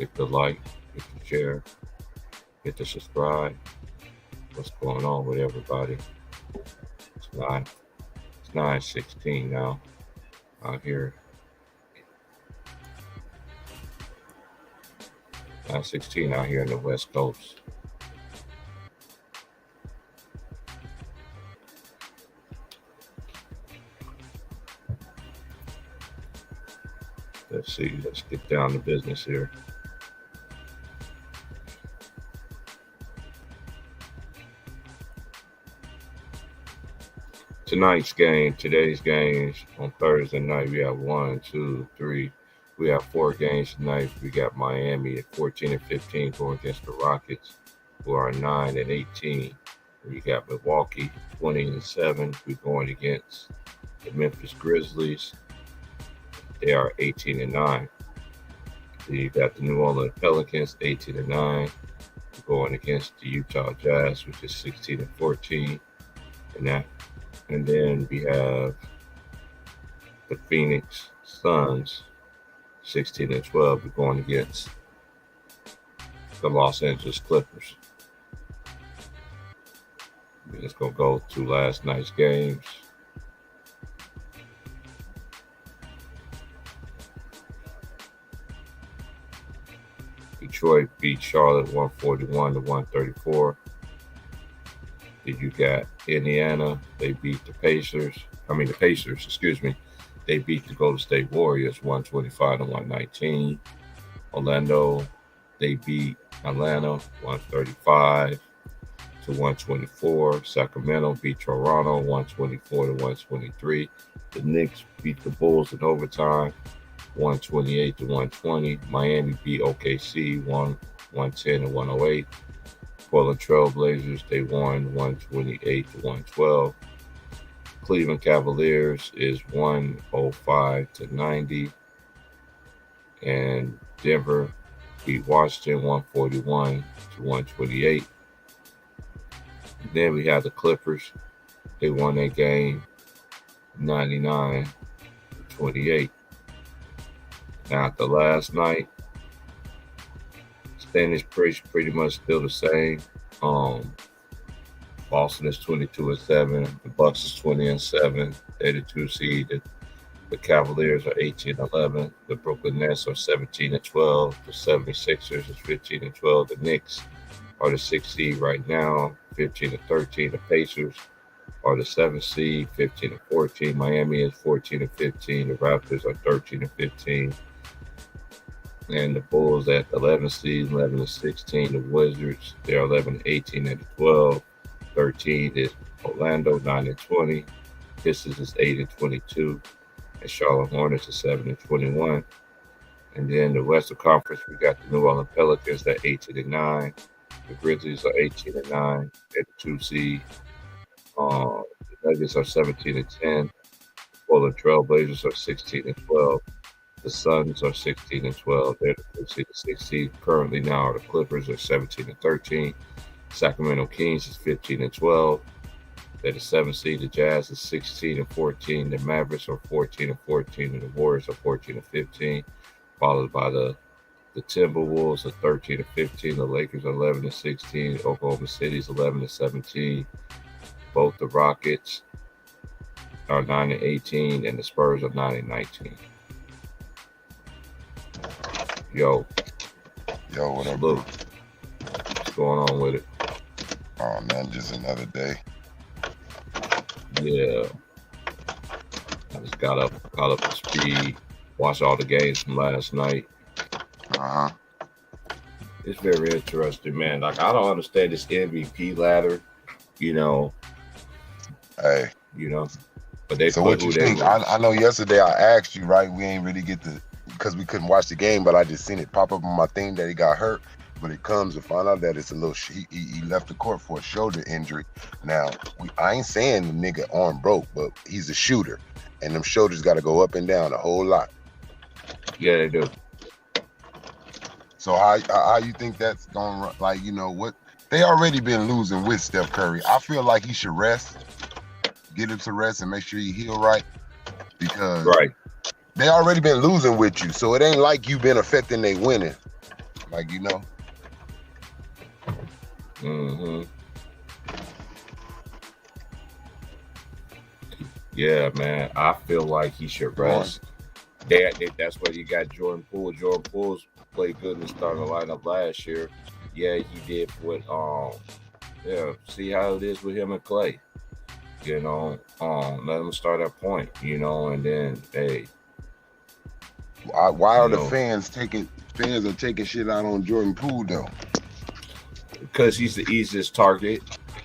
Hit the like, hit the share, hit the subscribe. What's going on with everybody? It's nine. It's 9:16 now out here. 9:16 out here in the West Coast. Let's see. Let's get down to business here. Today's games on Thursday night. We have one, two, three. We have four games tonight. We got Miami at 14 and 15 going against the Rockets, who are 9 and 18. We got Milwaukee 20 and 7. We're going against the Memphis Grizzlies. They are 18 and 9. Then you got the New Orleans Pelicans 18 and 9. We're going against the Utah Jazz, which is 16 and 14. And then we have the Phoenix Suns, 16 and 12. We're going against the Los Angeles Clippers. We're just going to go to last night's games. Detroit beat Charlotte 141 to 134. Then you got Indiana. They beat the Pacers. Excuse me. They beat the Golden State Warriors 125 to 119. Orlando, they beat Atlanta 135 to 124. Sacramento beat Toronto 124 to 123. The Knicks beat the Bulls in overtime 128 to 120. Miami beat OKC 110 to 108. Portland Trailblazers, they won 128 to 112. Cleveland Cavaliers is 105 to 90. And Denver beat Washington 141 to 128. Then we have the Clippers. They won that game 99 to 28. Now, after last night, standings pretty much still the same. Boston is 22 and 7. The Bucks is 20 and 7. They're the 2 seed. The Cavaliers are 18 and 11. The Brooklyn Nets are 17 and 12. The 76ers is 15 and 12. The Knicks are the 6 seed right now, 15 and 13. The Pacers are the 7 seed, 15 and 14. Miami is 14 and 15. The Raptors are 13 and 15. And the Bulls at 11 seed, 11 and 16. The Wizards, they're 11 and 18 and 12. 13 is Orlando, 9 and 20. Pistons is 8 and 22. And Charlotte Hornets is 7 and 21. And then the Western Conference, we got the New Orleans Pelicans at 18 and 9. The Grizzlies are 18 and 9. They're the 2 seed. The Nuggets are 17 and 10. Portland Trailblazers are 16 and 12. The Suns are 16 and 12. They're the 6 seed. Currently now the Clippers are 17 and 13. Sacramento Kings is 15 and 12. They're the 7 seed. The Jazz is 16 and 14. The Mavericks are 14 and 14. And the Warriors are 14 and 15. Followed by the Timberwolves are 13 and 15. The Lakers are 11 and 16. Oklahoma City is 11 and 17. Both the Rockets are 9 and 18. And the Spurs are 9 and 19. Yo, what up, bro? What's going on with it? Oh man, just another day. Yeah, I just got up to speed, watched all the games from last night. It's very interesting, man. Like, I don't understand this MVP ladder, Hey, but they. So what you think? I know yesterday I asked you, right? We ain't really get to, because we couldn't watch the game, but I just seen it pop up on my thing that he got hurt. But it comes to find out that it's a little, he left the court for a shoulder injury. Now, I ain't saying the nigga arm broke, but he's a shooter. And them shoulders got to go up and down a whole lot. Yeah, they do. So how you think that's going to, like, what? They already been losing with Steph Curry. I feel like he should rest, get him to rest and make sure he heal right. Because right. They already been losing with you. So it ain't like you been affecting they winning. Like, you know. Mm-hmm. Yeah, man. I feel like he should rest. That's why you got Jordan Poole. Jordan Poole's played good in the starting lineup last year. Yeah, he did with yeah, see how it is with him and Clay. You know, let him start at point, you know, and then hey. Why are the fans are taking shit out on Jordan Poole though? Because he's the easiest target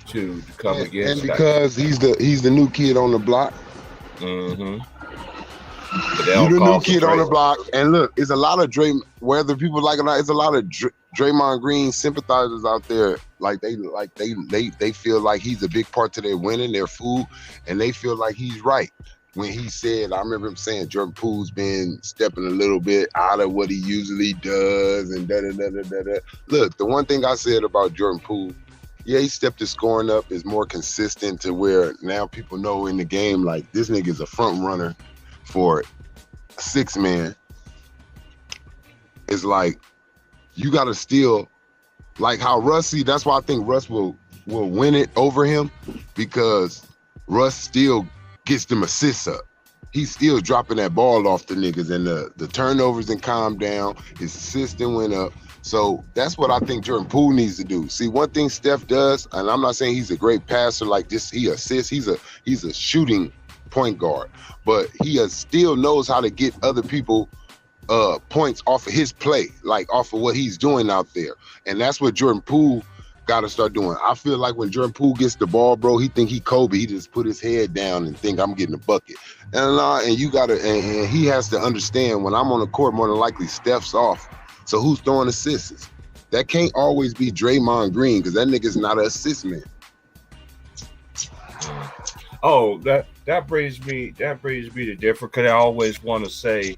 to come against. And because he's the new kid on the block. Mm-hmm. You the new kid on the block, and look, it's a lot of whether people like it or not, it's a lot of Draymond Green sympathizers out there. They feel like he's a big part to their winning, their food, and they feel like he's right when he said. I remember him saying Jordan Poole's been stepping a little bit out of what he usually does, and da da da da da da. Look, the one thing I said about Jordan Poole, yeah, he stepped his scoring up, is more consistent to where now people know in the game like this nigga's a front runner for a 6-man. It's like you gotta still like how Russ, that's why I think Russ will win it over him, because Russ still gets them assists up. He's still dropping that ball off the niggas, and the turnovers and calm down, his assist went up. So that's what I think Jordan Poole needs to do. See, one thing Steph does, and I'm not saying he's a great passer like this, he assists, he's a shooting point guard, but he still knows how to get other people points off of his play, like off of what he's doing out there. And that's what Jordan Poole got to start doing. I feel like when Jordan Poole gets the ball, bro, he think he Kobe. He just put his head down and think I'm getting a bucket. And you got to, and he has to understand when I'm on the court, more than likely Steph's off. So who's throwing assists? That can't always be Draymond Green, because that nigga's not an assist man. Oh, that brings me to different, because I always want to say,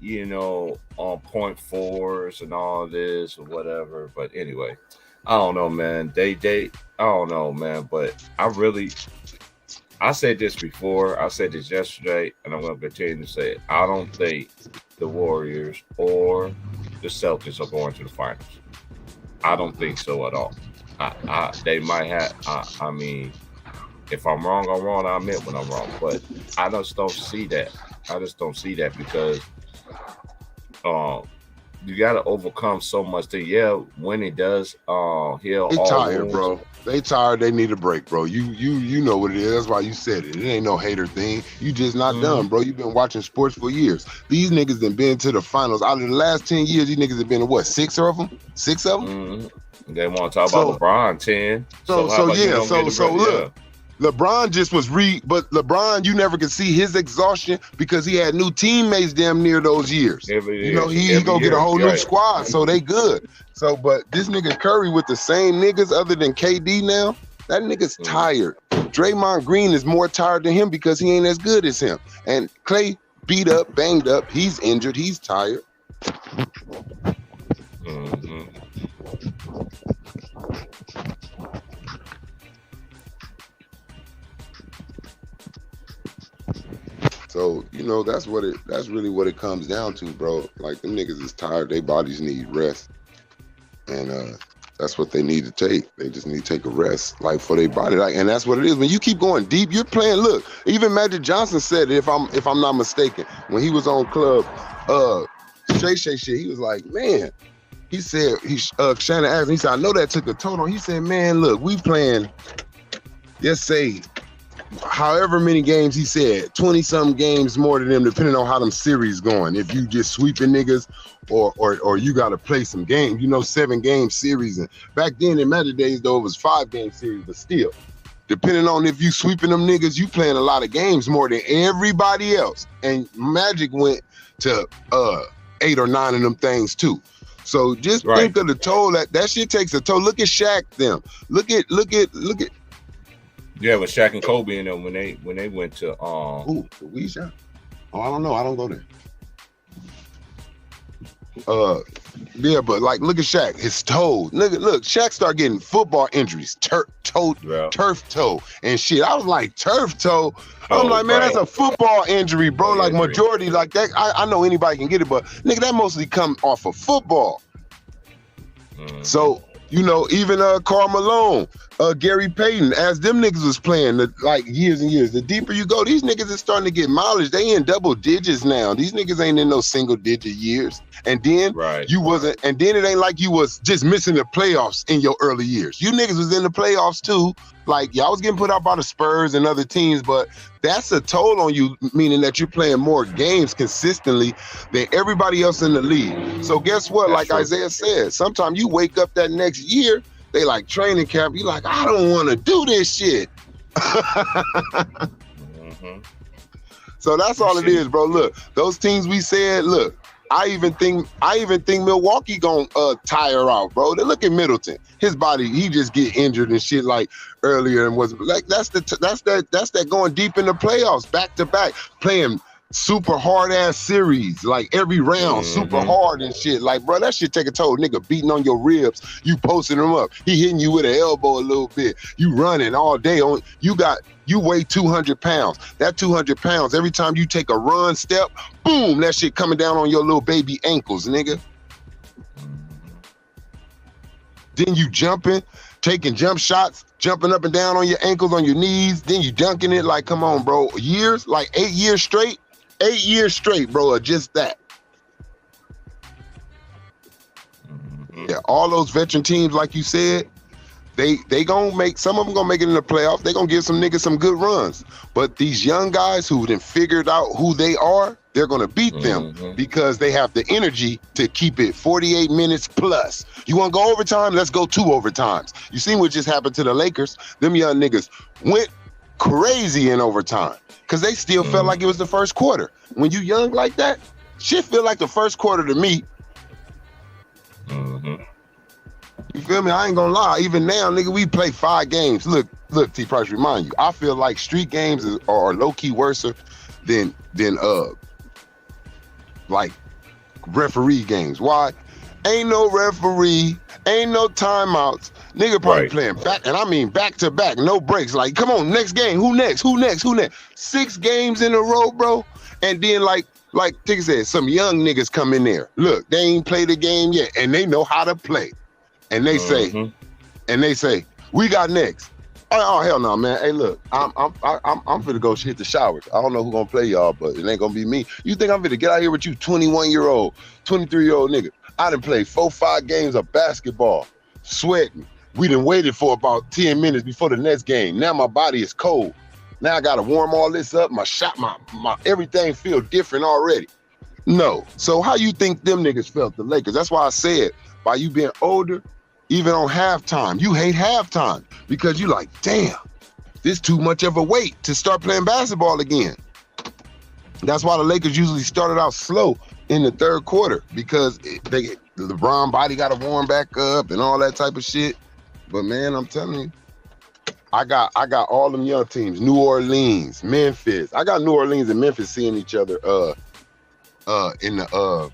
you know, on point fours and all this or whatever. But anyway, I don't know, man. I don't know, man. But I said this before. I said this yesterday, and I'm going to continue to say it. I don't think the Warriors or the Celtics are going to the finals. I don't think so at all. They might have. I mean, if I'm wrong, I'm wrong. I admit when I'm wrong, but I just don't see that. I just don't see that, because you got to overcome so much. When it does, heal. They tired, bro. They tired. They need a break, bro. You know what it is. That's why you said it. It ain't no hater thing. You just not done, bro. You've been watching sports for years. These niggas have been to the finals. Out of the last 10 years, these niggas have been to what? 6 of them? 6 of them? Mm-hmm. They want to talk about LeBron 10. So look. LeBron just was but LeBron, you never could see his exhaustion because he had new teammates damn near those years. He gonna get a whole new squad, so they good. So, but this nigga Curry with the same niggas other than KD now, that nigga's tired. Draymond Green is more tired than him because he ain't as good as him. And Clay beat up, banged up, he's injured, he's tired. Mm-hmm. So, you know, that's really what it comes down to, bro. Like, them niggas is tired, their bodies need rest. And that's what they need to take. They just need to take a rest, like, for their body. Like, and that's what it is. When you keep going deep, you're playing. Look, even Magic Johnson said it, if I'm not mistaken, when he was on Club Shay shit, he was like, man, he said, Shannon asked him, he said, I know that took a toll on. He said, man, look, we playing, let's say, however many games, he said 20-something games more than them, depending on how them series going. If you just sweeping niggas or you got to play some games, 7-game series. And back then in Magic days, though, it was 5-game series, but still, depending on if you sweeping them niggas, you playing a lot of games more than everybody else. And Magic went to 8 or 9 of them things too. So just think of the toll that shit takes a toll. Look at Shaq them. Look at. Yeah, with Shaq and Kobe in them when they went to the Wii Shaq? Oh, I don't know. I don't go there. Yeah, but like, look at Shaq. His toe. Look, Shaq started getting football injuries, turf toe, and shit. I was like, turf toe. I'm like, man, that's a football injury, bro. Like majority, like that. I know anybody can get it, but nigga, that mostly come off of football. So, you know, even Karl Malone, Gary Payton, as them niggas was playing like years and years, the deeper you go, these niggas is starting to get mileage. They in double digits now. These niggas ain't in no single digit years. And then you wasn't, and then it ain't like you was just missing the playoffs in your early years. You niggas was in the playoffs too. Like, y'all was getting put out by the Spurs and other teams, but that's a toll on you, meaning that you're playing more games consistently than everybody else in the league. So guess what? That's like true. Isaiah said, sometimes you wake up that next year, they like training camp, you like, I don't want to do this shit. So that's all it is, bro. Look, those teams we said, look, I even think Milwaukee gonna tire out, bro. They look at Middleton. His body, he just get injured and shit like earlier and was like that's that going deep in the playoffs, back to back, playing super hard ass series, like every round, super hard and shit. Like, bro, that shit take a toll. Nigga beating on your ribs, you posting them up. He hitting you with an elbow a little bit. You running all day on. You weigh 200 pounds. That 200 pounds, every time you take a run step, boom, that shit coming down on your little baby ankles, nigga. Then you jumping, taking jump shots, jumping up and down on your ankles, on your knees. Then you dunking it like, come on, bro. Years, like 8 years straight. 8 years straight, bro, just that. Yeah, all those veteran teams, like you said, they gonna make, some of them gonna make it in the playoffs. They gonna give some niggas some good runs. But these young guys who then figured out who they are, they're gonna beat them because they have the energy to keep it 48 minutes plus. You wanna go overtime? Let's go 2 overtimes. You seen what just happened to the Lakers? Them young niggas went crazy in overtime because they still felt like it was the first quarter. When you young like that, shit feel like the first quarter to me. You feel me? I ain't gonna lie. Even now, nigga, we play 5 games. Look, T Price, remind you, I feel like street games are low key worse than like referee games. Why? Ain't no referee, ain't no timeouts. Nigga probably playing back, and I mean back to back, no breaks. Like, come on, next game. Who next? 6 games in a row, bro. And then like Tigger said, some young niggas come in there. Look, they ain't played the game yet, and they know how to play. And they say, we got next. Oh hell no, man. Hey, look, I'm finna go hit the showers. I don't know who gonna play y'all, but it ain't gonna be me. You think I'm finna get out here with you 21-year-old, 23-year-old nigga? I done played 4-5 games of basketball, sweating. We done waited for about 10 minutes before the next game. Now my body is cold. Now I gotta warm all this up. My shot, my everything feel different already. No. So how you think them niggas felt, the Lakers? That's why I said, by you being older, even on halftime, you hate halftime because you like, damn, this too much of a wait to start playing basketball again. That's why the Lakers usually started out slow in the third quarter because LeBron body got to warm back up and all that type of shit. But man, I'm telling you, I got all them young teams, New Orleans, Memphis. I got New Orleans and Memphis seeing each other in the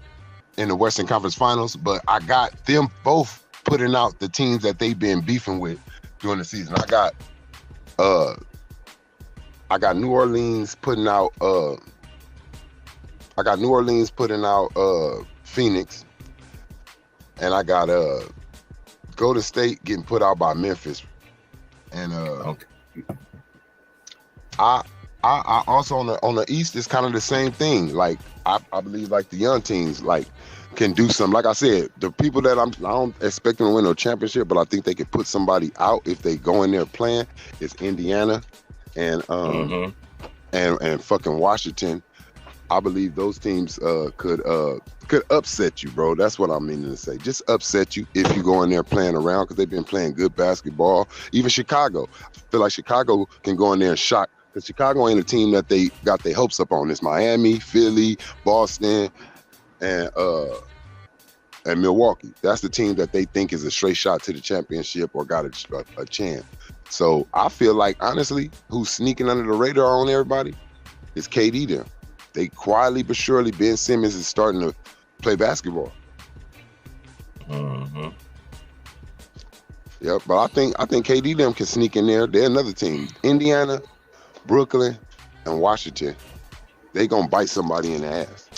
Western Conference Finals, but I got them both putting out the teams that they've been beefing with during the season. I got New Orleans putting out Phoenix, and I got Golden State getting put out by Memphis. And I also on the East is kind of the same thing. Like I believe like the young teams like can do something. Like I said, the people that I don't expect them to win no championship, but I think they could put somebody out if they go in there playing. It's Indiana and fucking Washington. I believe those teams could upset you, bro. That's what I'm meaning to say. Just upset you if you go in there playing around because they've been playing good basketball. Even Chicago. I feel like Chicago can go in there and shock because Chicago ain't a team that they got their hopes up on. It's Miami, Philly, Boston, and Milwaukee. That's the team that they think is a straight shot to the championship or got a chance. So I feel like, honestly, who's sneaking under the radar on everybody is KD there. They quietly but surely, Ben Simmons is starting to play basketball. Yep, but I think KD them can sneak in there. They're another team. Indiana, Brooklyn, and Washington. They gonna bite somebody in the ass.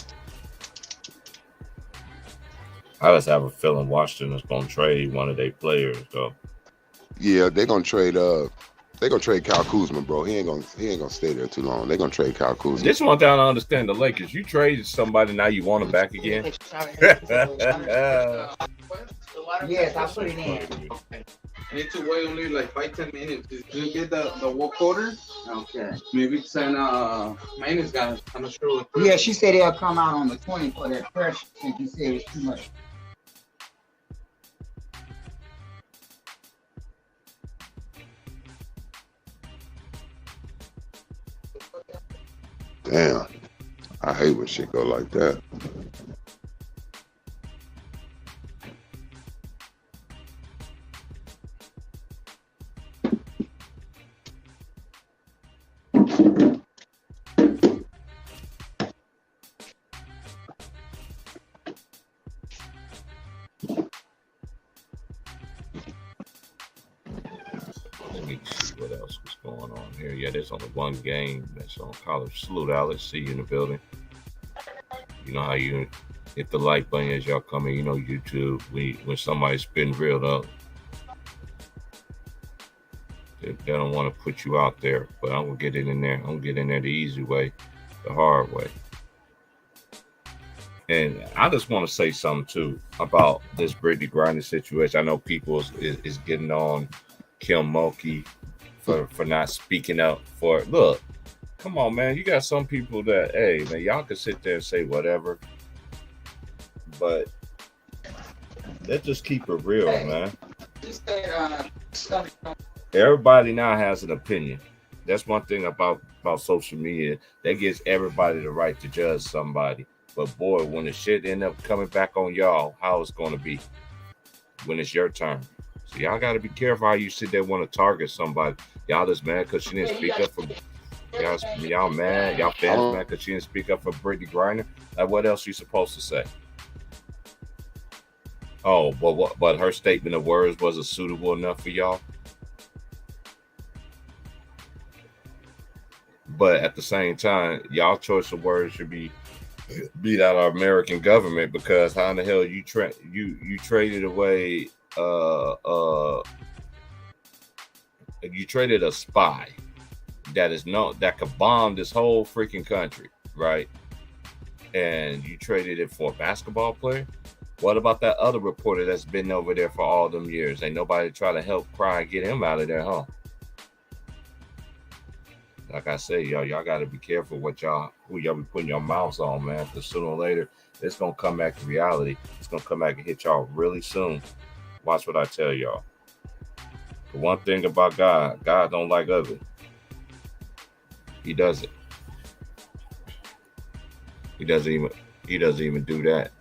I just have a feeling Washington is going to trade one of their players, though. Yeah, they're gonna trade. They're gonna trade Kyle Kuzma, bro. He ain't gonna stay there too long. They're gonna trade Kyle Kuzma. This one down to understand the Lakers. You traded somebody, now you want him back again. Yes, I put it in. I need to wait only like 5-10 minutes to get the work order. Okay. Maybe send maintenance guys. I'm not sure. Yeah, she said they'll come out on the 20th for that pressure since you said it's too much. Damn, I hate when shit go like that. Let me see what else was going on here. Yeah, there's only one game that's on college. Salute, Alex. See you in the building. You know how you hit the like button as y'all come in. You know YouTube. When somebody's spitting real up, they don't want to put you out there. But I'm gonna get it in there. I'm gonna get in there the easy way, the hard way. And I just want to say something too about this Brittany Griner situation. I know people is getting on Kim Mulkey for not speaking up for. Look, come on, man. You got some people that, hey, man, y'all can sit there and say whatever, but let's just keep it real, man. Everybody now has an opinion. That's one thing about social media. That gives everybody the right to judge somebody. But boy, when the shit end up coming back on y'all, how it's going to be when it's your turn. So y'all got to be careful how you sit there want to target somebody. Y'all just mad because she didn't speak up for y'all mad. Y'all fans mad because she didn't speak up for Brittany Griner. Like, what else you supposed to say? Oh, but her statement of words wasn't suitable enough for y'all. But at the same time, y'all choice of words should be beat out our American government, because how in the hell you traded away you traded a spy that could bomb this whole freaking country, right? And you traded it for a basketball player. What about that other reporter that's been over there for all them years? Ain't nobody try to help cry and get him out of there, huh? Like I say, y'all got to be careful who y'all be putting your mouths on, man. Because sooner or later, it's gonna come back to reality. It's gonna come back and hit y'all really soon. Watch what I tell y'all. The one thing about God don't like ugly. He doesn't. He doesn't even do that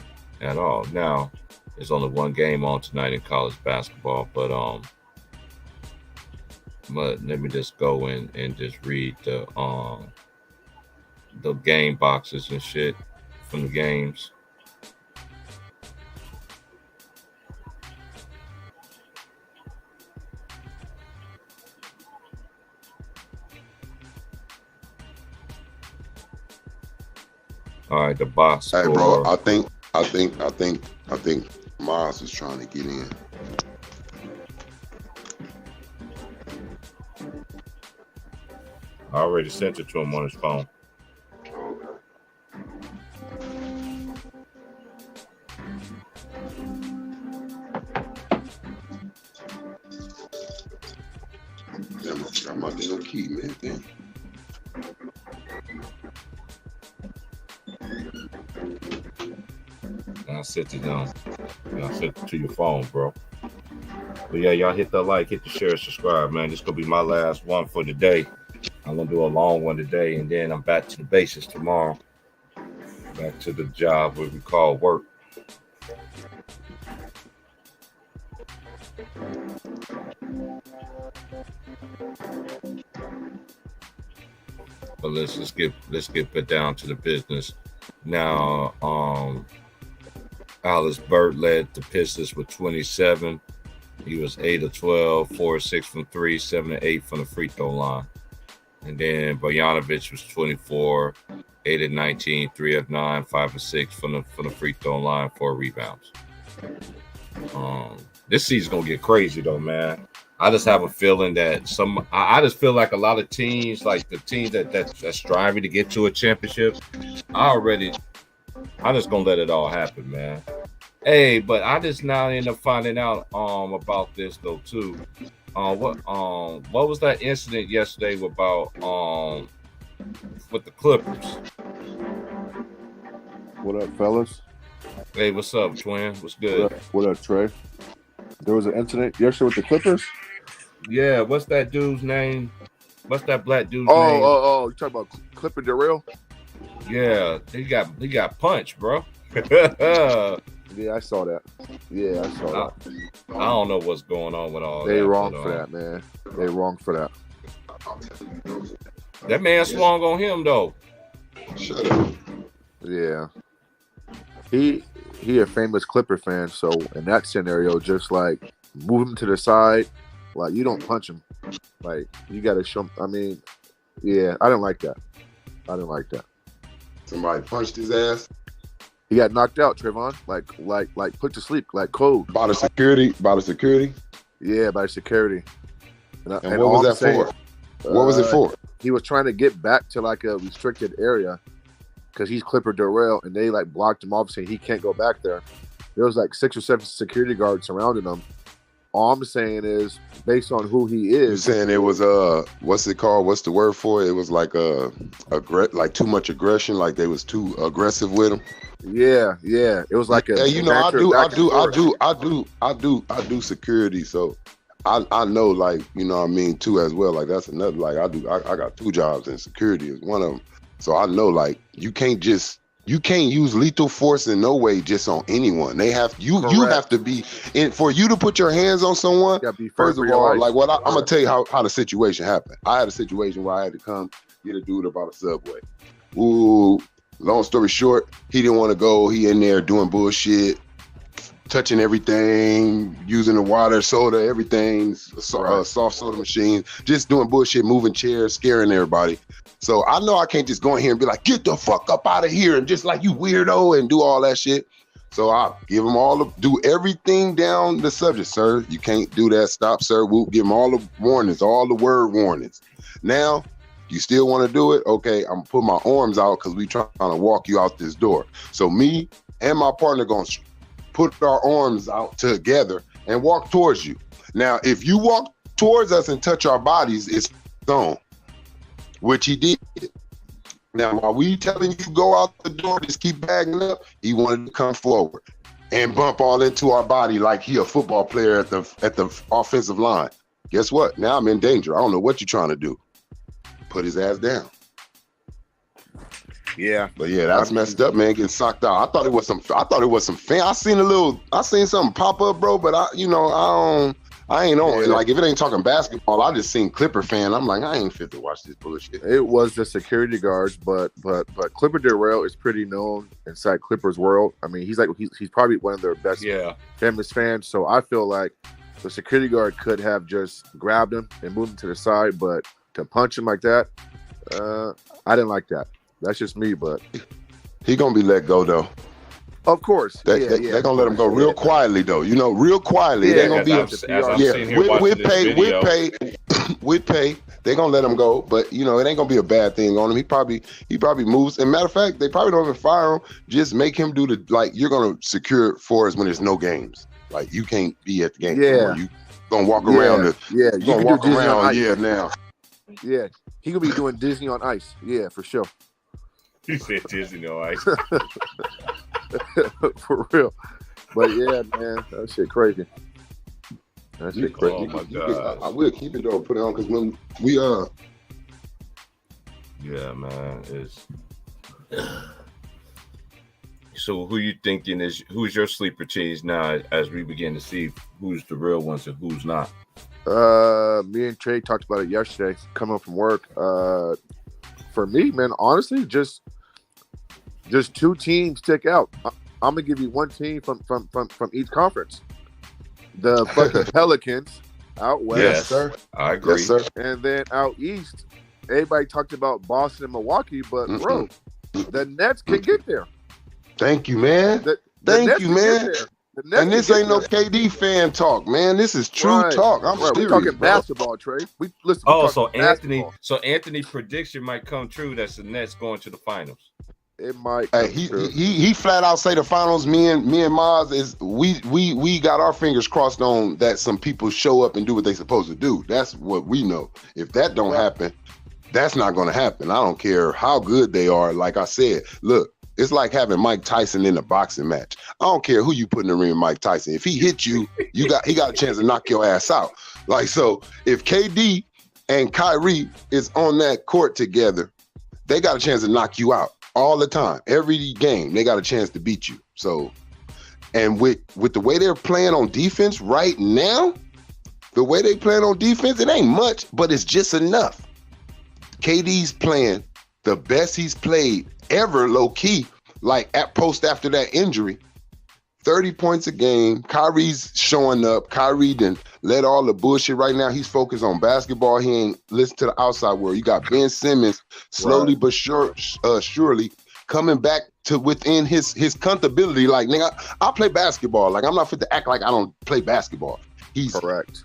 at all. Now, there's only one game on tonight in college basketball, but let me just go in and just read the game boxes and shit from the games. All right, the box score. Hey, bro, I think Miles is trying to get in. I already sent it to him on his phone. Got my damn key, man. Damn. I sent it down. I sent it to your phone, bro. But yeah, y'all hit the like, hit the share, subscribe, man. This gonna be my last one for the day. I'm gonna do a long one today, and then I'm back to the bases tomorrow. Back to the job what we call work. But let's get down to the business now. Alex Burt led the Pistons with 27. He was 8 of 12, 4 of 6 from 3, 7 of 8 from the free throw line. And then Bogdanovic was 24, 8 of 19, 3 of 9, 5 of 6 from the free throw line, 4 rebounds. This season's gonna get crazy though, man. I just have a feeling that I just feel like a lot of teams, like the teams that's striving to get to a championship, I'm just gonna let it all happen, man. Hey, but I just now end up finding out about this though too. What was that incident yesterday about with the Clippers? What up, fellas? Hey, what's up, twin? What's good? What up, Trey? There was an incident yesterday with the Clippers. Yeah, what's that dude's name? What's that black dude's name? Oh, you talking about Clipper Darrell? Yeah, he got punched, bro. Yeah, I saw that. Yeah, I saw that. I don't know what's going on with all they that. Wrong for that, man. They wrong for that. That man swung on him though. Shut up. Yeah. He a famous Clipper fan, so in that scenario, just like move him to the side, like you don't punch him. Like you gotta show him. I mean, yeah, I didn't like that. Somebody punched his ass. He got knocked out, Trayvon. Like put to sleep, like cold. By the security. Yeah, by security. And what was that for? What was it for? He was trying to get back to like a restricted area because he's Clipper Darrell, and they like blocked him off saying he can't go back there. There was like 6 or 7 security guards surrounding him. All I'm saying is, based on who he is, You're saying it was what's it called? What's the word for it? It was like like too much aggression, like they was too aggressive with him. Yeah. It was like a. Yeah, you know, I do security, so I know, like, you know what I mean, too, as well. Like that's another, like I got 2 jobs and security is one of them. So I know, like, you can't use lethal force in no way just on anyone. You have to be in for you to put your hands on someone. First of all, like I'm gonna tell you how the situation happened. I had a situation where I had to come get a dude about a Subway. Ooh, long story short, he didn't want to go. He in there doing bullshit, touching everything, using the water, soda, everything, soft soda machines, just doing bullshit, moving chairs, scaring everybody. So I know I can't just go in here and be like, get the fuck up out of here, and just like you weirdo and do all that shit. So I give them do everything down the subject, sir. You can't do that. Stop, sir. We'll give them all the warnings, all the word warnings. Now, you still want to do it? Okay, I'm gonna put my arms out because we trying to walk you out this door. So me and my partner gonna put our arms out together and walk towards you. Now, if you walk towards us and touch our bodies, it's on. Which he did. Now, while we telling you go out the door, just keep bagging up, he wanted to come forward and bump all into our body like he a football player at the offensive line. Guess what? Now I'm in danger. I don't know what you're trying to do. Put his ass down. Yeah, but yeah, that's messed up, man. Getting socked out. I thought it was some fan. I seen something pop up, bro. But I ain't on it. Like, if it ain't talking basketball, I just seen Clipper fan. I'm like, I ain't fit to watch this bullshit. It was the security guards, but Clipper Darrell is pretty known inside Clippers world. I mean, he's probably one of their best famous fans. So I feel like the security guard could have just grabbed him and moved him to the side, but to punch him like that, I didn't like that. That's just me, but he gonna be let go though. Of course, they're gonna let him go real quietly though. You know, real quietly. They're gonna be with pay. They're gonna let him go, but you know, it ain't gonna be a bad thing on him. He probably moves. And matter of fact, they probably don't even fire him. Just make him do you're gonna secure for us when there's no games. Like, you can't be at the game. Yeah, you gonna walk around. You gonna walk around. Yeah, now. Yeah, he could be doing Disney on Ice. Yeah, for sure. He said Disney on Ice. For real. But yeah, man, that shit crazy. That shit crazy. Oh my God. I will keep it though, put it on, because when we yeah, man, it's so who you thinking who's your sleeper teams now as we begin to see who's the real ones and who's not? Me and Trey talked about it yesterday coming from work. For me, man, honestly, just 2 teams stick out. I'm gonna give you one team from each conference. The fucking Pelicans out west. Yes, sir. I agree. Yes, sir. And then out east, everybody talked about Boston and Milwaukee, but bro, the Nets can get there. Thank you, man. The Thank Nets you, can man. get there. The Nets And this can ain't no get KD fan talk, man. This is true Right. talk. I'm Right, we're serious, talking bro. basketball, Trey. We listen. we're Oh, talking so Anthony, basketball. so Anthony prediction might come true. That's the Nets going to the finals. It might Hey, come he, true. he flat out say the finals. Me and Maz is we got our fingers crossed on that. Some people show up and do what they supposed to do. That's what we know. If that don't happen, that's not going to happen. I don't care how good they are. Like I said, look, it's like having Mike Tyson in a boxing match. I don't care who you put in the ring with Mike Tyson. If he hit you, he got a chance to knock your ass out. Like, so if KD and Kyrie is on that court together, they got a chance to knock you out all the time. Every game, they got a chance to beat you. So, and with the way they're playing on defense right now, the way they playing on defense, it ain't much, but it's just enough. KD's playing the best he's played ever, low key, like at post after that injury. 30 points a game. Kyrie's showing up. Kyrie done let all the bullshit right now. He's focused on basketball. He ain't listen to the outside world. You got Ben Simmons slowly but surely coming back to within his comfortability. Like, nigga, I play basketball. Like, I'm not fit to act like I don't play basketball. He's correct.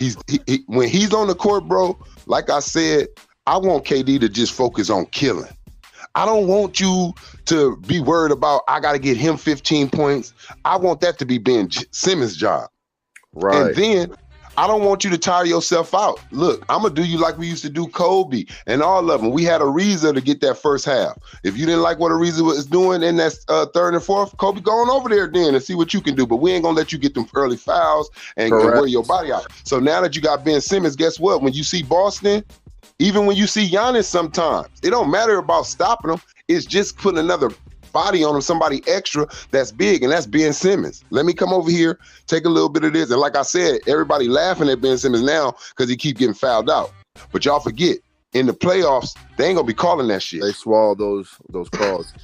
When he's on the court, bro, like I said, I want KD to just focus on killing. I don't want you to be worried about, I got to get him 15 points. I want that to be Ben Simmons' job. Right. And then I don't want you to tire yourself out. Look, I'm going to do you like we used to do Kobe and all of them. We had Ariza to get that first half. If you didn't like what Ariza was doing in that third and fourth, Kobe, go on over there then and see what you can do. But we ain't going to let you get them early fouls and wear your body out. So now that you got Ben Simmons, guess what? When you see Boston, even when you see Giannis sometimes, it don't matter about stopping them. It's just putting another body on him, somebody extra that's big, and that's Ben Simmons. Let me come over here, take a little bit of this. And like I said, everybody laughing at Ben Simmons now because he keep getting fouled out. But y'all forget, in the playoffs, they ain't going to be calling that shit. They swallow those calls.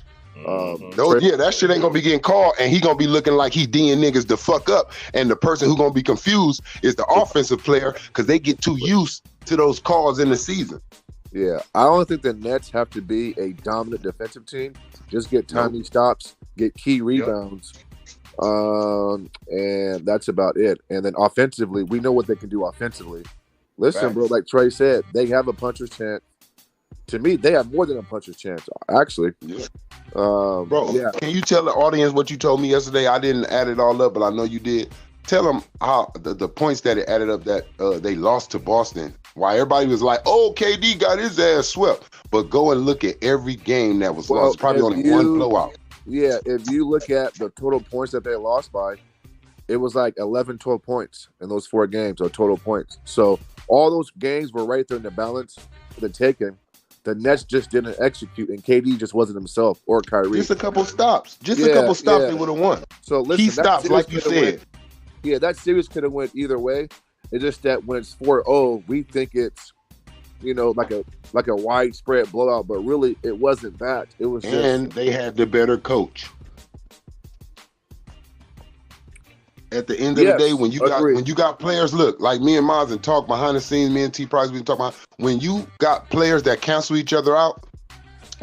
That shit ain't gonna be getting called, and he gonna be looking like he D'ing niggas the fuck up. And the person who gonna be confused is the offensive player because they get too used to those calls in the season. Yeah, I don't think the Nets have to be a dominant defensive team. Just get timely stops, get key rebounds, and that's about it. And then offensively, we know what they can do offensively. Listen, bro, like Trey said, they have a puncher's chance. To me, they have more than a puncher's chance, actually. Yeah. Can you tell the audience what you told me yesterday? I didn't add it all up, but I know you did. Tell them how the points that it added up that they lost to Boston. Why everybody was like, "Oh, KD got his ass swept," but go and look at every game that was lost. Probably only one blowout. Yeah, if you look at the total points that they lost by, it was like 11, 12 points in those 4 games, or total points. So all those games were right there in the balance, the taking. The Nets just didn't execute, and KD just wasn't himself, or Kyrie. Just a couple stops. They would have won. So listen, key stops, like you said. That series could have went either way. It's just that when it's 4-0, we think it's, like a widespread blowout, but really it wasn't that. It was and they had the better coach. At the end of the day, when you got players, look, like me and Maz and talk behind the scenes, me and T Price, we talk about when you got players that cancel each other out,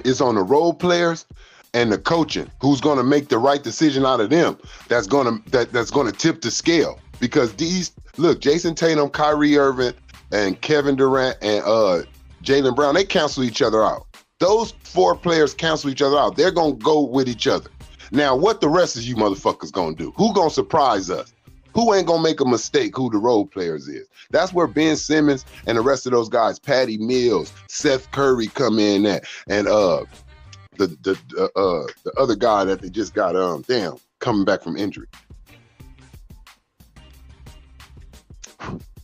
it's on the role players and the coaching who's going to make the right decision out of them. That's going to tip the scale, because Jason Tatum, Kyrie Irving, and Kevin Durant and Jaylen Brown, they cancel each other out. Those 4 players cancel each other out. They're going to go with each other. Now, what the rest of you motherfuckers gonna do? Who gonna surprise us? Who ain't gonna make a mistake? Who the role players is? That's where Ben Simmons and the rest of those guys, Patty Mills, Seth Curry, come in at, and the other guy that they just got coming back from injury.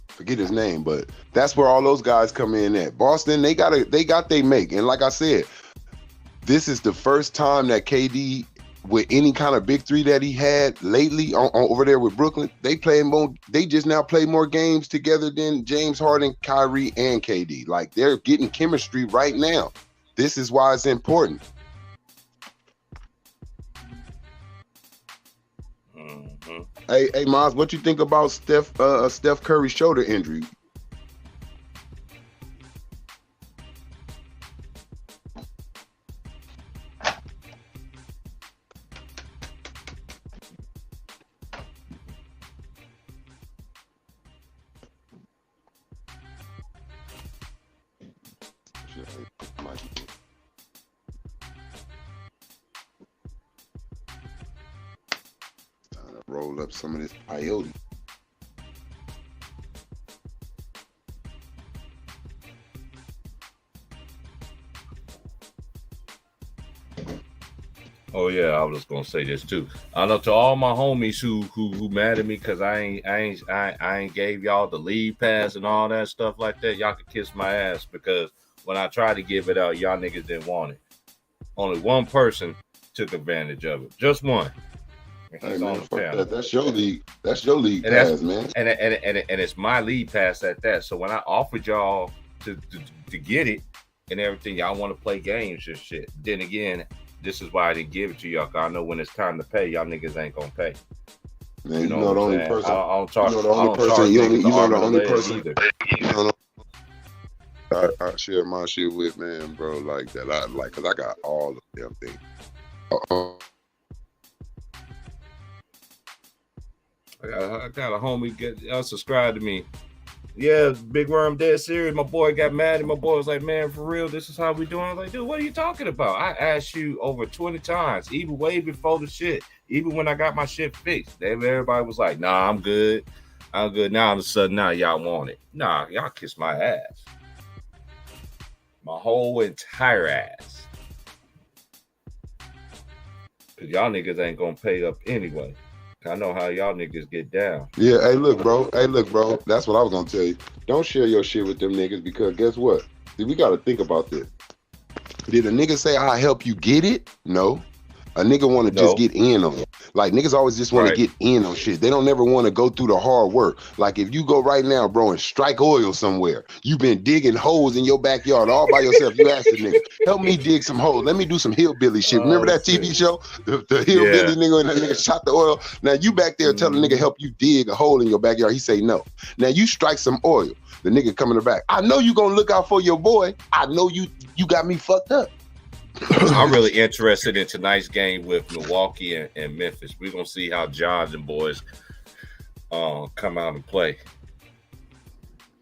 Forget his name, but that's where all those guys come in at. Boston, they got they make, and like I said, this is the first time that KD, with any kind of big 3 that he had lately over there with Brooklyn, they just now play more games together than James Harden, Kyrie, and KD. Like, they're getting chemistry right now. This is why it's important. Mm-hmm. Hey, Miles, what you think about Steph Curry's shoulder injury? Roll up some of this peyote. Oh yeah, I was gonna say this too. I know to all my homies who mad at me because I ain't gave y'all the lead pass and all that stuff like that. Y'all can kiss my ass because when I tried to give it out, y'all niggas didn't want it. Only one person took advantage of it. Just one. Hey, man, fuck that. That's your league. That's your league pass, man. And it's my lead pass at that. So when I offered y'all to get it and everything, y'all want to play games and shit. Then again, this is why I didn't give it to y'all. Cause I know when it's time to pay, y'all niggas ain't gonna pay. Man, you know the only person. I share my shit with, man, bro, like that. Cause I got all of them things. I got a homie get subscribed to me. Yeah, Big Worm dead serious. My boy got mad and my boy was like, man, for real, this is how we doing. I was like, dude, what are you talking about? I asked you over 20 times, even way before the shit, even when I got my shit fixed. Everybody was like, nah, I'm good. I'm good. Now all of a sudden, now y'all want it. Nah, y'all kiss my ass. My whole entire ass. Cause y'all niggas ain't gonna pay up anyway. I know how y'all niggas get down. Yeah, hey, look, bro. That's what I was gonna tell you. Don't share your shit with them niggas because guess what? See, we gotta think about this. Did a nigga say I'll help you get it? No. A nigga want to just get in on it. Like, niggas always just want to get in on shit. They don't never want to go through the hard work. Like, if you go right now, bro, and strike oil somewhere, you been digging holes in your backyard all by yourself. You ask the nigga, help me dig some holes. Let me do some hillbilly shit. Remember that TV show? The hillbilly nigga and that nigga shot the oil. Now, you back there telling the nigga help you dig a hole in your backyard. He say no. Now, you strike some oil. The nigga come in the back. I know you gonna look out for your boy. I know you got me fucked up. I'm really interested in tonight's game with Milwaukee and Memphis. We're gonna see how Johns and boys come out and play.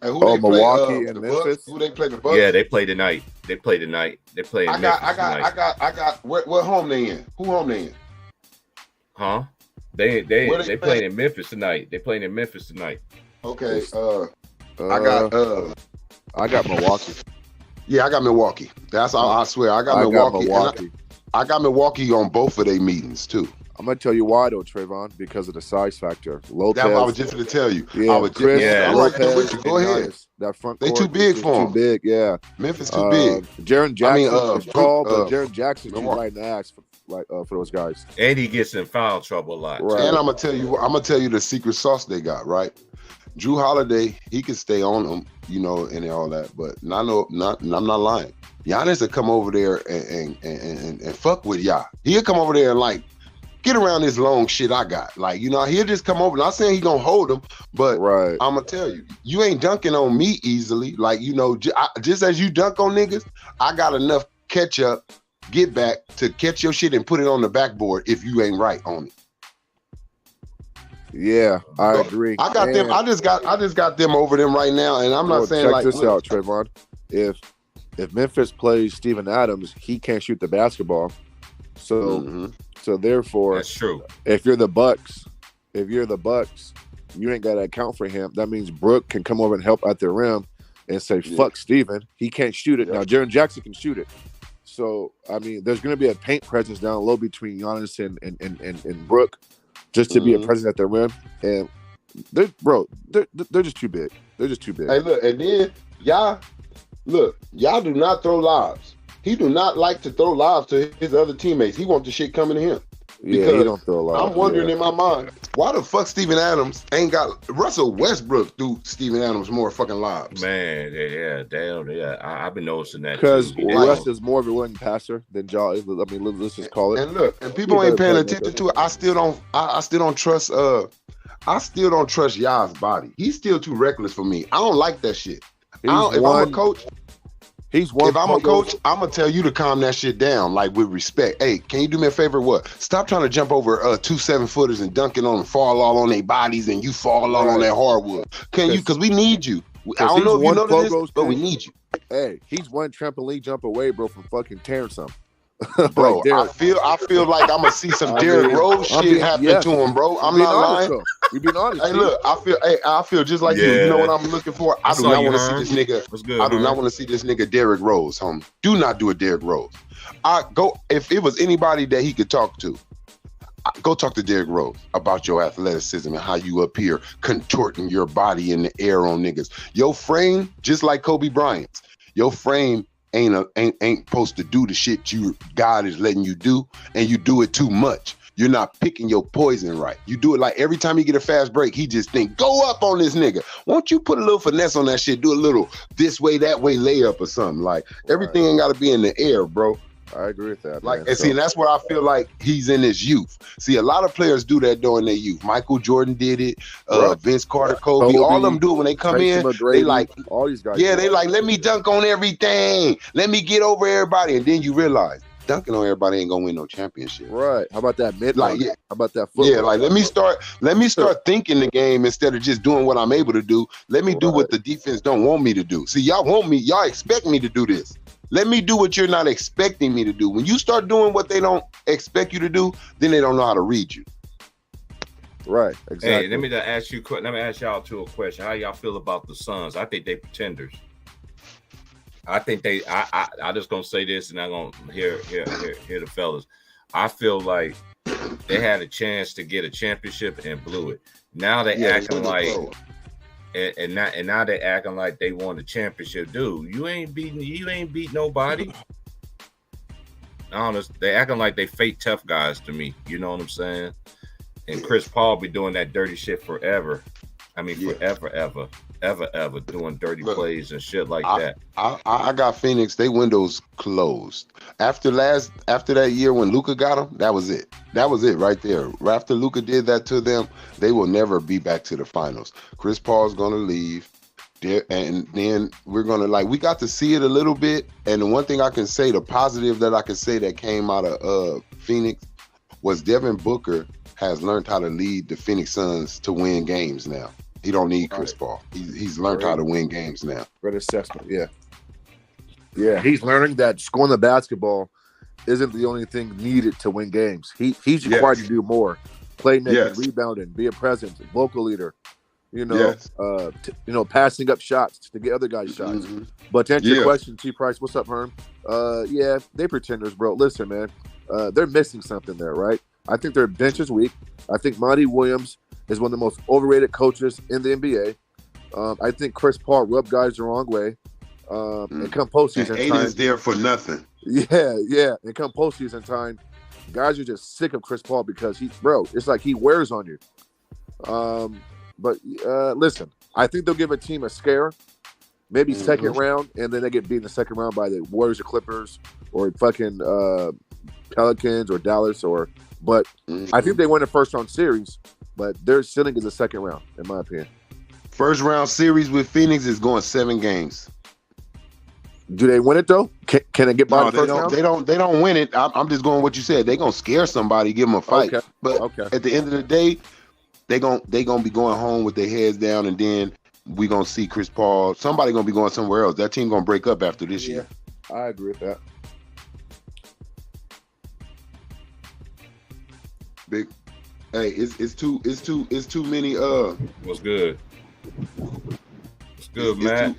Hey, Milwaukee and Memphis. Who they play? The Bucks? Yeah, they play tonight. They play tonight. They play. I got. What home they in? Who home they in? Huh? They playing in Memphis tonight. They playing in Memphis tonight. Okay. I got Milwaukee. Yeah, I got Milwaukee. That's all. I swear, I got Milwaukee. I got Milwaukee on both of their meetings too. I'm gonna tell you why though, Trayvon, because of the size factor. Lopez. That's what I was just gonna tell you. Yeah, Lopez, go ahead. That front they court too big for him. Too big, yeah. Memphis too big. Jaren Jackson is tall, but Jaren Jackson too right in the ass for those guys. And he gets in foul trouble a lot. Right. And I'm gonna tell you the secret sauce they got, right? Jrue Holiday, he can stay on them, you know, and all that. But I'm not lying. Giannis will come over there and fuck with y'all. He'll come over there and like get around this long shit I got. Like, you know, he'll just come over. Not saying he gonna hold him, but I'm gonna tell you, you ain't dunking on me easily. Like, you know, just as you dunk on niggas, I got enough catch up, get back to catch your shit and put it on the backboard if you ain't right on it. Yeah, I agree. I got them. I just got them over them right now, and I'm not saying check this out, Trayvon. If Memphis plays Steven Adams, he can't shoot the basketball. So so therefore, that's true. If you're the Bucks, you ain't got to account for him. That means Brooke can come over and help at the rim and say, "Fuck Steven, he can't shoot it." Now Jaren Jackson can shoot it. So I mean, there's going to be a paint presence down low between Giannis and Brooke. Just to be a presence at the rim, and they're just too big. They're just too big. Hey, look, and then y'all do not throw lobs. He do not like to throw lobs to his other teammates. He wants the shit coming to him. Yeah, he don't throw lobs. I'm wondering in my mind, why the fuck Steven Adams ain't got Russell Westbrook threw Steven Adams more fucking lobs? Man, yeah. I've been noticing that because Russ is more of a willing passer than Ja is. I mean, let's just call it. And look, and people ain't paying attention to it. I still don't trust Ya's body. He's still too reckless for me. I don't like that shit. If I'm a coach, I'm a coach, I'm gonna tell you to calm that shit down, like with respect. Hey, can you do me a favor? What? Stop trying to jump over 2 7-footers and dunking on them, fall all on their bodies, and you fall all on that hardwood. Can you? Because we need you. I don't know if you know this, but we need you. Hey, he's one trampoline jump away, bro, from fucking tearing something. Bro, Like Derrick. I feel like I'm gonna see some Derrick Rose shit happen to him, bro. I'm not lying. We being honest. Hey, look, I feel just like you. You know what I'm looking for? I do not want to see this nigga. What's good, I do not want to see this nigga Derrick Rose, homie. Do not do a Derrick Rose. If it was anybody that he could talk to, go talk to Derrick Rose about your athleticism and how you up here contorting your body in the air on niggas. Your frame, just like Kobe Bryant's, your frame ain't supposed to do the shit God is letting you do, and you do it too much. You're not picking your poison right. You do it like every time you get a fast break, he just think, go up on this nigga. Won't you put a little finesse on that shit? Do a little this way, that way layup or something. Like everything ain't got to be in the air, bro. I agree with that. Like, man. and see, and that's where I feel like he's in his youth. See, a lot of players do that during their youth. Michael Jordan did it. Right. Vince Carter, Kobe, all of them do it when they come Tracy in. McGrady, they like, all these guys. yeah, they like, let me dunk on everything. Let me get over everybody. And then you realize dunking on everybody ain't gonna win no championship. Right. How about that mid? Like, yeah. How about that football? Yeah, like let me start thinking the game instead of just doing what I'm able to do. Let me do what the defense don't want me to do. See, y'all expect me to do this. Let me do what you're not expecting me to do. When you start doing what they don't expect you to do, then they don't know how to read you. Right, exactly. Hey, let me ask y'all two a question. How y'all feel about the Suns? I think they pretenders. I think I just gonna say this, and I'm gonna hear the fellas. I feel like they had a chance to get a championship and blew it. Now they acting like. And now they acting like they won the championship. Dude, you ain't beat nobody. Honest, they acting like they fake tough guys to me. You know what I'm saying? And Chris Paul be doing that dirty shit forever. I mean, ever doing dirty plays and shit like that. I got Phoenix. They windows closed after that year when Luka got them. That was it. That was it right there. After Luka did that to them, they will never be back to the finals. Chris Paul's gonna leave, and then we're gonna we got to see it a little bit. And the one thing I can say, the positive that I can say that came out of Phoenix was Devin Booker has learned how to lead the Phoenix Suns to win games now. He don't need Chris Paul. He's learned how to win games now. Great assessment, yeah. Yeah, he's learning that scoring the basketball isn't the only thing needed to win games. He's required to do more. Playmaking, rebounding, be a presence, vocal leader, passing up shots to get other guys shots. Mm-hmm. But to answer your question, T. Price, what's up, Herm? Yeah, they pretenders, bro. Listen, man, they're missing something there, right? I think their bench is weak. I think Monty Williams is one of the most overrated coaches in the NBA. I think Chris Paul rubbed guys the wrong way. And come postseason time, Aiden's there for nothing. Yeah. And come postseason time, guys are just sick of Chris Paul because it's like he wears on you. But listen, I think they'll give a team a scare, maybe second round, and then they get beat in the second round by the Warriors or Clippers or fucking Pelicans or Dallas But I think they win the first round series, but their ceiling is the second round, in my opinion. First round series with Phoenix is going 7 games. Do they win it though? Can they get by the first round? They don't win it. I'm just going what you said. They're gonna scare somebody, give them a fight. Okay. But at the end of the day, they gonna be going home with their heads down, and then we gonna see Chris Paul. Somebody gonna be going somewhere else. That team gonna break up after this year. I agree with that. Big. Hey, it's too many. What's good? What's good, man?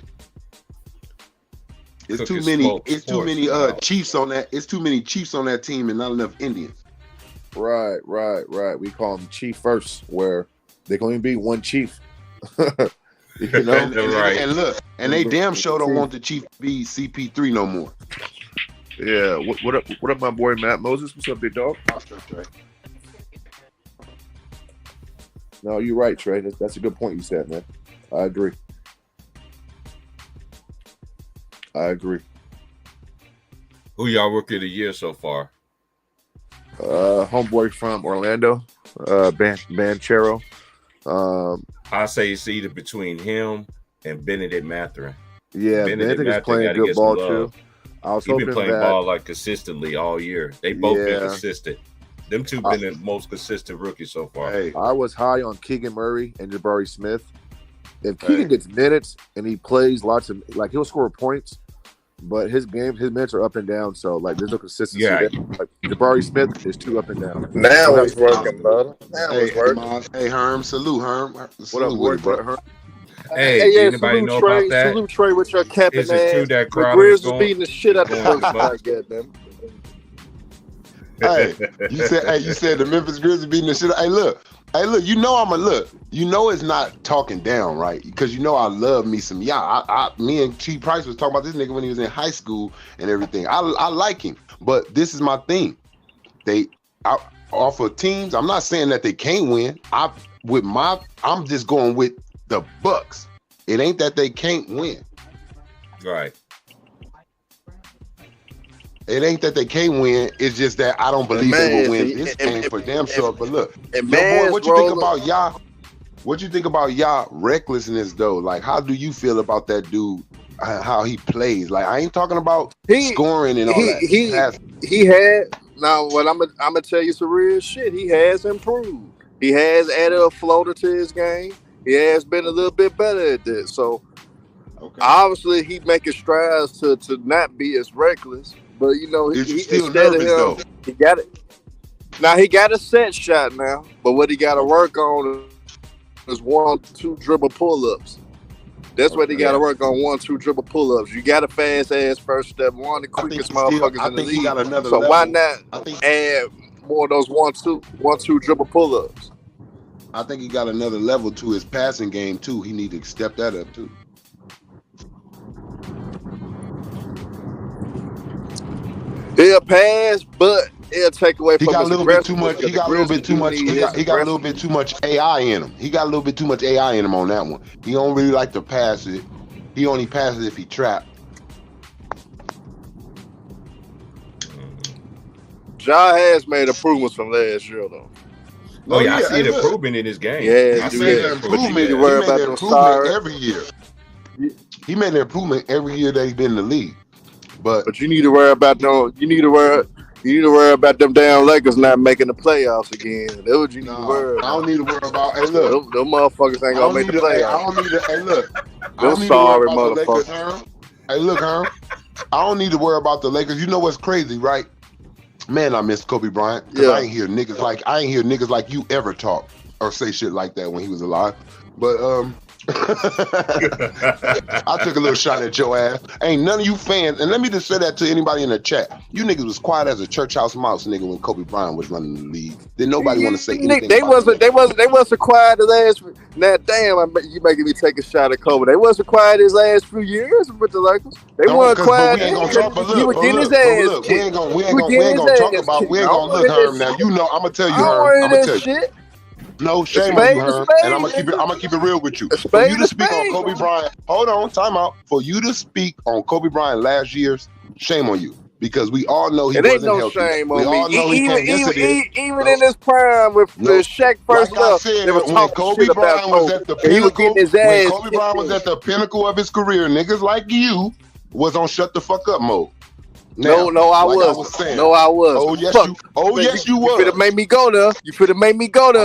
It's too many Chiefs on that. It's too many Chiefs on that team and not enough Indians. Right. We call them Chief first, where they can only be one Chief. You know, and look, and they damn sure don't want the Chief to be CP3 no more. Yeah. What up, my boy Matt Moses? What's up, big dog? No, you're right, Trey. That's a good point you said, man. I agree. Who y'all rookie of the year so far? Homeboy from Orlando, Banchero. I say it's either between him and Benedict Mathurin. Yeah, Benedict is playing good ball too. He's been playing ball like consistently all year. They both been consistent. Them two been the most consistent rookies so far. Hey, I was high on Keegan Murray and Jabari Smith. If Keegan gets minutes and he plays lots of, he'll score points, but his minutes are up and down. So like, there's no consistency. Yeah. There. Like Jabari Smith is too up and down. Now it's working, brother. Now Hey, it's working. hey, Herm, salute, Herm. What Salute up, with boy? it, bro. Hey, yeah, anybody know Trey, about that? Salute Trey with your capping Is it true ass. that The Crowder Grizz is is going? beating the shit out the going first smoke? goddamn. Hey, you said the Memphis Grizzlies beating the shit. Hey, look, you know I'm a look. You know it's not talking down, right? Because you know I love me some me and T Price was talking about this nigga when he was in high school and everything. I like him, but this is my thing. Off of teams, I'm not saying that they can't win. I'm just going with the Bucks. It ain't that they can't win. Right. It ain't that they can't win. It's just that I don't believe they will win this game for damn sure. But look, yo, boy, what you think about y'all? What you think about y'all recklessness though? Like, how do you feel about that dude? How he plays? Like, I ain't talking about scoring and all that. He had. Now, what I'm gonna tell you some real shit. He has improved. He has added a floater to his game. He has been a little bit better at this. So obviously he making strides to not be as reckless. But you know, he's still nervous though. He got it. Now he got a set shot now, but what he got to work on is 1-2 dribble pull-ups. That's what he got to work on. 1-2 dribble pull-ups. You got a fast ass first step. One of the quickest motherfuckers in the league. So level. Why not add more of those 1-2 dribble pull-ups? I think he got another level to his passing game too. He need to step that up too. He'll pass, but it'll take away from his He got a little bit too much. He got a little bit too much AI in him. He got a little bit too much AI in him on that one. He don't really like to pass it. He only passes if he trapped. Ja has made improvements from last year though. Oh yeah, I see an improvement in his game. Yeah, I see an improvement. He made an improvement every year. He made an improvement every year that he's been in the league. But you need to worry about them. You need to worry about them damn Lakers not making the playoffs again. That's what you need to worry about. I don't need to worry about. Hey, look, them motherfuckers ain't gonna make the playoffs. I don't need to. Hey, look, them sorry motherfuckers. Hey, look, Herm. I don't need to worry about the Lakers. You know what's crazy, right? Man, I miss Kobe Bryant. Cause I ain't hear niggas like you ever talk or say shit like that when he was alive. But I took a little shot at your ass. Ain't none of you fans, and let me just say that to anybody in the chat. You niggas was quiet as a church house mouse, nigga, when Kobe Bryant was running the league. Did nobody want to say anything? They wasn't quiet the last. Now, damn, you making me take a shot at Kobe. They wasn't quiet his last few years with the Lakers. They weren't quiet. We ain't gonna talk. But look, we ain't gonna talk about. We ain't gonna look, Herm. Now you know I'm gonna tell you, Herm. I'm gonna tell you. No, shame on you, Herm. And I'm gonna keep it real with you. For you to speak on Kobe Bryant, hold on, time out. For you to speak on Kobe Bryant last year's, shame on you. Because we all know he wasn't healthy. Shame on we all know he can't. Yes, it is. Even in his prime with Shaq first left, when Kobe Bryant was at the pinnacle, when Kobe Bryant was at the pinnacle of his career, niggas like you was on shut the fuck up mode. Now, no, I was. No, I was. Oh yes, you was. You finna make me go there.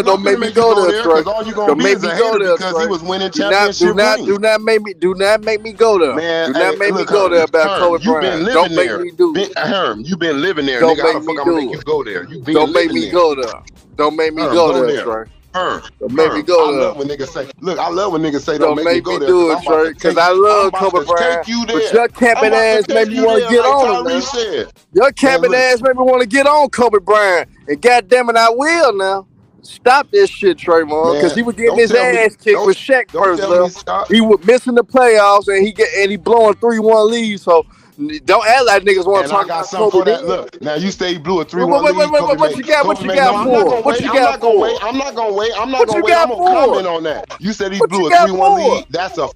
Don't make me go there, Trey. All you gonna be is a hater because he was winning championship rings. Do not make me go there. Man, do not make me go there about Kobe Bryant. Don't make me do it. Herm, you been living there. Nigga, how the fuck I'm gonna make you go there? Don't make me go there. Don't make me go there, Trey. Don't make me go there. I love when niggas say, don't make me go there. Do it, Trey, because I love Kobe Bryant. But your capping ass made me want to get on him. Your capping ass made me want to get on Kobe Bryant. And goddamn it, I will now. Stop this shit, Draymond, because he was getting his ass kicked with Shaq first left. He was missing the playoffs and he blowing 3-1 leads. So don't act like niggas want to talk about Kobe. Look, now you say he blew a 3-1 lead. What you got for? What you got for? I'm not gonna wait. I'm gonna comment on that. You said he blew a 3-1 lead. That's a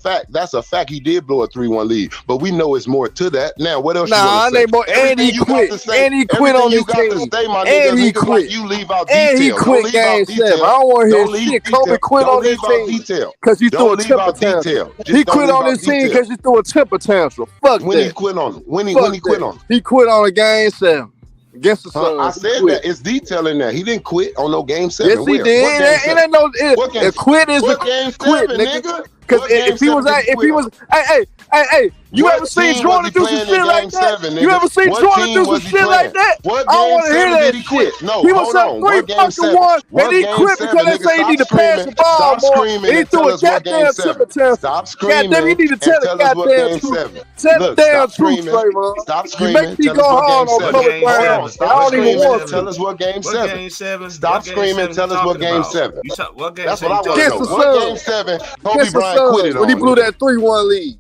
fact. He did blow a 3-1 lead. But we know it's more to that. Now, what else you want to say? More. And he quit. And he quit on this team. And he quit. You leave out detail. And he quit game 7. I don't want to hear shit. Kobe quit on this team because he threw a temper tantrum. He quit on this team because he threw a temper tantrum. Fuck that. When he quit on him. When he quit on him. He quit on a game 7 against the Suns. I said that. It's detailing that. He didn't quit on no game 7. Yes, he did. It ain't no quit is what game 7, quit, nigga? What Because game if he was, seven did he if he quit was, hey, you What ever seen team was Jordan he do some playing in shit like game that? 7, You nigga? ever seen What Jordan team do some was he shit playing? like that? What I don't game want to hear 7 that did he quit? shit. No, He was hold up on. 3 What game fucking 7? 1, and What he game quit 7, because they nigga? say he need Stop to pass screaming. the ball Stop more, and screaming he and tell threw a us what game goddamn 7. temper tantrum. Stop Goddamn, you screaming need to and tell the tell us what goddamn game truth. 7. Tell the Look, damn stop truth, screaming. Trayvon. Stop You make screaming. me Tell go us what hard game on 7. Kobe game Hold Bryant, on. seven? and I Stop What don't even game screaming want and seven? tell us what game What 7. game 7? Stop What game screaming. 7 Tell you us what talking game about? 7. What game That's 7 what I you want to talking know. against the about? What game Suns. 7 Kobe Against the Bryant quit it Suns when he on, blew nigga? that 3-1 lead.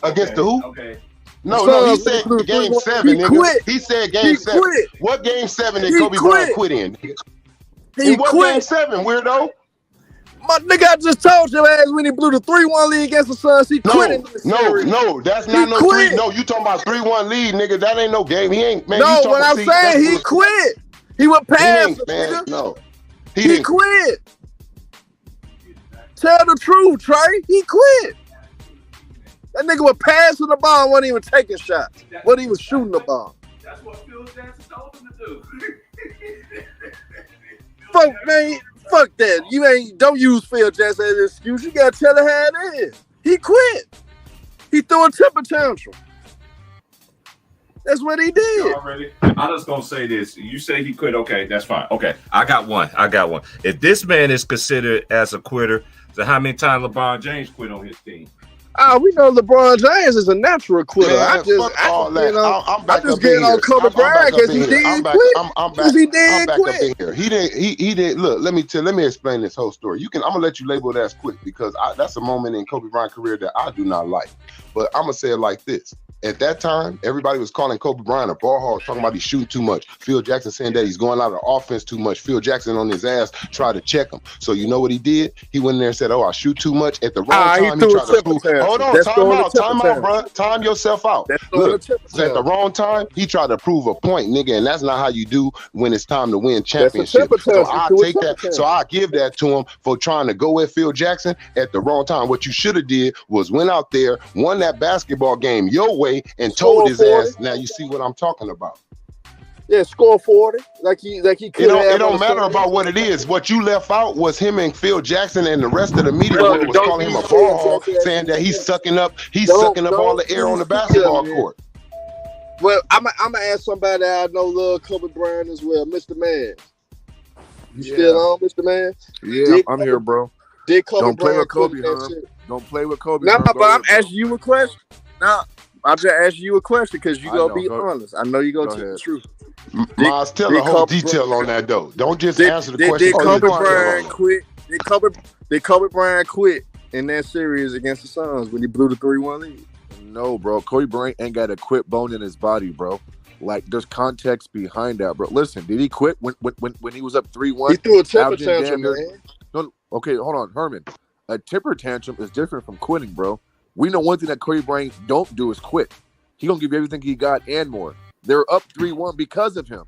Against the who? Okay. No, he Suns when he said blew the game 3-1. 7, He nigga. quit. He said game He 7. quit. What game 7 did He Kobe Bryant quit. quit in, nigga? He In what game quit. 7, weirdo? My nigga, I just told your ass when he blew the 3-1 lead against the Suns, he quit in this series. No, that's He not no quit. 3. No, you talking about 3-1 lead, nigga. That ain't no game. He ain't, man. You No, talking what I'm see, saying, that's he bullshit. quit. He went He past ain't, us, man. nigga. No. He He didn't. quit. Tell the truth, Trey. He quit. That nigga was passing the ball, wasn't even taking shots. Wasn't even shooting the ball. That's what Phil Jackson told him to do. Fuck, man. Fuck that. Don't use Phil Jackson as an excuse. You gotta tell it how it is. He quit. He threw a temper tantrum. That's what he did. Already. I'm just gonna say this. You say he quit. Okay, that's fine. Okay, I got one. If this man is considered as a quitter, so how many times LeBron James quit on his team? We know LeBron James is a natural quitter. Man, fuck all that. I'm back just up in getting on here. Kobe I'm Bryant back up because he in here. did I'm back. quit. I'm back. Because he I'm did back up quit. in here. He didn't. Look, let me explain this whole story. I'm gonna let you label it as quick because that's a moment in Kobe Bryant's career that I do not like. But I'm gonna say it like this. At that time, everybody was calling Kobe Bryant a ball hog, talking about he's shooting too much. Phil Jackson saying that he's going out of offense too much. Phil Jackson on his ass tried to check him. So you know what he did? He went in there and said, "Oh, I shoot too much." At the wrong time, he tried to prove. Hold on, time out, bro. Time yourself out. Look, at the wrong time, he tried to prove a point, nigga, and that's not how you do when it's time to win championship. So I take that. So I give that to him for trying to go at Phil Jackson at the wrong time. What you should have did was went out there, won that basketball game your way, and told his ass. Now you see what I'm talking about. Yeah, score 40. Like he could. It don't matter about what it is. What you left out was him and Phil Jackson and the rest of the media world was calling him a ball hog, saying that he's sucking up all the air on the basketball court. Well, I'm gonna ask somebody I know love Kobe Bryant as well, Mr. Man. You still on, Mr. Man? Yeah, I'm here, bro. Did Kobe Don't play Bryant with Kobe, quit huh? that shit? Don't play with Kobe. No, bro. but I'm asking you a question. No, I'm just asking you a question because you I gonna know. be Go- honest. I know you're gonna go tell the ahead. truth. Miles, tell the whole detail on that though. Don't just answer the question. Did Kobe Bryant on. quit? Did Kobe Bryant quit in that series against the Suns when he blew the 3-1 lead? No, bro. Kobe Bryant ain't got a quit bone in his body, bro. Like, there's context behind that, bro. Listen, did he quit when he was up 3-1? He threw a temper averaging tantrum, damn near- man. No, okay, hold on, Herman. A temper tantrum is different from quitting, bro. We know one thing that Kobe Bryant don't do is quit. He gonna give you everything he got and more. They're up 3-1 because of him,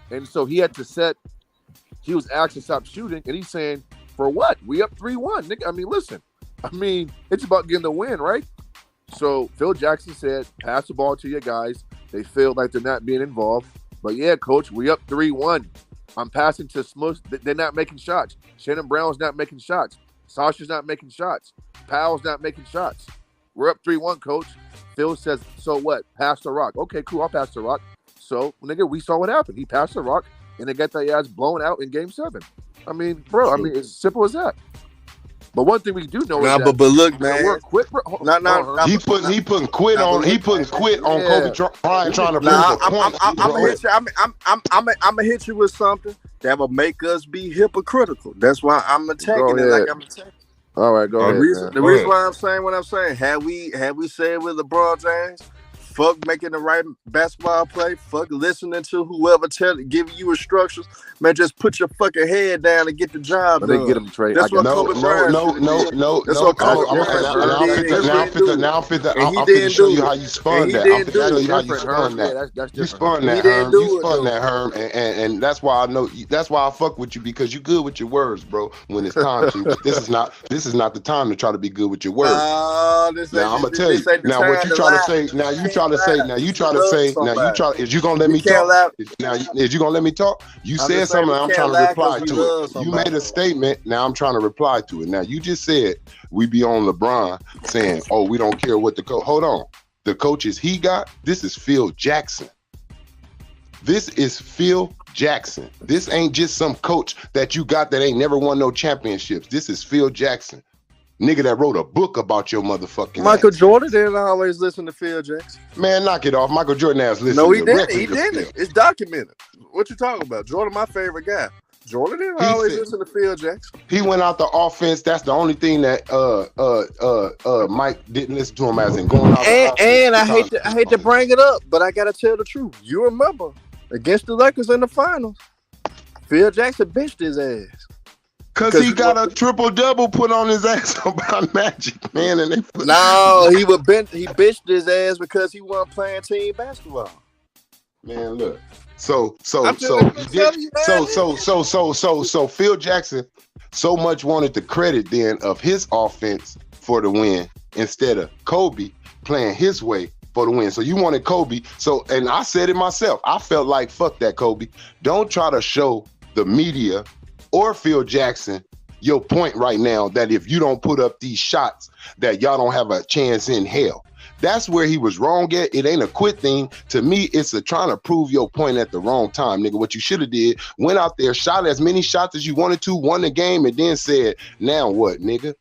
and so he had to set. He was asked to stop shooting, and he's saying, "For what? We up 3-1, nigga." I mean, listen. I mean, it's about getting the win, right? So Phil Jackson said, "Pass the ball to your guys." They feel like they're not being involved, but yeah, coach, we up 3-1. I'm passing to Smush. They're not making shots. Shannon Brown's not making shots. Sasha's not making shots. Powell's not making shots. We're up 3-1, coach. Phil says, so what? Pass the rock. Okay, cool. I'll pass the rock. So, nigga, we saw what happened. He passed the rock, and they got their ass blown out in Game 7. I mean, bro, it's simple as that. But one thing we do know is that but look, man. we're quit. Bro. He putting quit on Kobe Bryant trying to prove a point. I'm gonna hit you with something that will make us be hypocritical. That's why I'm attacking it like I'm attacking. All right, go ahead. The reason why I'm saying what I'm saying, had we said with LeBron James, fuck making the right basketball play, fuck listening to whoever giving you instructions, man, just put your fucking head down and get the job done. They get him trade. That's what Kobe Bryant No. That's what Kobe Bryant Now I'm finna show you how you spun that. I'm finna show you how you spun that. You spun that, Herm. You spun that, Herm, and that's why I know. That's why I fuck with you because you good with your words, bro. When it's time to, but this is not the time to try to be good with your words. Now I'm gonna tell you. Now what you try to say? Now you try try to say is you gonna let me talk? Now is you gonna let me talk? You said something. I'm trying to reply to it. You made a statement. Now I'm trying to reply to it. Now you just said we be on LeBron saying, "Oh, we don't care what the coach." Hold on, the coaches he got. This is Phil Jackson. This is Phil Jackson. This ain't just some coach that you got that ain't never won no championships. This is Phil Jackson. Nigga that wrote a book about your motherfucking Michael ass. Jordan didn't always listen to Phil Jackson. Man, knock it off. Michael Jordan has listened No, he to didn't. records He of didn't. Phil. It's documented. What you talking about? Jordan, my favorite guy. Jordan didn't He always said- listen to Phil Jackson. He went out the offense. That's the only thing that Mike didn't listen to him as in going out. And I hate to bring it up, but I gotta tell the truth. You remember against the Lakers in the finals, Phil Jackson benched his ass. Cause he got a triple double put on his ass about Magic, man, and they put No, he benched his ass because he wasn't playing team basketball. Man, look. So Phil Jackson so much wanted the credit then of his offense for the win instead of Kobe playing his way for the win. So you wanted Kobe. So, and I said it myself. I felt like, fuck that, Kobe. Don't try to show the media or Phil Jackson your point right now that if you don't put up these shots, that y'all don't have a chance in hell. That's where he was wrong at. It ain't a quit thing. To me, it's a trying to prove your point at the wrong time, nigga. What you should have did, went out there, shot as many shots as you wanted to, won the game, and then said, now what, nigga?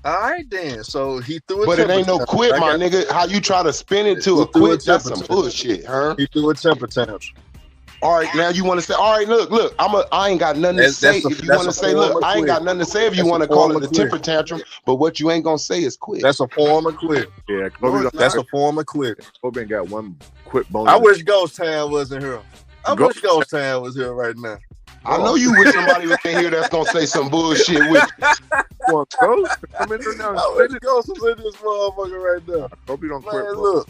All right, then. So he threw a But it temper ain't no tantrum. quit, my nigga. How you try to spin it to He a threw a quit, that's temper some tantrum. bullshit, huh? He threw a temper tantrum. All right, now you want to say, all right, look, I ain't got nothing to say. If you want to say, look, I ain't got nothing to say if you want to call it a temper tantrum, but what you ain't gonna say is quit. That's a form of quit. Yeah, Kobe. That's a form of quit. Kobe ain't got one quit bone. I wish Ghost Town wasn't here. I wish Ghost Town was here right now. I know you wish somebody was in here that's gonna say some bullshit with you. Well, Ghost, come in here now. I wish Ghost was in this motherfucker right now. Kobe don't quit, Man, bro. look,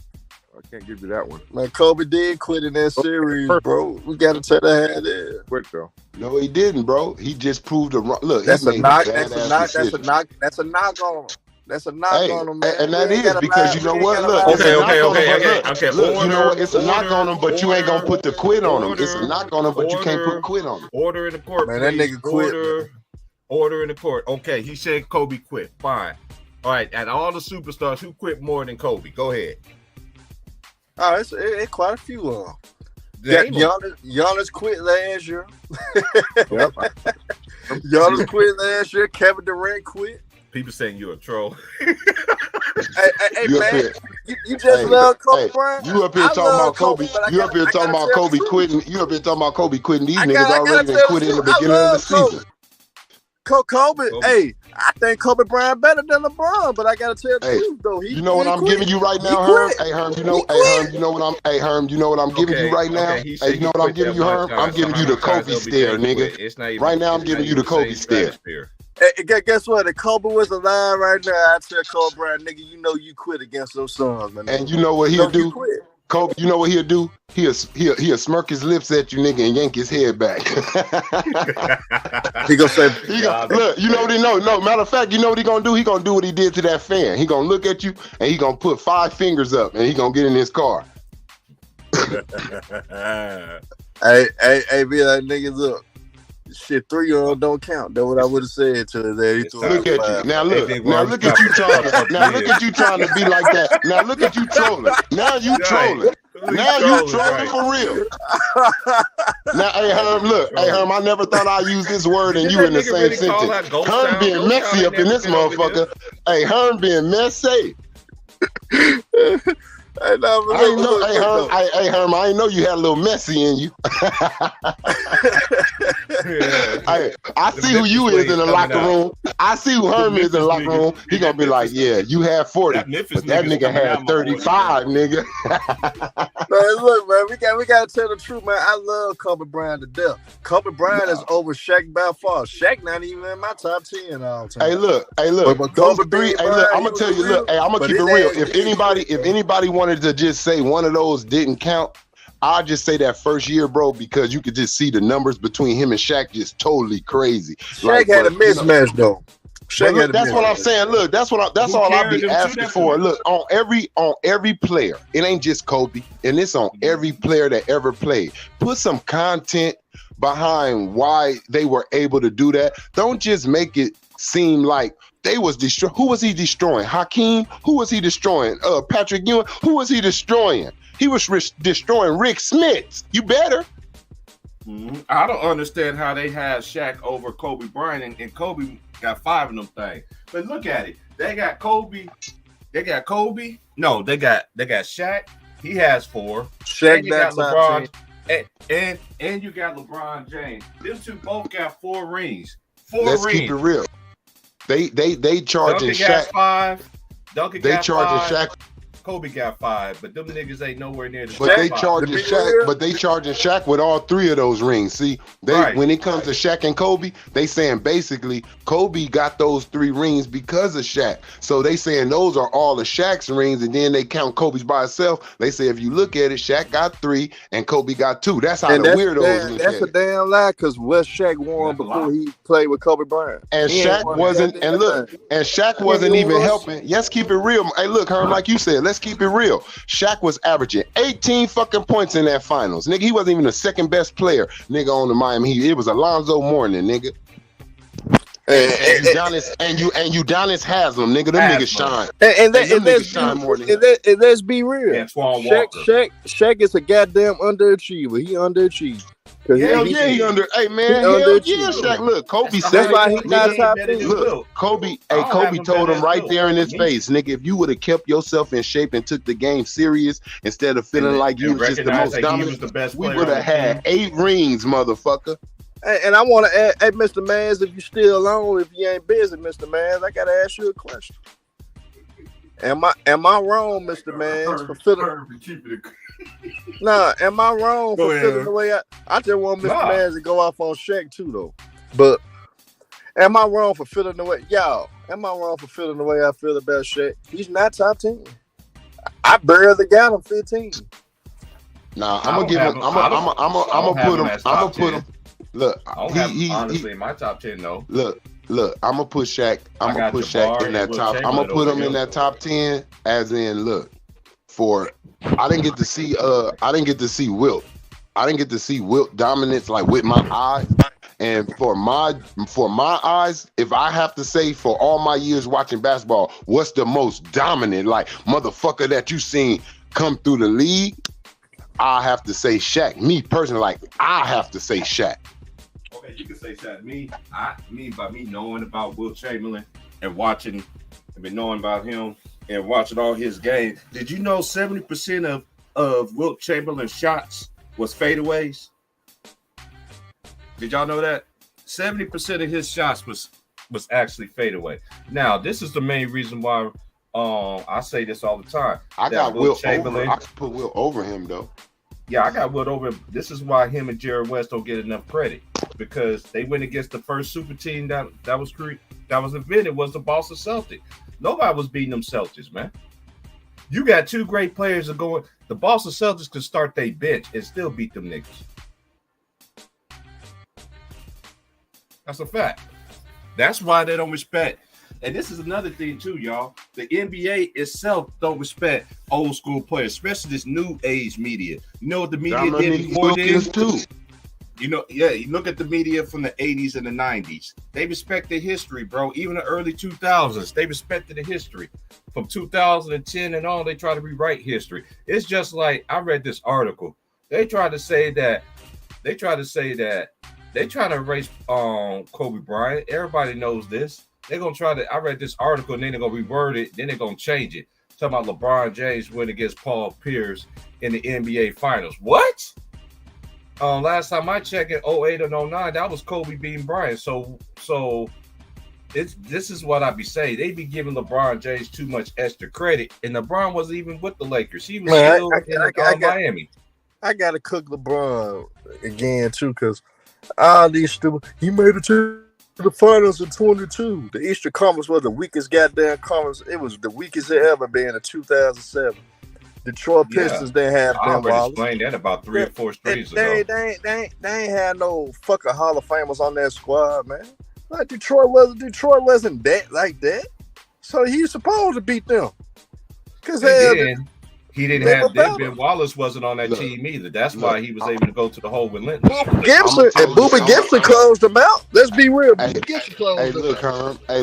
I can't give you that one. man, Kobe did quit in that series, bro. We gotta tell that how it is. Quit though. No, he didn't, bro. He just proved the wrong. Look, That's he a made knock. badass That's a knock. That's a decisions. knock. That's a knock on him. That's a knock Hey, on him, man. and that We ain't is gotta because lie. you know We ain't what? gotta Look, lie. it's a knock on him, okay, but okay. look, you know what? It's a knock Order, on him, but you ain't gonna put the quit on him. It's a order, knock on him, but you can't order. put quit on him. Order in the court, Man, that please. nigga quit, Order in the court. Okay, he said Kobe quit. Fine. All right, and all the superstars who quit more than Kobe. Go ahead. Oh, it's quite a few of them. Name 'em. Giannis quit last year. Yep. Giannis quit last year. Kevin Durant quit. People saying you're a troll. Hey, You up man, here- you just Hey, love Kobe hey, Bryant. you up here I talking love about Kobe. but I You up gotta- here I talking gotta about tell Kobe the truth. quitting. You up here talking about Kobe quitting. These I niggas gotta already tell done the quit in the truth. I beginning of the love Kobe. season. Kobe, Kobe. hey, I think Kobe Bryant better than LeBron, but I gotta tell the Hey, truth though. You know what I'm quit. giving you right He now, Herm? quit. Hey, Herm, He quit. you know what I'm giving you right now? He said Hey, you know he what I'm quit giving that you, one Herm? time. I'm giving you the So how many Kobe times stare, LBJ quit? nigga. It's not even, Right now, I'm it's giving not you the even Kobe same stare. stratosphere. Hey, guess what? If Kobe was alive right now, I'd tell Kobe Bryant, nigga, you know you quit against those sons, man. And you know what You he'll know you do? quit. Kobe, you know what he'll do? He'll smirk his lips at you, nigga, and yank his head back. He gonna say, Look, you know what he know? No, matter of fact, you know what he gonna do? He gonna do what he did to that fan. He gonna look at you and he gonna put 5 fingers up and he gonna get in his car. hey, be like, niggas, look. Shit, 3 of them don't count. That's what I would have said to his ass. He threw Look it at five. you. Now Hey, look. big Now worm, look at you trying to. Now look at you trying to be like that. Now look at you trolling. Now you trolling. Now you trolling for real. Now, hey Herm, look. Hey Herm, I never thought I'd use this word and Did you that in the nigga same really call sentence. that Ghost Herm Town? being Ghost messy Town up in ain't this never been over motherfucker. Hey, Herm being messy. Hey, no, but I ain't know. look, Hey Herm, look. hey Herm, I ain't know you had a little messy in you. Hey, I see who you is in the locker room. I see who Herm is in the locker room. He gonna be like, yeah, you had 40, but that nigga had 35, nigga. Man, look, man, we gotta tell the truth, man. I love Kobe Bryant to death. Kobe Bryant is over Shaq by far. Shaq not even in my top 10 all time. Hey, look. But Those Kobe 3. being Hey, look. Bryant, I'm he gonna was tell you. real, Look. Hey, I'm gonna but keep it his real. ass If didn't quit, anybody wanted to just say one of those didn't count, I'll just say that first year, bro, because you could just see the numbers between him and Shaq just totally crazy. Shaq had a mismatch though. Shaq Look, that's what I'm saying. Look, that's all I be asking for. Look, on every player, it ain't just Kobe, and it's on every player that ever played. Put some content behind why they were able to do that. Don't just make it seem like they was destroying. Who was he destroying? Hakeem? Who was he destroying? Patrick Ewing? Who was he destroying? He was destroying Rick Smith. You better. I don't understand how they had Shaq over Kobe Bryant, and Kobe got 5 of them things. But look at it. They got Kobe. No, they got Shaq. He has 4. Shaq and you got LeBron. And you got LeBron James. Them two both got 4 rings. Let's keep it real. They charging Duncan Shaq. got 5. Duncan they got charging 5. Shaq. Kobe got 5, but them niggas ain't nowhere near the. But they charging Shaq. But they charging Shaq with all 3 of those rings. See, when it comes to Shaq and Kobe, they saying basically Kobe got those 3 rings because of Shaq. So they saying those are all of Shaq's rings, and then they count Kobe's by itself. They say if you look at it, Shaq got 3 and Kobe got 2. That's how the weirdos look at it. That's a damn lie, because West Shaq won before he played with Kobe Bryant. And Shaq wasn't. And look, and Shaq wasn't even helping. Let's keep it real. Hey, look, Herm, like you said, let's keep it real. Shaq was averaging 18 fucking points in that finals. Nigga, he wasn't even the second best player, nigga, on the Miami Heat. It was Alonzo Mourning, nigga. And Udonis Haslem, nigga. Them niggas shine. And let's be real. Shaq is a goddamn underachiever. He underachieved. Hell yeah, he under. Hey man, hell yeah, Shaq. Look, Kobe said. That's why he not top 10. Look, Kobe. Hey, Kobe told him right there in his face, nigga. If you would have kept yourself in shape and took the game serious instead of feeling like you was just the most dominant, we would have had 8 rings, motherfucker. And I want to add, hey, Mr. Mans, if you still on, if you ain't busy, Mr. Mans, I gotta ask you a question. Am I wrong, Mr. Mans, for feeling? Nah, am I wrong for feeling the way I just want Mr. Mans to go off on Shaq too, though. But am I wrong for feeling the way Am I wrong for feeling the way I feel about Shaq? He's not top 10. I barely got him 15. Nah, I'm gonna give him. I'm gonna put him. Look, honestly in my top 10 though. Look, I'm gonna put Shaq. I'm gonna put Shaq in that top. I'm gonna put him in that top 10. As in, look, I didn't get to see Wilt. I didn't get to see Wilt dominance like with my eyes. And for my eyes, if I have to say for all my years watching basketball, what's the most dominant like motherfucker that you seen come through the league? I have to say Shaq. Me personally, like I have to say Shaq. Okay, you can say Shaq. By me knowing about Wilt Chamberlain and watching, knowing about him and watching all his games. Did you know 70% of Wilt Chamberlain's shots was fadeaways? Did y'all know that? 70% of his shots was actually fadeaway. Now, this is the main reason why I say this all the time. I got Wilt Chamberlain. I could put Wilt over him though. Yeah, I got Wilt over him. This is why him and Jerry West don't get enough credit, because they went against the first super team that was invented, was the Boston Celtics. Nobody was beating them Celtics, man. You got 2 great players that going. The Boston Celtics could start their bench and still beat them niggas. That's a fact. That's why they don't respect. And this is another thing too, y'all. The NBA itself don't respect old school players, especially this new age media. You know what the media did before this too? You look at the media from the 80s and the 90s. They respect the history, bro. Even the early 2000s, they respected the history. From 2010 and on, they try to rewrite history. It's just like, I read this article. They try to erase Kobe Bryant. Everybody knows this. They're going to try to, I read this article and then they're going to reword it. Then they're going to change it. Talking about LeBron James win against Paul Pierce in the NBA Finals. What? Last time I checked in 08 and 09, that was Kobe beating Bryant. So this is what I be saying. They be giving LeBron James too much extra credit. And LeBron wasn't even with the Lakers. He was still in Miami. I got to cook LeBron again, too, because all these stupid, he made it to the finals in 22. The Eastern Conference was the weakest goddamn conference. It was the weakest it ever been in 2007. Detroit Pistons, they had I already explained that about 3 or 4 streets ago. They ain't had no fucking Hall of Famers on that squad, man. Like Detroit wasn't that like that. So he's supposed to beat them. Because he didn't have Ben Wallace wasn't on that team either. That's why he was able to go to the hole relentless. Booba Gibson closed him out. Let's be real. Booba Gibson closed him out.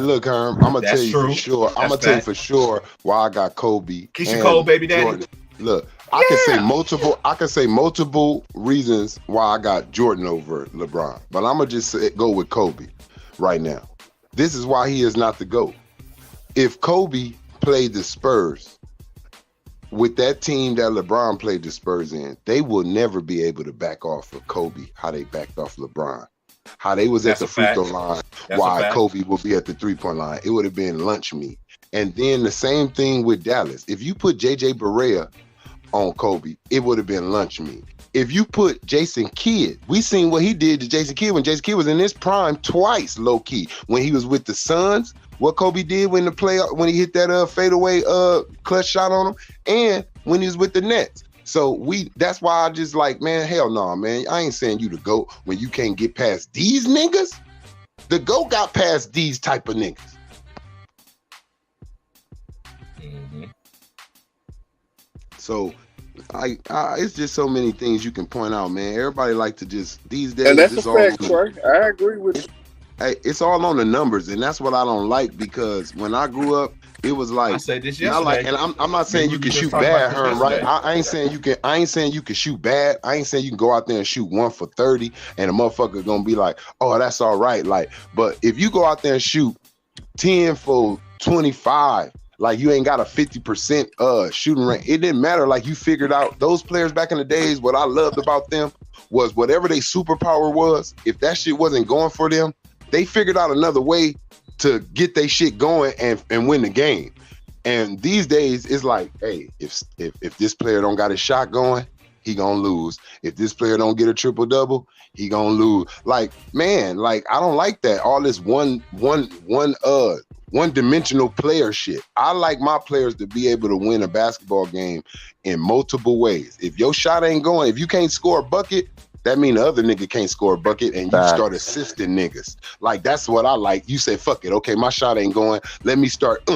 Look, Herm. I'm gonna tell you for sure. I'm gonna tell you for sure why I got Kobe. Keisha Cole, baby daddy. Jordan. Look, I can say multiple reasons why I got Jordan over LeBron, but I'm gonna just go with Kobe right now. This is why he is not the GOAT. If Kobe played the Spurs with that team that LeBron played the Spurs in, they will never be able to back off of Kobe how they backed off LeBron. How they was at the free throw line, why Kobe will be at the three-point line. It would have been lunch meat. And then the same thing with Dallas. If you put J.J. Barea on Kobe, it would have been lunch meat. If you put Jason Kidd, we seen what he did to Jason Kidd when Jason Kidd was in his prime twice, low-key. When he was with the Suns, what Kobe did when he hit that fadeaway clutch shot on him, and when he was with the Nets. So that's why I just like, man, hell no, man. I ain't saying you the GOAT when you can't get past these niggas. The GOAT got past these type of niggas. Mm-hmm. So it's just so many things you can point out, man. Everybody like to just these days. And that's a fact, Trey. I agree with you. Hey, it's all on the numbers, and that's what I don't like, because when I grew up, it was like I said this yesterday. And I'm not saying you can shoot bad, Herm, right? I ain't saying you can shoot bad. I ain't saying you can go out there and shoot 1 for 30, and a motherfucker gonna be like, oh, that's all right. Like, but if you go out there and shoot 10 for 25, like you ain't got a 50% shooting rate, it didn't matter. Like you figured out those players back in the days. What I loved about them was whatever their superpower was, if that shit wasn't going for them, they figured out another way to get their shit going and win the game. And these days, it's like, hey, if this player don't got his shot going, he gonna lose. If this player don't get a triple-double, he gonna lose. Like, man, like I don't like that. All this one-dimensional player shit. I like my players to be able to win a basketball game in multiple ways. If your shot ain't going, if you can't score a bucket, that mean the other nigga can't score a bucket, and you start assisting niggas. Like, that's what I like. You say, fuck it. Okay, my shot ain't going. Let me start.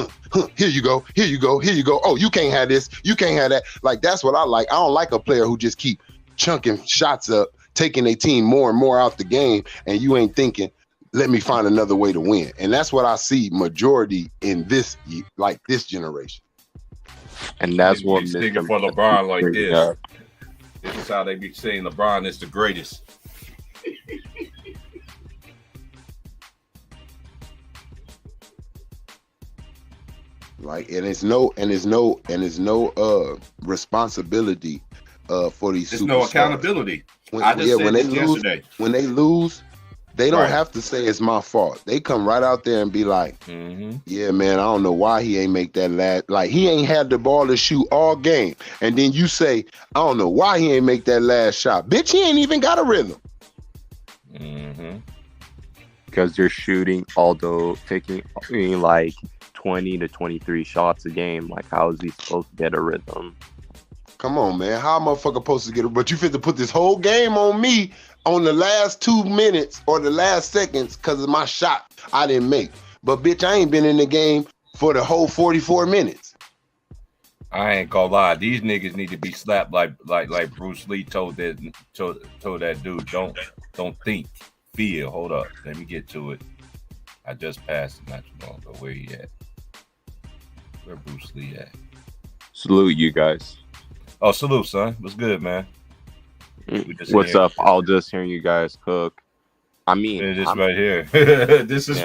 Here you go. Here you go. Here you go. Oh, you can't have this. You can't have that. Like, that's what I like. I don't like a player who just keep chunking shots up, taking their team more and more out the game, and you ain't thinking, let me find another way to win. And that's what I see majority in this generation. And that's what makes nigga for LeBron like this. This is how they be saying LeBron is the greatest. Like, and it's no responsibility for these. There's no accountability. When they lose, they don't have to say it's my fault. They come right out there and be like, yeah, man, I don't know why he ain't make that last. Like, he ain't had the ball to shoot all game. And then you say, I don't know why he ain't make that last shot. Bitch, he ain't even got a rhythm. Because they're shooting, although taking like 20 to 23 shots a game. Like, how is he supposed to get a rhythm? Come on, man. How a motherfucker supposed to get it? But you fit to put this whole game on me on the last 2 minutes or the last seconds because of my shot I didn't make. But bitch, I ain't been in the game for the whole 44 minutes. I ain't gonna lie. These niggas need to be slapped like Bruce Lee told that dude. Don't think, feel. Hold up. Let me get to it. I just passed it not too long ago. Where he at? Where Bruce Lee at? Salute you guys. Oh, salute, son. What's good, man? What's up? I'll just hear you guys cook. I mean, this right here. This is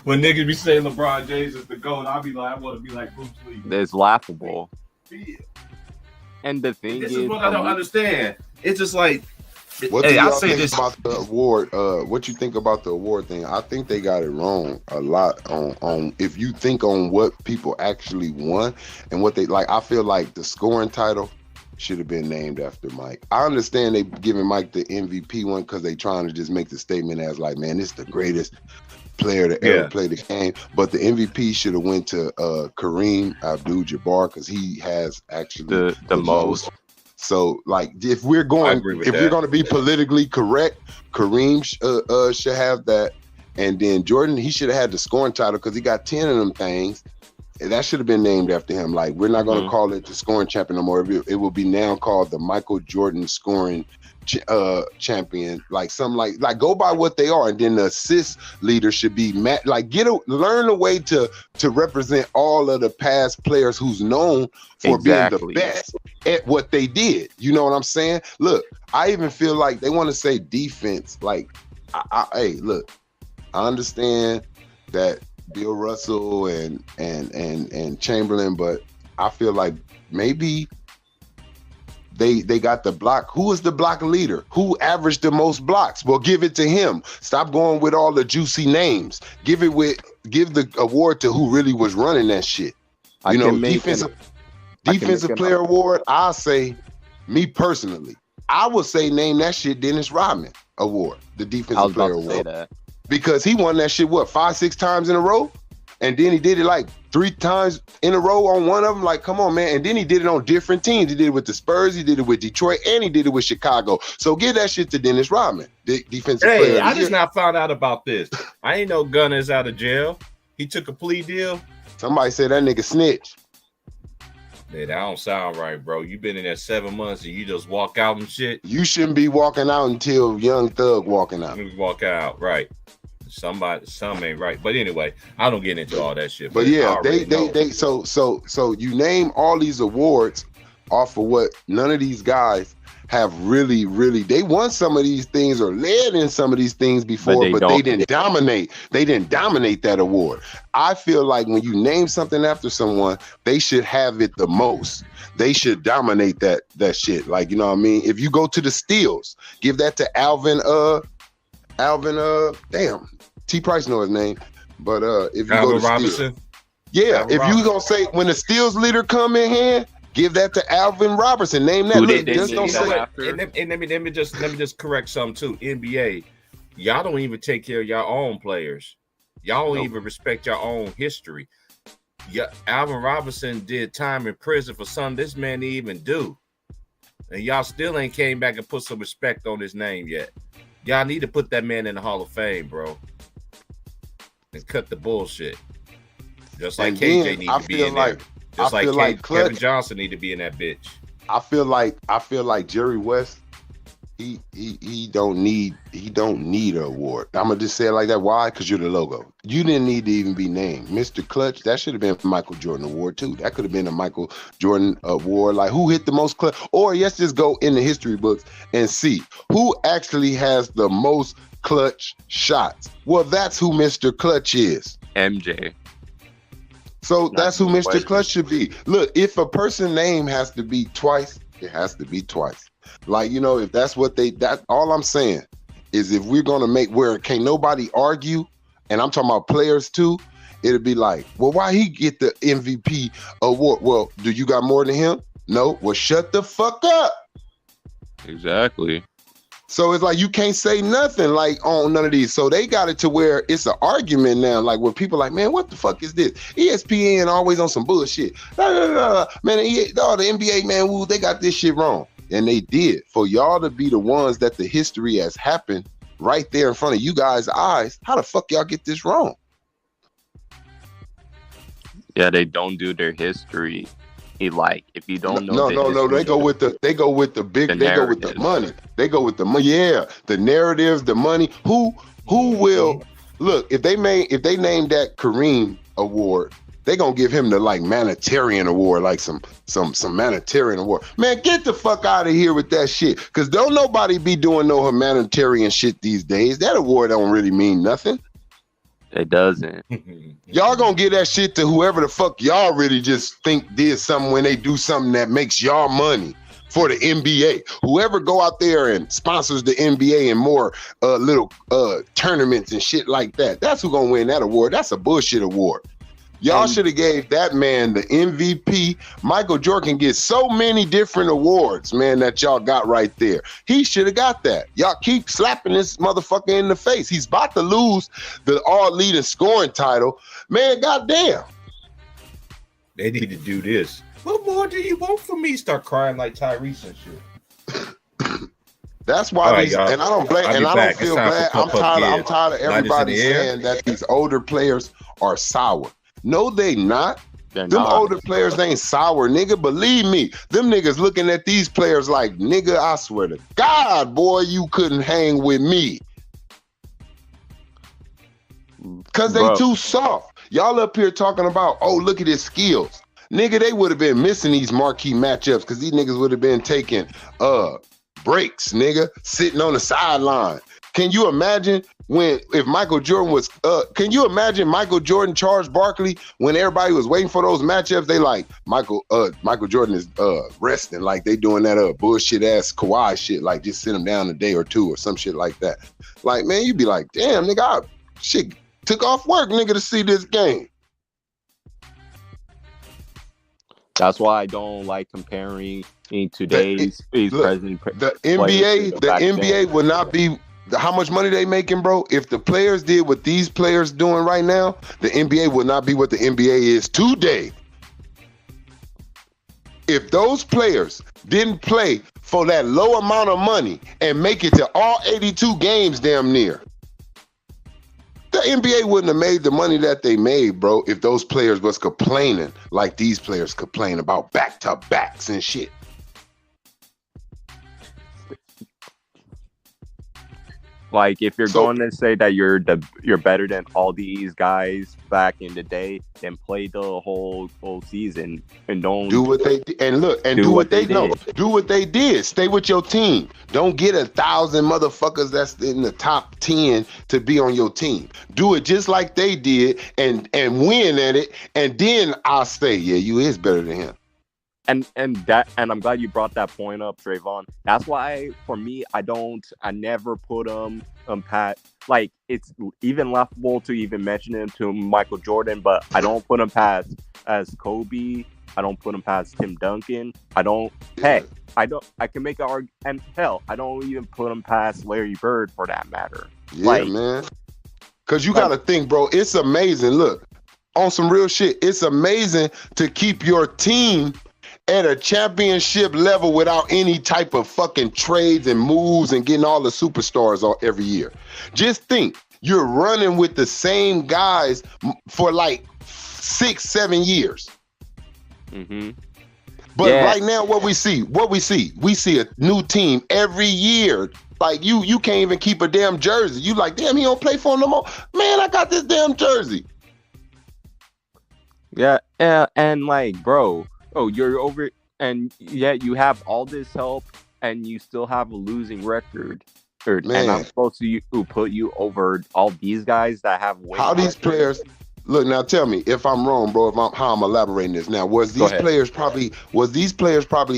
when niggas be saying LeBron James is the GOAT. I'll be like, I want to be like Bruce Lee. It's laughable. And the thing this is what I don't understand. It's just like, what do y'all think about the award? What you think about the award thing? I think they got it wrong a lot on if you think on what people actually won and what they like. I feel like the scoring title should have been named after Mike. I understand they giving Mike the MVP one because they trying to just make the statement as like, man, this is the greatest player to ever play the game. But the MVP should have went to Kareem Abdul-Jabbar because he has actually the most. So, like, if we're going to be politically correct, Kareem should have that, And then Jordan, he should have had the scoring title because he got 10 of them things. And that should have been named after him. Like, we're not going to call it the scoring champion no more. It will be now called the Michael Jordan scoring champion. Like something like go by what they are. And then the assist leader should be learn a way to represent all of the past players who's known for being the best at what they did. You know what I'm saying? Look, I even feel like they want to say defense. Like, hey, look, I understand that Bill Russell and Chamberlain, but I feel like maybe they got the block. Who is the block leader? Who averaged the most blocks? Well, give it to him. Stop going with all the juicy names. Give the award to who really was running that shit. You know, defensive player award. I'll say, me personally, I would say name that shit Dennis Rodman award, the defensive player award. Because he won that shit, 5-6 times in a row? And then he did it like 3 times in a row on one of them. Like, come on, man. And then he did it on different teams. He did it with the Spurs, he did it with Detroit, and he did it with Chicago. So give that shit to Dennis Rodman, the defensive player. Hey, I just now found out about this. I ain't know Gunner's out of jail. He took a plea deal. Somebody said that nigga snitch. Man, that don't sound right, bro. You been in there 7 months and you just walk out and shit. You shouldn't be walking out until Young Thug walking out. Walk out, right. Some ain't right. But anyway, I don't get into all that shit. But yeah, so you name all these awards off of what none of these guys have really, they won some of these things or led in some of these things before, but they didn't dominate. They didn't dominate that award. I feel like when you name something after someone, they should have it the most. They should dominate that shit. Like, you know what I mean? If you go to the steals, give that to Alvin, damn, T. Price know his name. But if you Alvin go to Robinson. Yeah, Alvin if Robinson. You gonna say when the steals leader come in here, give that to Alvin Robertson. Name that. Look, just don't say. And let me just correct something too. NBA, y'all don't even take care of your own players. Y'all don't even respect your own history. Yeah, Alvin Robinson did time in prison for something this man didn't even do, and y'all still ain't came back and put some respect on his name yet. Y'all need to put that man in the Hall of Fame, bro, and cut the bullshit. Just like KJ need to be in there. Just like Kevin Johnson need to be in that bitch. I feel like Jerry West, he don't need an award. I'm gonna just say it like that. Why? Because you're the logo. You didn't need to even be named. Mr. Clutch, that should have been a Michael Jordan award too. That could have been a Michael Jordan award. Like, who hit the most clutch? Or let's just go in the history books and see who actually has the most clutch shots. Well, that's who Mr. Clutch is. MJ. So that's who Mr. Clutch should be. Look, if a person's name has to be twice, it has to be twice. Like, you know, if that's what all I'm saying is if we're going to make where can't nobody argue, and I'm talking about players too, it'll be like, well, why he get the MVP award? Well, do you got more than him? No. Well, shut the fuck up. Exactly. So it's like you can't say nothing like on none of these. So they got it to where it's an argument now. Like where people are like, man, what the fuck is this? ESPN always on some bullshit. Man, the NBA, man, woo, they got this shit wrong. And they did. For y'all to be the ones that the history has happened right there in front of you guys' eyes, how the fuck y'all get this wrong? Yeah, they don't do their history. Like, if you don't know, no, they go with the money. They go with the money. Yeah, the narratives, the money. Who will look if they name that Kareem award? They gonna give him the like humanitarian award, like some humanitarian award. Man, get the fuck out of here with that shit. Cause don't nobody be doing no humanitarian shit these days. That award don't really mean nothing. It doesn't. Y'all gonna give that shit to whoever the fuck y'all really just think did something when they do something that makes y'all money for the NBA. Whoever go out there and sponsors the NBA and more little tournaments and shit like that, that's who gonna win that award. That's a bullshit award. Y'all should have gave that man the MVP. Michael Jordan gets so many different awards, man, that y'all got right there. He should have got that. Y'all keep slapping this motherfucker in the face. He's about to lose the all-leading scoring title. Man, goddamn. They need to do this. What more do you want from me? Start crying like Tyrese and shit. That's why All right, these, y'all. and I don't blame, I'll and be I back. don't It's feel time for bad. I'm Pump Up tired. Gear. I'm tired of Lighters in everybody the air. saying that these older players are sour. No, they not. They're Them not. older players ain't sour, nigga. Believe me, them niggas looking at these players like, nigga, I swear to God, boy, you couldn't hang with me. Cause they Bro. too soft. Y'all up here talking about, oh, look at his skills. Nigga, they would have been missing these marquee matchups because these niggas would have been taking breaks, nigga, sitting on the sideline. Can you imagine if Michael Jordan was can you imagine Michael Jordan, Charles Barkley, when everybody was waiting for those matchups? They like Michael Jordan is resting, like they doing that bullshit ass Kawhi shit, like just sit him down a day or two or some shit like that. Like, man, you'd be like, damn, nigga, I took off work, nigga, to see this game. That's why I don't like comparing in today's present. The NBA would not be how much money they making, bro. If the players did what these players doing right now, the NBA would not be what the NBA is today. If those players didn't play for that low amount of money and make it to all 82 games damn near, the NBA wouldn't have made the money that they made, bro, if those players was complaining like these players complain about back-to-backs and shit. Like, if you're going to say that you're better than all these guys back in the day, then play the whole season and don't do what they did. And look, and do what they know. Do what they did. Stay with your team. Don't get 1,000 motherfuckers that's in the top 10 to be on your team. Do it just like they did and win at it. And then I'll say, yeah, you is better than him. And I'm glad you brought that point up, Trayvon. That's why, for me, I never put Pat, like, it's even laughable to even mention him to Michael Jordan, but I don't put him past as Kobe. I don't put him past Tim Duncan. I can make an argument, and hell, I don't even put him past Larry Bird for that matter. Yeah, man. Because you got to think, bro, it's amazing. Look, on some real shit, it's amazing to keep your team at a championship level without any type of fucking trades and moves and getting all the superstars every year. Just think, you're running with the same guys for like 6-7 years. Mm-hmm. But right now, what we see a new team every year. Like you can't even keep a damn jersey. You like, damn, he don't play for him no more. Man, I got this damn jersey. Yeah, and like, bro. Oh, you're over, and yet you have all this help, and you still have a losing record. And I'm supposed to put you over all these guys that have way. How these players? Look, now tell me if I'm wrong, bro. How I'm elaborating this now. Was these players probably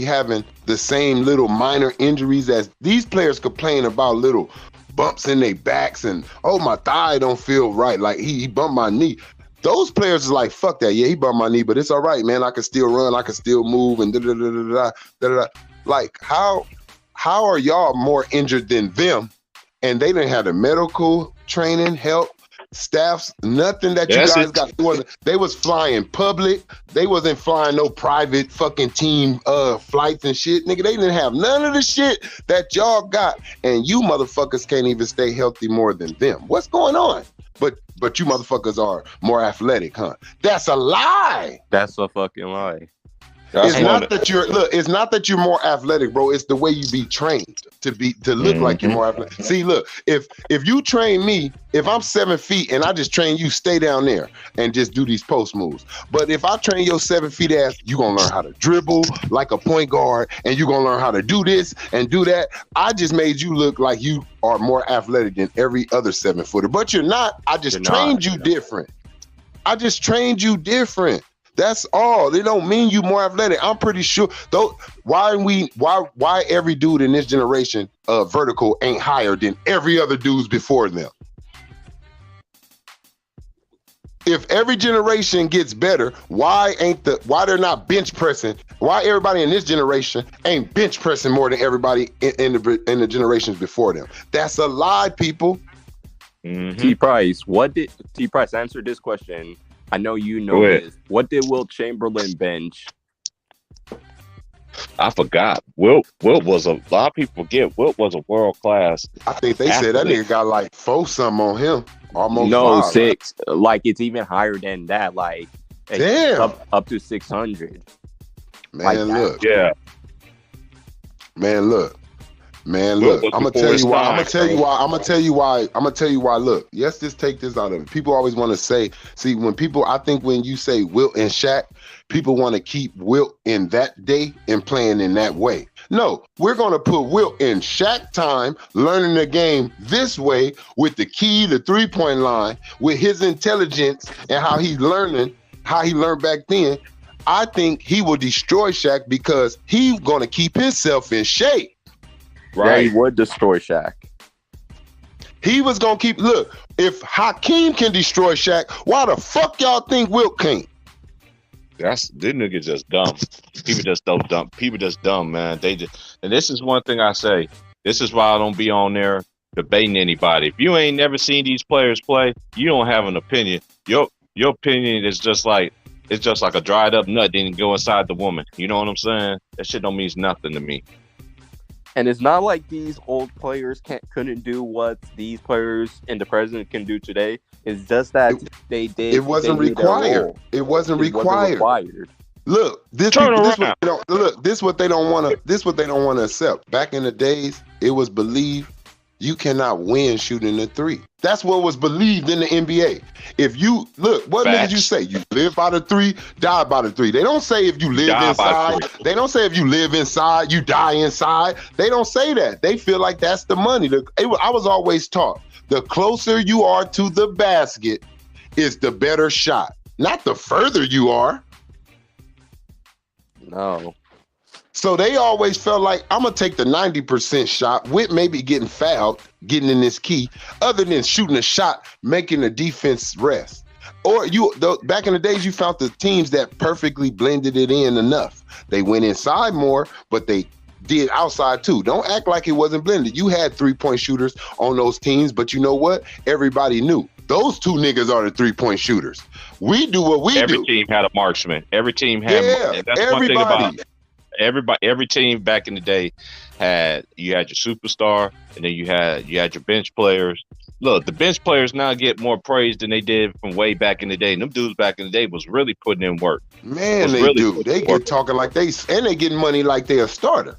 having the same little minor injuries as these players complain about little bumps in their backs and my thigh don't feel right, like he bumped my knee. Those players is like, fuck that. Yeah, he bumped my knee, but it's all right, man. I can still run. I can still move and da-da-da-da-da-da. Like, how are y'all more injured than them? And they didn't have the medical training, help, staffs, nothing that you guys got doing. They was flying public. They wasn't flying no private fucking team flights and shit. Nigga, they didn't have none of the shit that y'all got. And you motherfuckers can't even stay healthy more than them. What's going on? But you motherfuckers are more athletic, huh? That's a lie. That's a fucking lie. It's not that you're more athletic, bro. It's the way you be trained to look like you're more athletic. See, look, if you train me, if I'm 7 feet and I just train you, stay down there and just do these post moves. But if I train your 7 feet ass, you gonna learn how to dribble like a point guard, and you gonna learn how to do this and do that. I just made you look like you are more athletic than every other 7-footer, but you're not. I just trained you different. That's all. They don't mean you more athletic. I'm pretty sure. Though, why every dude in this generation vertical ain't higher than every other dudes before them? If every generation gets better, why they're not bench pressing? Why everybody in this generation ain't bench pressing more than everybody in the generations before them? That's a lie, people. Mm-hmm. T-Price, answer this question. I know you know this. What did Wilt Chamberlain bench? I forgot. Wilt was a lot of people forget. Wilt was a world class. I think they said that athlete. nigga got like 4 something on him. Almost No, 5. 6. Like it's even higher than that. Like Damn. up to 600. Man, like that. look. Yeah, Man, look. Man, Wilt look. was I'm gonna before tell his you why. I'm time, gonna tell you bro. why. I'm gonna tell you why. I'm gonna tell you why. Look, let's just take this out of it. People always want to say, see, when people, I think when you say Wilt and Shaq, people want to keep Wilt in that day and playing in that way. No, we're gonna put Wilt in Shaq time, learning the game this way with the key, the 3-point line, with his intelligence and how he's learning, how he learned back then. I think he will destroy Shaq because he's gonna keep himself in shape. Yeah, he would destroy Shaq. He was gonna keep. Look, if Hakeem can destroy Shaq, why the fuck y'all think Wilt can't? This nigga just dumb. People just don't dumb. People just dumb, man. They just, and this is one thing I say. This is why I don't be on there debating anybody. If you ain't never seen these players play, you don't have an opinion. Your opinion is just like a dried up nut didn't go inside the woman. You know what I'm saying? That shit don't mean nothing to me. And it's not like these old players couldn't do what these players and the president can do today. It's just that they did. It wasn't they knew their required. role. It wasn't required. Look, this Turn what around. they don't, look, this what they don't want to. This what they don't want to accept. Back in the days, it was believed you cannot win shooting the 3. That's what was believed in the NBA. If you look, what Facts. did you say? You live by the 3, die by the 3. They don't say if you live Die by inside. They don't say if you live inside, you die inside. They don't say that. They feel like that's the money. I was always taught the closer you are to the basket is the better shot, not the further you are. No. So they always felt like I'm gonna take the 90% shot with maybe getting fouled, getting in this key, other than shooting a shot, making the defense rest. Or back in the days, you found the teams that perfectly blended it in enough. They went inside more, but they did outside too. Don't act like it wasn't blended. You had 3-point shooters on those teams, but you know what? Everybody knew those 2 niggas are the 3-point shooters. We do what we do. Every team had a marksman. Every team had. Yeah, That's one thing about every team back in the day you had your superstar, and then you had your bench players. Look, the bench players now get more praise than they did from way back in the day. And them dudes back in the day was really putting in work. Man, they do. They get talking like and they getting money like they a starter.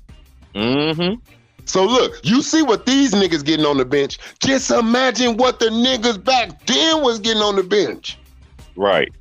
Mm-hmm. So look, you see what these niggas getting on the bench. Just imagine what the niggas back then was getting on the bench. Right.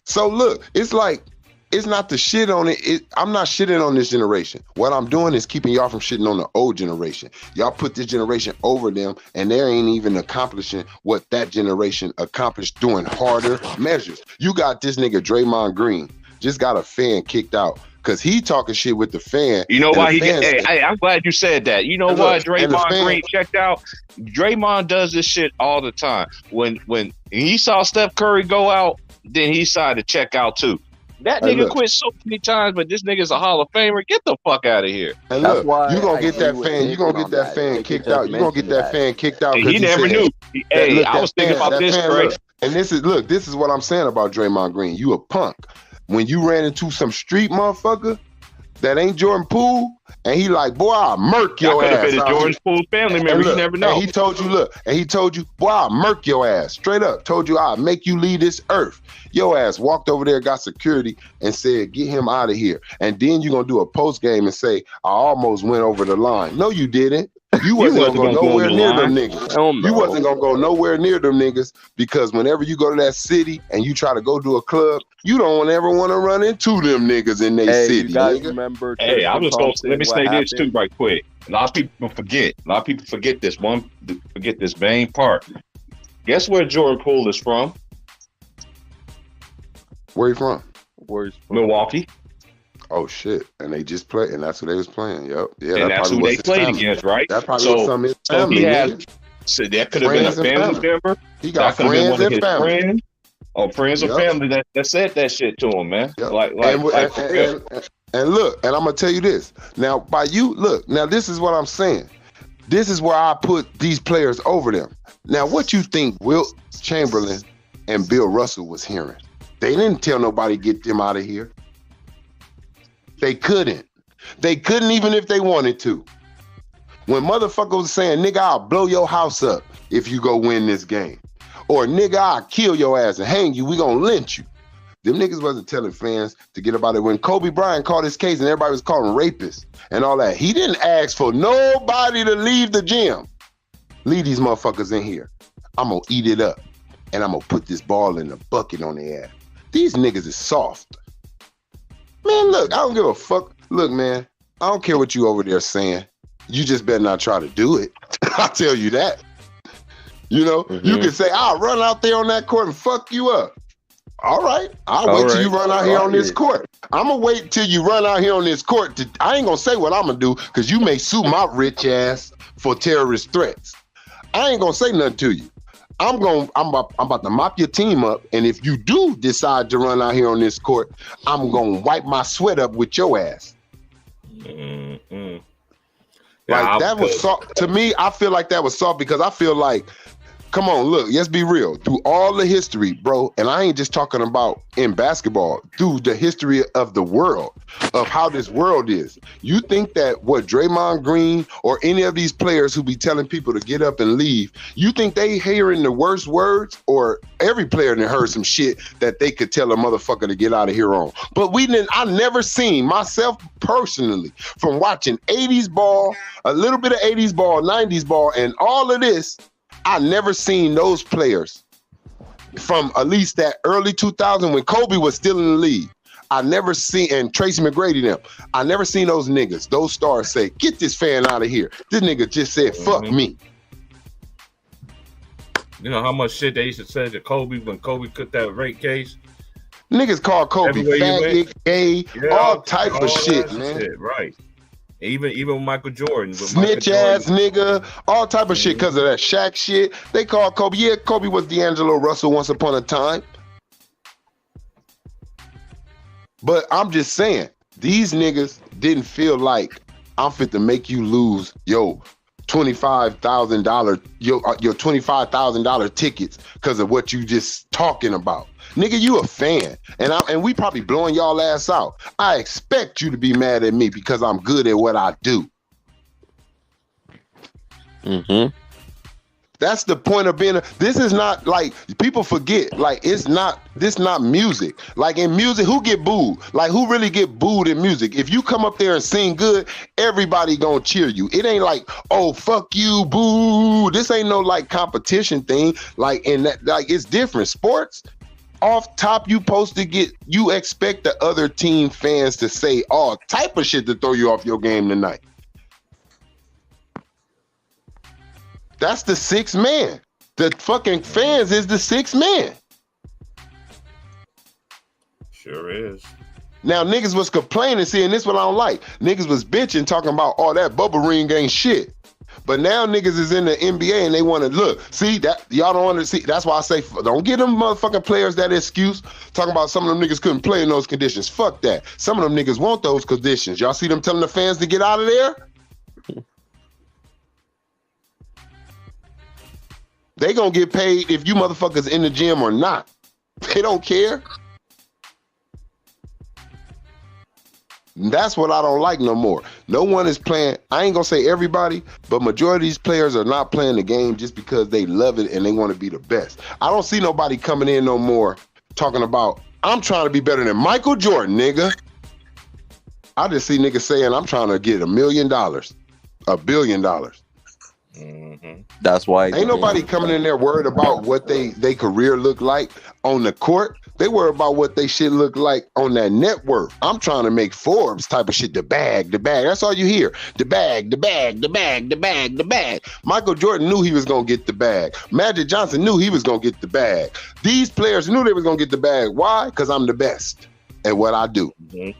So look, it's like, it's not the shit on it. I'm not shitting on this generation. What I'm doing is keeping y'all from shitting on the old generation. Y'all put this generation over them, and they ain't even accomplishing what that generation accomplished doing harder measures. You got this nigga Draymond Green, just got a fan kicked out because he talking shit with the fan. You know why he get? Hey, Hey, I'm glad you said that. You know why Draymond Green checked out? Draymond does this shit all the time. When he saw Steph Curry go out, then he decided to check out too. That nigga quit so many times, but this nigga's a Hall of Famer. Get the fuck out of here. And look, you gonna get that fan. You gonna get that fan kicked out. You gonna get that fan kicked out. He never knew. Hey, I was thinking about this, Greg. And this is what I'm saying about Draymond Green. You a punk. When you ran into some street motherfucker that ain't Jordan Poole, and he like, boy, I'll murk your ass. Could have been a Jordan Poole family member. You never know. And he told you, boy, I'll murk your ass. Straight up. Told you I'll make you leave this earth. Your ass walked over there, got security, and said, get him out of here. And then you're going to do a post game and say, I almost went over the line. No, you didn't. You wasn't going to go nowhere near them niggas. You wasn't going to go nowhere near them niggas because whenever you go to that city and you try to go to a club, you don't ever want to run into them niggas in their city. You guys nigga. remember? Hey, I'm just going to let me say this too right quick. A lot of people forget. Forget this main part. Guess where Jordan Poole is from? Where you from? Milwaukee. Oh shit! And they just played, and that's who they was playing. Yep. Yeah. And that's who they played against, right? That probably was some of his family. He had. So that could have been a family member. He got friends and family. Friends. Oh, friends or family that said that shit to him, man. Yep. And look, and I'm gonna tell you this. Now, now this is what I'm saying. This is where I put these players over them. Now, what you think Wilt Chamberlain and Bill Russell was hearing? They didn't tell nobody get them out of here. They couldn't. They couldn't even if they wanted to. When motherfuckers was saying, nigga, I'll blow your house up if you go win this game. Or nigga, I'll kill your ass and hang you. We gonna lynch you. Them niggas wasn't telling fans to get about it. When Kobe Bryant caught his case and everybody was calling rapists and all that, he didn't ask for nobody to leave the gym. Leave these motherfuckers in here. I'm gonna eat it up and I'm gonna put this ball in the bucket on their ass. These niggas is soft. Man, look, I don't give a fuck. Look, man, I don't care what you over there saying. You just better not try to do it. I'll tell you that. You know, you can say, I'll run out there on that court and fuck you up. All right. I'll wait till you run out here on this court. I'm going to wait till you run out here on this court. I ain't going to say what I'm going to do because you may sue my rich ass for terrorist threats. I ain't going to say nothing to you. I'm about to mop your team up. And if you do decide to run out here on this court, I'm going to wipe my sweat up with your ass. Mm-hmm. Like that was soft. To me, I feel like that was soft because I feel like, come on, look, let's be real. Through all the history, bro, and I ain't just talking about in basketball, through the history of the world, of how this world is. You think that what Draymond Green or any of these players who be telling people to get up and leave, you think they hearing the worst words? Or every player that heard some shit that they could tell a motherfucker to get out of here on. But I never seen myself personally from watching 80s ball, a little bit of 80s ball, 90s ball, and all of this, I never seen those players from at least that early 2000 when Kobe was still in the league. I never seen, and Tracy McGrady them, I never seen those niggas, those stars say, get this fan out of here. This nigga just said, fuck me. You know how much shit they used to say to Kobe when Kobe cut that rape case? Niggas call Kobe faggot, gay, all type of shit, man. Shit, right. Even with Michael Jordan. Snitch ass nigga, all type of shit because of that Shaq shit. They call Kobe. Yeah, Kobe was D'Angelo Russell once upon a time. But I'm just saying, these niggas didn't feel like I'm fit to make you lose your $25,000, your $25,000 tickets because of what you just talking about. Nigga, you a fan, and we probably blowing y'all ass out. I expect you to be mad at me because I'm good at what I do. Mm-hmm. That's the point of being. This is not like people forget. Like this not music. Like in music, who get booed? Like who really get booed in music? If you come up there and sing good, everybody gonna cheer you. It ain't like, oh fuck you, boo. This ain't no like competition thing. Like in that, like it's different. Sports. Off top, you expect the other team fans to say all type of shit to throw you off your game tonight. That's the sixth man. The fucking fans is the sixth man. Sure is. Now niggas was complaining, seeing this what I don't like. Niggas was bitching, talking about, oh, that bubble ring ain't shit. But now niggas is in the NBA and they want to look. See that y'all don't want to see. That's why I say don't give them motherfucking players that excuse. Talking about some of them niggas couldn't play in those conditions. Fuck that. Some of them niggas want those conditions. Y'all see them telling the fans to get out of there? They gonna get paid if you motherfuckers in the gym or not. They don't care. That's what I don't like no more. No one is playing. I ain't gonna say everybody, but majority of these players are not playing the game just because they love it and they want to be the best. I don't see nobody coming in no more talking about, I'm trying to be better than Michael Jordan, nigga. I just see niggas saying, I'm trying to get $1 million, $1 billion. Mm-hmm. That's why ain't nobody coming in there worried about what they career look like on the court. They worry about what they shit look like on that net worth. I'm trying to make Forbes type of shit. The bag. That's all you hear. The bag. Michael Jordan knew he was gonna get the bag. Magic Johnson knew he was gonna get the bag. These players knew they was gonna get the bag. Why? Because I'm the best at what I do. Mm-hmm.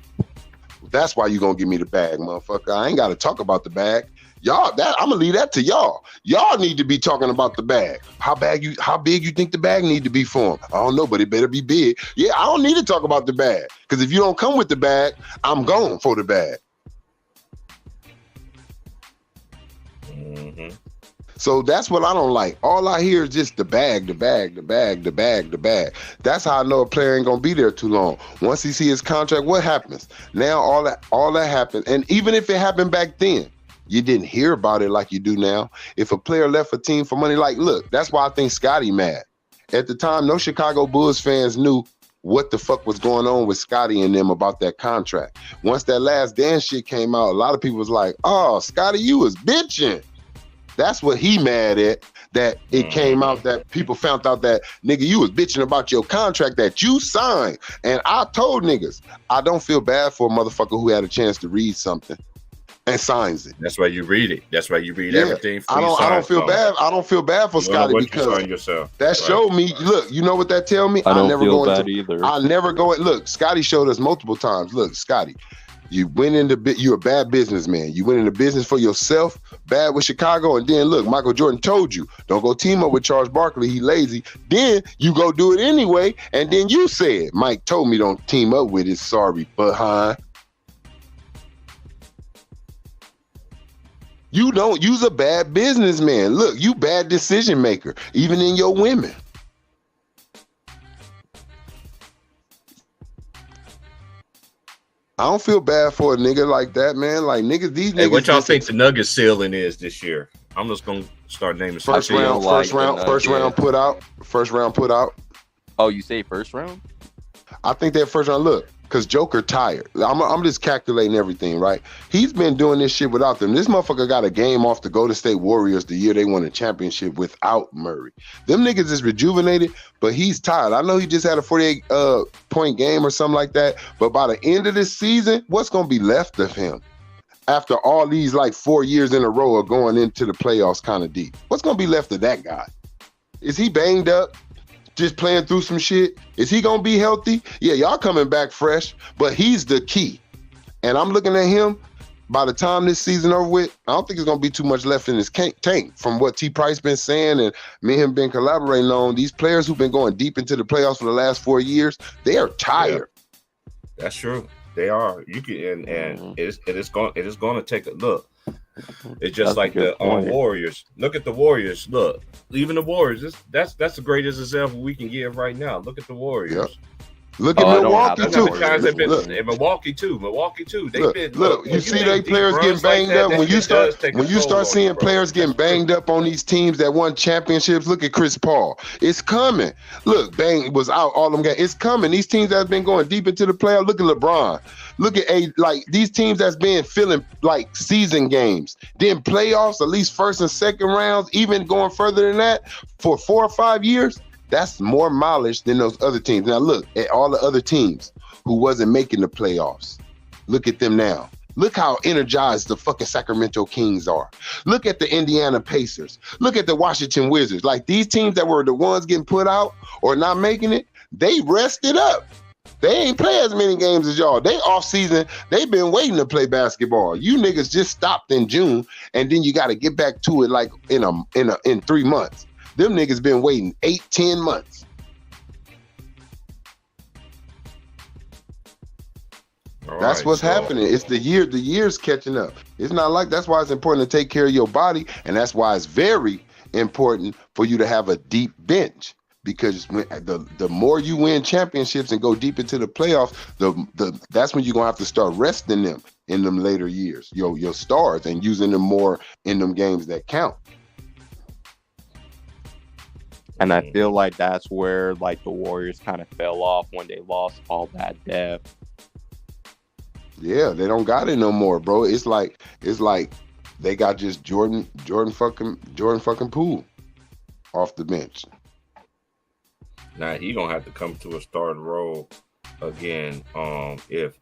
That's why you gonna give me the bag, motherfucker. I ain't gotta talk about the bag. Y'all, I'm gonna leave that to y'all. Y'all need to be talking about the bag. How big you think the bag need to be for him? I don't know, but it better be big. Yeah, I don't need to talk about the bag. Because if you don't come with the bag, I'm going for the bag. Mm-hmm. So that's what I don't like. All I hear is just the bag, the bag, the bag, the bag, the bag. That's how I know a player ain't gonna be there too long. Once he see his contract, what happens? Now all that happens. And even if it happened back then, you didn't hear about it like you do now. If a player left a team for money, like, look, that's why I think Scotty mad. At the time, no Chicago Bulls fans knew what the fuck was going on with Scotty and them about that contract. Once that Last Dance shit came out, a lot of people was like, oh, Scotty, you was bitching. That's what he mad at, that it came out that people found out that, nigga, you was bitching about your contract that you signed. And I told niggas, I don't feel bad for a motherfucker who had a chance to read something and signs it. That's why you read it. That's why you read everything. I don't feel bad. I don't feel bad for Scotty because that showed me. Look, you know what that tell me? I don't feel bad either. I never go. Look, Scotty showed us multiple times. Look, Scotty, you went into you're a bad businessman. You went into business for yourself, bad with Chicago, and then look, Michael Jordan told you don't go team up with Charles Barkley. He lazy. Then you go do it anyway, and then you said Mike told me don't team up with his sorry behind. You don't use a bad businessman. Look, you bad decision maker, even in your women. I don't feel bad for a nigga like that, man. Like niggas, these niggas. Hey, what y'all think the Nuggets ceiling is this year? I'm just gonna start naming some first round put out. Oh, you say first round? I think that first round. Look, because Joker tired. I'm just calculating everything, right? He's been doing this shit without them. This motherfucker got a game off the Golden State Warriors the year they won a championship without Murray. Them niggas is rejuvenated, but he's tired. I know he just had a 48 point game or something like that, but by the end of this season, what's going to be left of him? After all these like 4 years in a row of going into the playoffs kind of deep, what's going to be left of that guy? Is he banged up? Just playing through some shit? Is he gonna be healthy? Yeah, y'all coming back fresh, but he's the key. And I'm looking at him, by the time this season over with, I don't think there's gonna be too much left in his tank from what T. Price been saying and me and him been collaborating on. These players who've been going deep into the playoffs for the last 4 years, they are tired. Yeah, that's true. They are. You can and it is going to take a look. It's just like the Warriors. Look at the Warriors. Look, even the Warriors. That's the greatest example we can give right now. Look at the Warriors. Yep. Look at Milwaukee too. And Milwaukee too. They've been. Look, you see they players getting banged up. When you start seeing players getting banged up on these teams that won championships, look at Chris Paul. It's coming. Look, Bang was out all them games. It's coming. These teams that's been going deep into the playoffs. Look at LeBron. Look at like these teams that's been filling like season games, then playoffs, at least first and second rounds, even going further than that for 4 or 5 years. That's more mileage than those other teams. Now look at all the other teams who wasn't making the playoffs. Look at them now. Look how energized the fucking Sacramento Kings are. Look at the Indiana Pacers. Look at the Washington Wizards. Like these teams that were the ones getting put out or not making it, they rested up. They ain't play as many games as y'all. They off season. They've been waiting to play basketball. You niggas just stopped in June, and then you got to get back to it like in 3 months. Them niggas been waiting 8-10 months. That's what's happening. It's the year's catching up. It's not like that's why it's important to take care of your body, and that's why it's very important for you to have a deep bench. Because the more you win championships and go deep into the playoffs, that's when you're gonna have to start resting them in them later years, your stars, and using them more in them games that count. And I feel like that's where like the Warriors kind of fell off when they lost all that depth. Yeah, they don't got it no more, bro. It's like they got just Jordan fucking Poole off the bench. Now he gonna have to come to a starting role again. If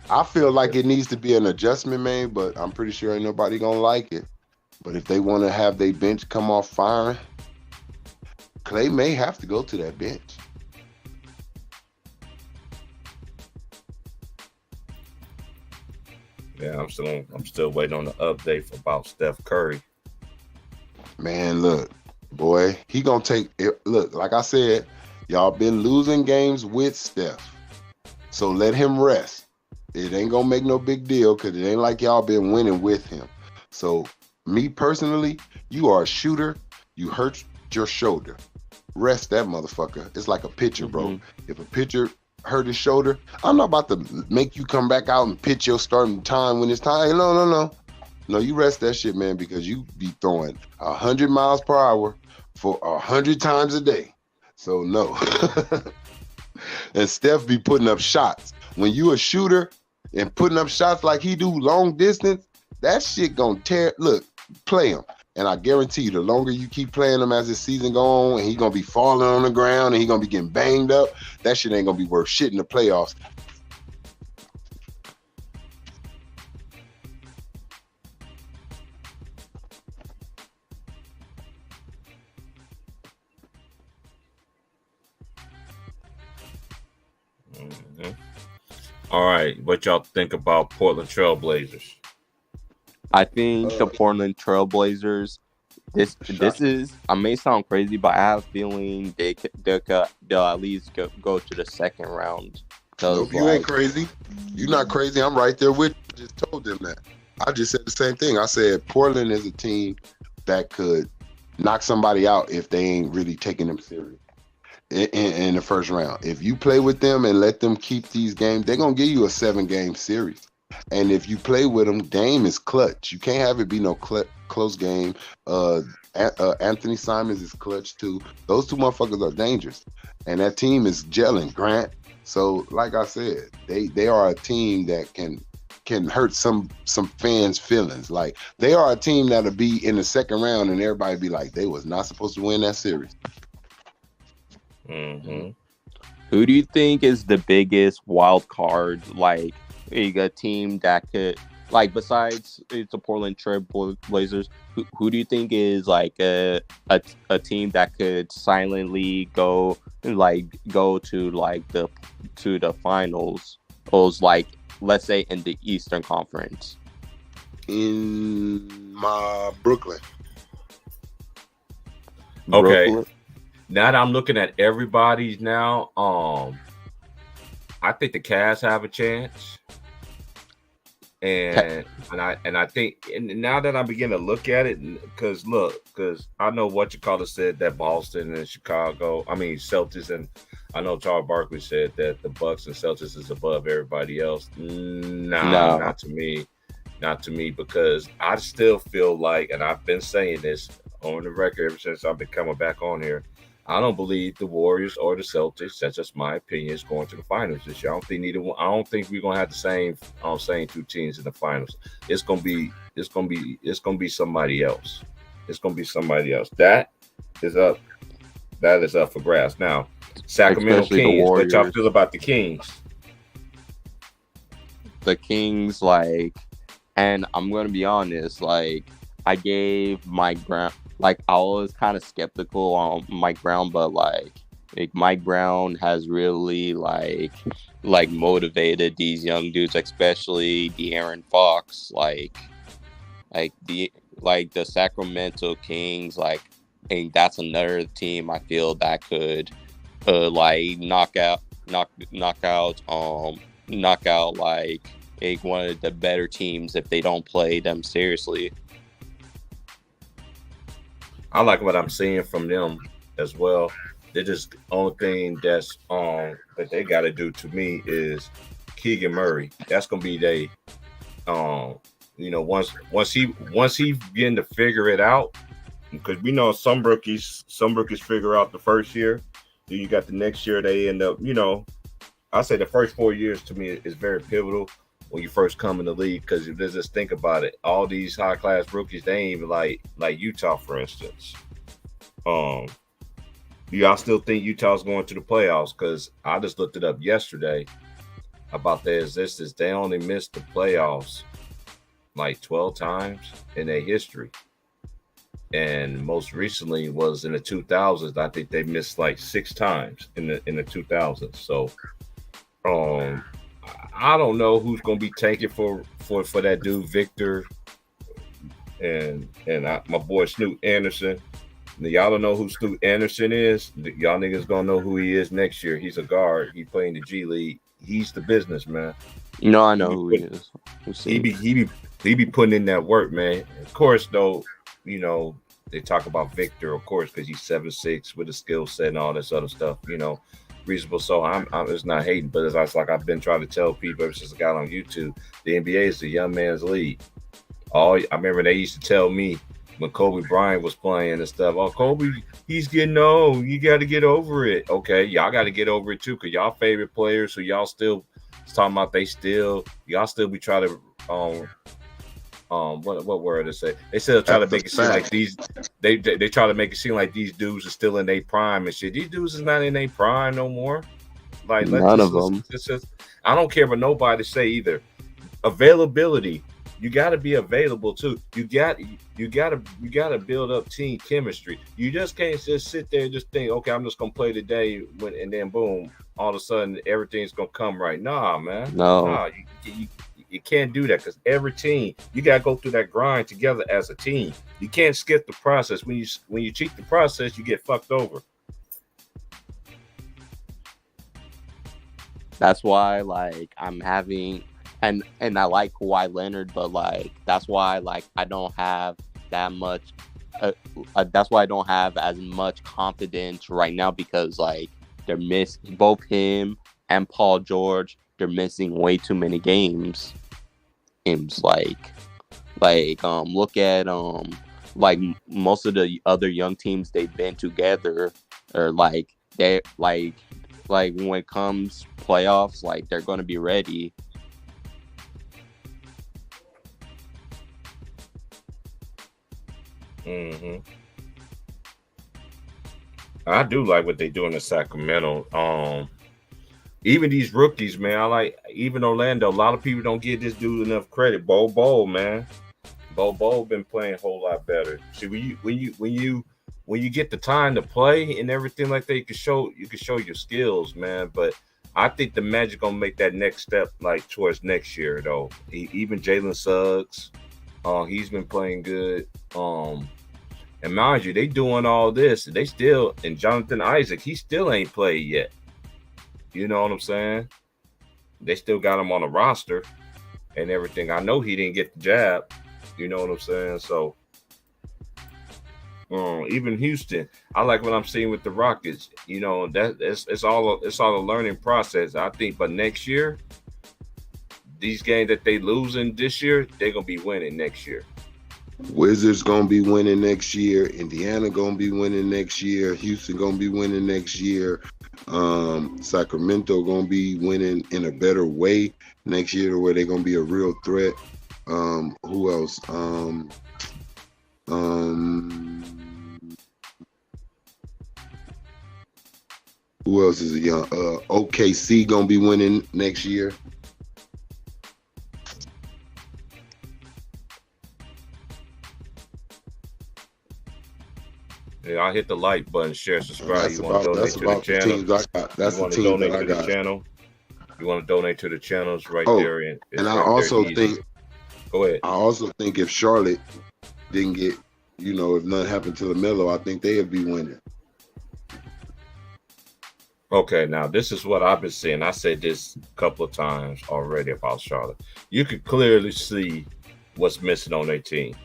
I feel like it needs to be an adjustment made, but I'm pretty sure ain't nobody gonna like it. But if they want to have their bench come off firing, Clay may have to go to that bench. Yeah, I'm still waiting on the update about Steph Curry. Man, look. Boy, he gonna take it. Look, like I said, y'all been losing games with Steph. So let him rest. It ain't gonna make no big deal because it ain't like y'all been winning with him. So me personally, You are a shooter. You hurt your shoulder. Rest that motherfucker. It's like a pitcher, bro. If a pitcher hurt his shoulder, I'm not about to make you come back out and pitch your starting time when it's time. No. No, you rest that shit, man, because you be throwing 100 miles per hour for 100 times a day. So no. And Steph be putting up shots. When you a shooter and putting up shots like he do long distance, that shit gonna tear. Look, play him. And I guarantee you, the longer you keep playing him as the season go on, and he gonna be falling on the ground and he gonna be getting banged up, that shit ain't gonna be worth shit in the playoffs. All right, what y'all think about Portland Trailblazers? I think the Portland Trailblazers. This is. I may sound crazy, but I have a feeling they'll at least go to the second round. Nope, you ain't crazy. You're not crazy. I'm right there with you. I just told them that. I just said the same thing. I said Portland is a team that could knock somebody out if they ain't really taking them serious in the first round. If you play with them and let them keep these games, they're going to give you a 7-game series. And if you play with them, Dame is clutch. You can't have it be no close game. Anthony Simons is clutch too. Those two motherfuckers are dangerous. And that team is gelling, Grant. So, like I said, they are a team that can hurt some fans' feelings. Like, they are a team that'll be in the second round and everybody be like, they was not supposed to win that series. Mm-hmm. Who do you think is the biggest wild card? Like a team that could, like, besides the Portland Trailblazers, who do you think is like a team that could silently go to the finals? Like, let's say in the Eastern Conference. In my Brooklyn. Okay. Brooklyn? Now that I'm looking at everybody's now, I think the Cavs have a chance. And I think, and now that I'm beginning to look at it, because I know what you call it said that Boston and Celtics, and I know Charles Barkley said that the Bucks and Celtics is above everybody else. No, not to me, because I still feel like, and I've been saying this on the record ever since I've been coming back on here, I don't believe the Warriors or the Celtics, that's just my opinion, is going to the finals this year. I don't think we're gonna have the same two teams in the finals. It's gonna be somebody else. It's gonna be somebody else. That is up for grabs. Now, Sacramento Kings, what y'all feel about the Kings? The Kings, and I'm gonna be honest, I gave Mike Brown. I was kind of skeptical on Mike Brown, but Mike Brown has really motivated these young dudes, especially De'Aaron Fox, the Sacramento Kings, and that's another team I feel that could knock out one of the better teams if they don't play them seriously. I like what I'm seeing from them as well. They're just only thing that's that they got to do to me is Keegan Murray. That's gonna be once he begin to figure it out, because we know some rookies figure out the first year, then you got the next year they end up. I say the first 4 years to me is very pivotal when you first come in the league, because if you just think about it, all these high class rookies, they ain't even like Utah, for instance. Y'all still think Utah's going to the playoffs? Because I just looked it up yesterday about their existence. They only missed the playoffs 12 times in their history, and most recently was in the 2000s. I think they missed 6 times in the 2000s. So, I don't know who's going to be taking for that dude Victor and my boy Snoop Anderson. Y'all don't know who Snoop Anderson is. Y'all niggas gonna know who he is next year. He's a guard. He playing the G League. He's the businessman. I know who he is. He be putting in that work, man. Of course, though, they talk about Victor, of course, because he's 7'6" with a skill set and all this other stuff. Reasonable. So I'm it's not hating, but it's like I've been trying to tell people ever since I got on YouTube, the NBA is the young man's league. I remember they used to tell me when Kobe Bryant was playing and stuff, oh, Kobe, he's getting old. You got to get over it. Okay, y'all got to get over it too, because y'all favorite players who y'all still talking about, y'all still be trying to what word to say? They still try to make it seem like these they try to make it seem like these dudes are still in their prime and shit. These dudes is not in their prime no more. Like none of them. I don't care what nobody say either. Availability. You got to be available too. You got to build up team chemistry. You just can't just sit there and just think, okay, I'm just gonna play today, and then boom, all of a sudden everything's gonna come right. Nah, man. No. Nah, you can't do that, because every team, you got to go through that grind together as a team. You can't skip the process. When you cheat the process, you get fucked over. That's why, like, I'm having, and I like Kawhi Leonard, but like that's why like I don't have that much. That's why I don't have as much confidence right now, because like they're missing both him and Paul George. They're missing way too many games. It's like look at like most of the other young teams they've been together, or like they like when it comes playoffs, like they're gonna be ready. I do like what they do in Sacramento. Even these rookies, man. I like even Orlando. A lot of people don't give this dude enough credit. Bol, man. Bol been playing a whole lot better. See, when you get the time to play and everything like that, you can show your skills, man. But I think the Magic gonna make that next step, like towards next year, though. Even Jalen Suggs, he's been playing good. And mind you, they doing all this, they still, and Jonathan Isaac, he still ain't played yet. You know what I'm saying? They still got him on the roster and everything. I know he didn't get the jab. You know what I'm saying? So even Houston, I like what I'm seeing with the Rockets. You know, that it's all a learning process. I think, but next year, these games that they losing this year, they're gonna be winning next year. Wizards gonna be winning next year. Indiana gonna be winning next year. Houston gonna be winning next year. Sacramento gonna be winning in a better way next year, where they're gonna be a real threat. Who else? Who else is a young? OKC gonna be winning next year. Yeah, I hit the like button, share, subscribe. You want to donate to the channel? That's you want the to team donate that I to the got. channel? You want to donate to the channels right Oh, there? And I also think. Go ahead. I also think if Charlotte didn't get, if nothing happened to LaMelo, I think they'd be winning. Okay, now this is what I've been saying. I said this a couple of times already about Charlotte. You could clearly see what's missing on their team.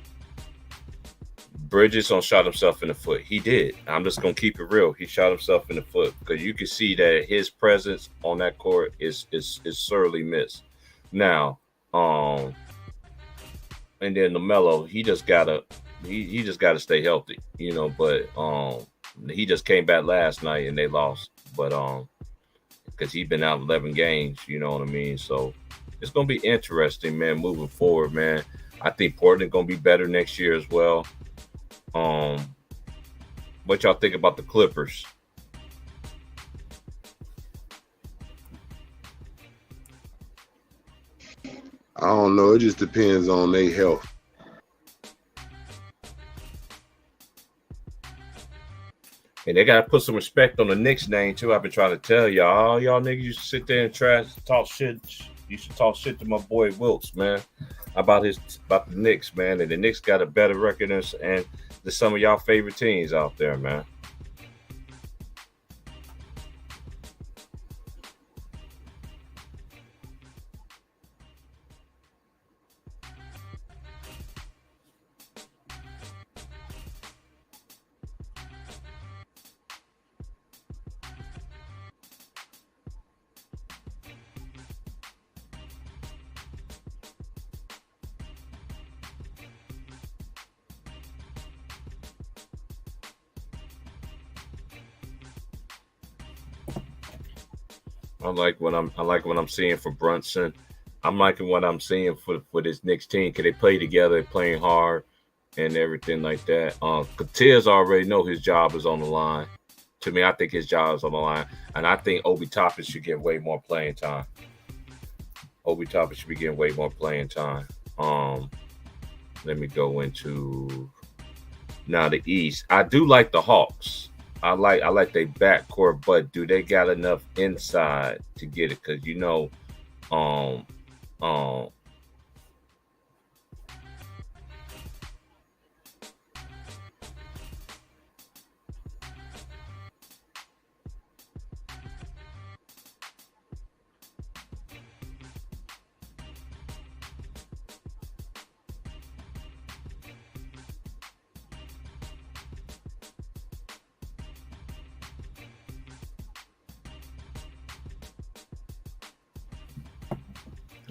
Bridges shot himself in the foot. He did. I'm just gonna keep it real. He shot himself in the foot, because you can see that his presence on that court is sorely missed. Now, and then LaMelo, he just gotta stay healthy, But he just came back last night and they lost. But because he's been out 11 games, you know what I mean. So it's gonna be interesting, man, moving forward, man. I think Portland gonna be better next year as well. What y'all think about the Clippers? I don't know. It just depends on their health. And they gotta put some respect on the Knicks name too. I've been trying to tell y'all. All y'all niggas used to sit there and talk shit. You should talk shit to my boy Wilkes, man, about the Knicks, man. And the Knicks got a better record and some of y'all favorite teams out there, man. I like what I'm seeing for Brunson. I'm liking what I'm seeing for this next team. Can they play together, playing hard, and everything like that? Tiz already know his job is on the line. To me, I think his job is on the line, and I think Obi Toppin should get way more playing time. Obi Toppin should be getting way more playing time. Let me go into now the East. I do like the Hawks. I like their backcourt, but do they got enough inside to get it? Because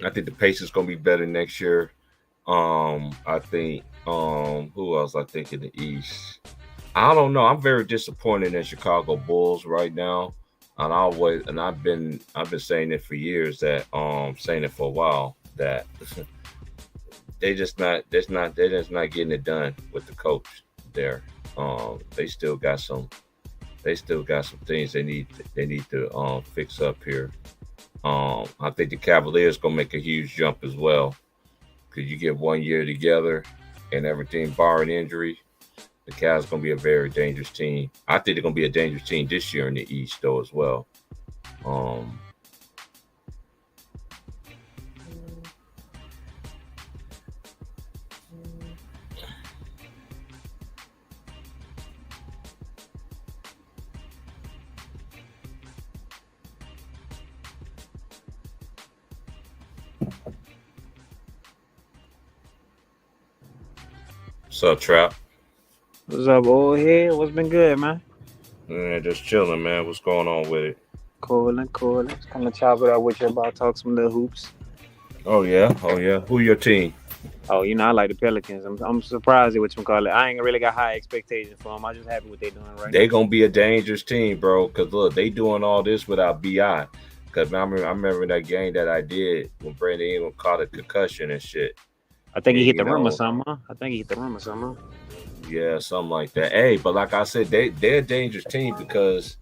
I think the pace is going to be better next year. I think who else? I think in the East. I don't know. I'm very disappointed in Chicago Bulls right now, and I've been saying it for years that saying it for a while that they're just not getting it done with the coach there. They still got some things they need to fix up here. I think the Cavaliers gonna make a huge jump as well, because you get 1 year together and everything, barring injury, the Cavs gonna be a very dangerous team. I think they're gonna be a dangerous team this year in the East though as well. What's up, Trap? What's up, old head? What's been good, man? Yeah, just chilling, man. What's going on with it? Coolin'. Just kind of chop it up with you about talk some little hoops. Oh yeah. Who your team? Oh, I like the Pelicans. I'm surprised at what you call it. I ain't really got high expectations for them. I'm just happy what they're doing right now. They gonna be a dangerous team, bro. Cause look, they doing all this without Bi. Cause I remember that game that I did when Brandon Ingram caught a concussion and shit. I think he hit the rim or something. Yeah, something like that. Hey, but like I said, they're a dangerous team because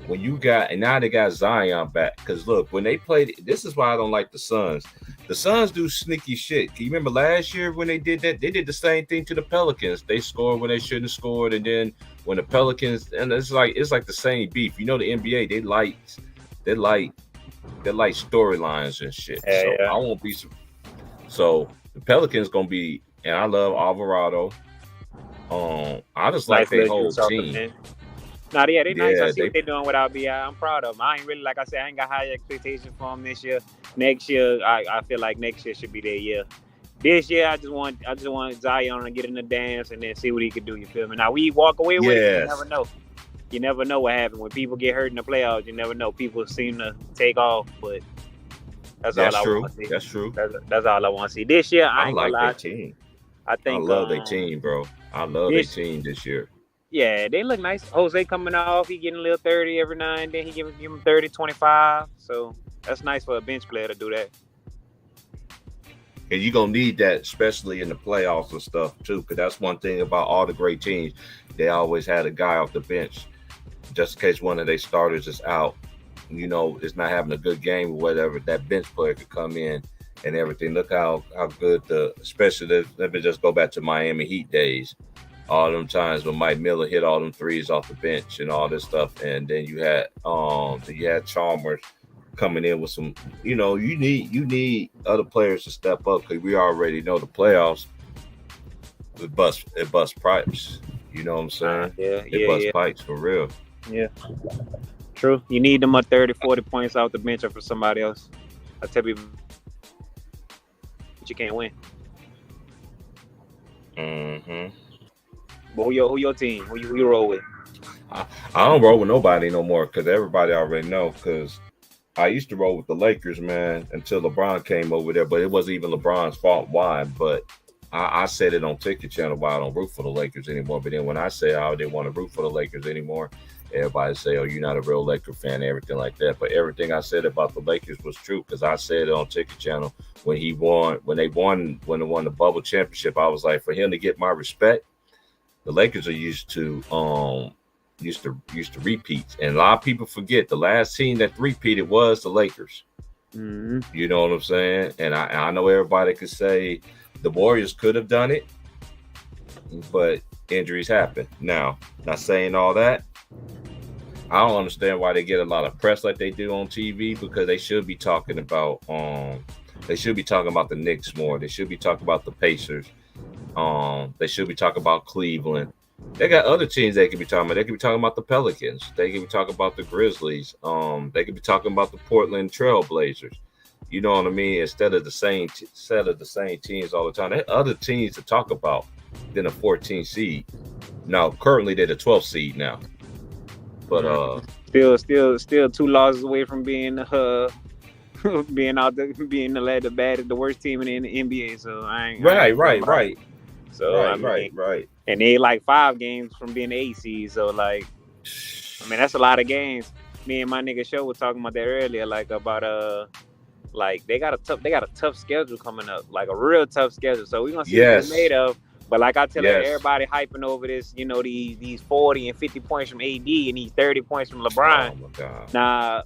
when you got, and now they got Zion back. Because look, when they played, this is why I don't like the Suns. The Suns do sneaky shit. Can you remember last year when they did that? They did the same thing to the Pelicans. They scored when they shouldn't have scored, and then when the Pelicans, and it's like the same beef. The NBA, they like storylines and shit. Yeah. I won't be so. The Pelicans gonna be, and I love Alvarado. I just like their whole team. Nah, yeah, they nice. I see what they're doing without Bi. I'm proud of them. I ain't really, like I said, I ain't got high expectations for them this year. Next year, I feel like next year should be their year. This year, I just want Zion to get in the dance and then see what he can do. You feel me? Now we walk away with it. You never know. You never know what happens when people get hurt in the playoffs. You never know. People seem to take off, but. That's all I want to see. That's true. That's all I want to see. This year, I ain't like gonna lie. Their team. I love their team, bro. I love their team this year. Yeah, they look nice. Jose coming off, he getting a little 30 every now and then. He give him 30, 25. So that's nice for a bench player to do that. And you're going to need that, especially in the playoffs and stuff, too, because that's one thing about all the great teams. They always had a guy off the bench just in case one of their starters is out. It's not having a good game or whatever. That bench player could come in and everything. Look how good especially let me just go back to Miami Heat days. All them times when Mike Miller hit all them threes off the bench and all this stuff, and then you had Chalmers coming in with some. You need other players to step up because we already know the playoffs. It bust pipes. You know what I'm saying? It bust pipes for real. Yeah. True. You need them 30, 40 points off the bench or for somebody else. I tell people, you can't win. Mm-hmm. But who your team? Who you roll with? I don't roll with nobody no more because everybody already know. Because I used to roll with the Lakers, man, until LeBron came over there. But it wasn't even LeBron's fault why. But I said it on Ticket Channel why I don't root for the Lakers anymore. But then when I say I didn't want to root for the Lakers anymore, everybody say, "Oh, you're not a real Laker fan," and everything like that. But everything I said about the Lakers was true because I said it on Ticket Channel when they won the bubble championship. I was like, for him to get my respect, the Lakers are used to repeats, and a lot of people forget the last team that repeated was the Lakers. Mm-hmm. You know what I'm saying? And I know everybody could say the Warriors could have done it, but injuries happen. Now, not saying all that, I don't understand why they get a lot of press like they do on TV because they should be talking about the Knicks more. They should be talking about the Pacers. They should be talking about Cleveland. They got other teams they could be talking about. They could be talking about the Pelicans. They could be talking about the Grizzlies. They could be talking about the Portland Trail Blazers. You know what I mean? Instead of the same set of the same teams all the time. There are other teams to talk about than a 14 seed. Now, currently they're the 12th seed now. But still 2 losses away from being being the worst team in the NBA. So I ain't right. So right. And they like 5 games from being the 8 seed. So like, I mean, that's a lot of games. Me and my nigga Show were talking about that earlier, like about like they got a tough schedule coming up, like a real tough schedule. So we're gonna see what they're made of. But like I tell everybody hyping over this, you know, these 40 and 50 points from AD and these 30 points from LeBron. Oh my God. Now,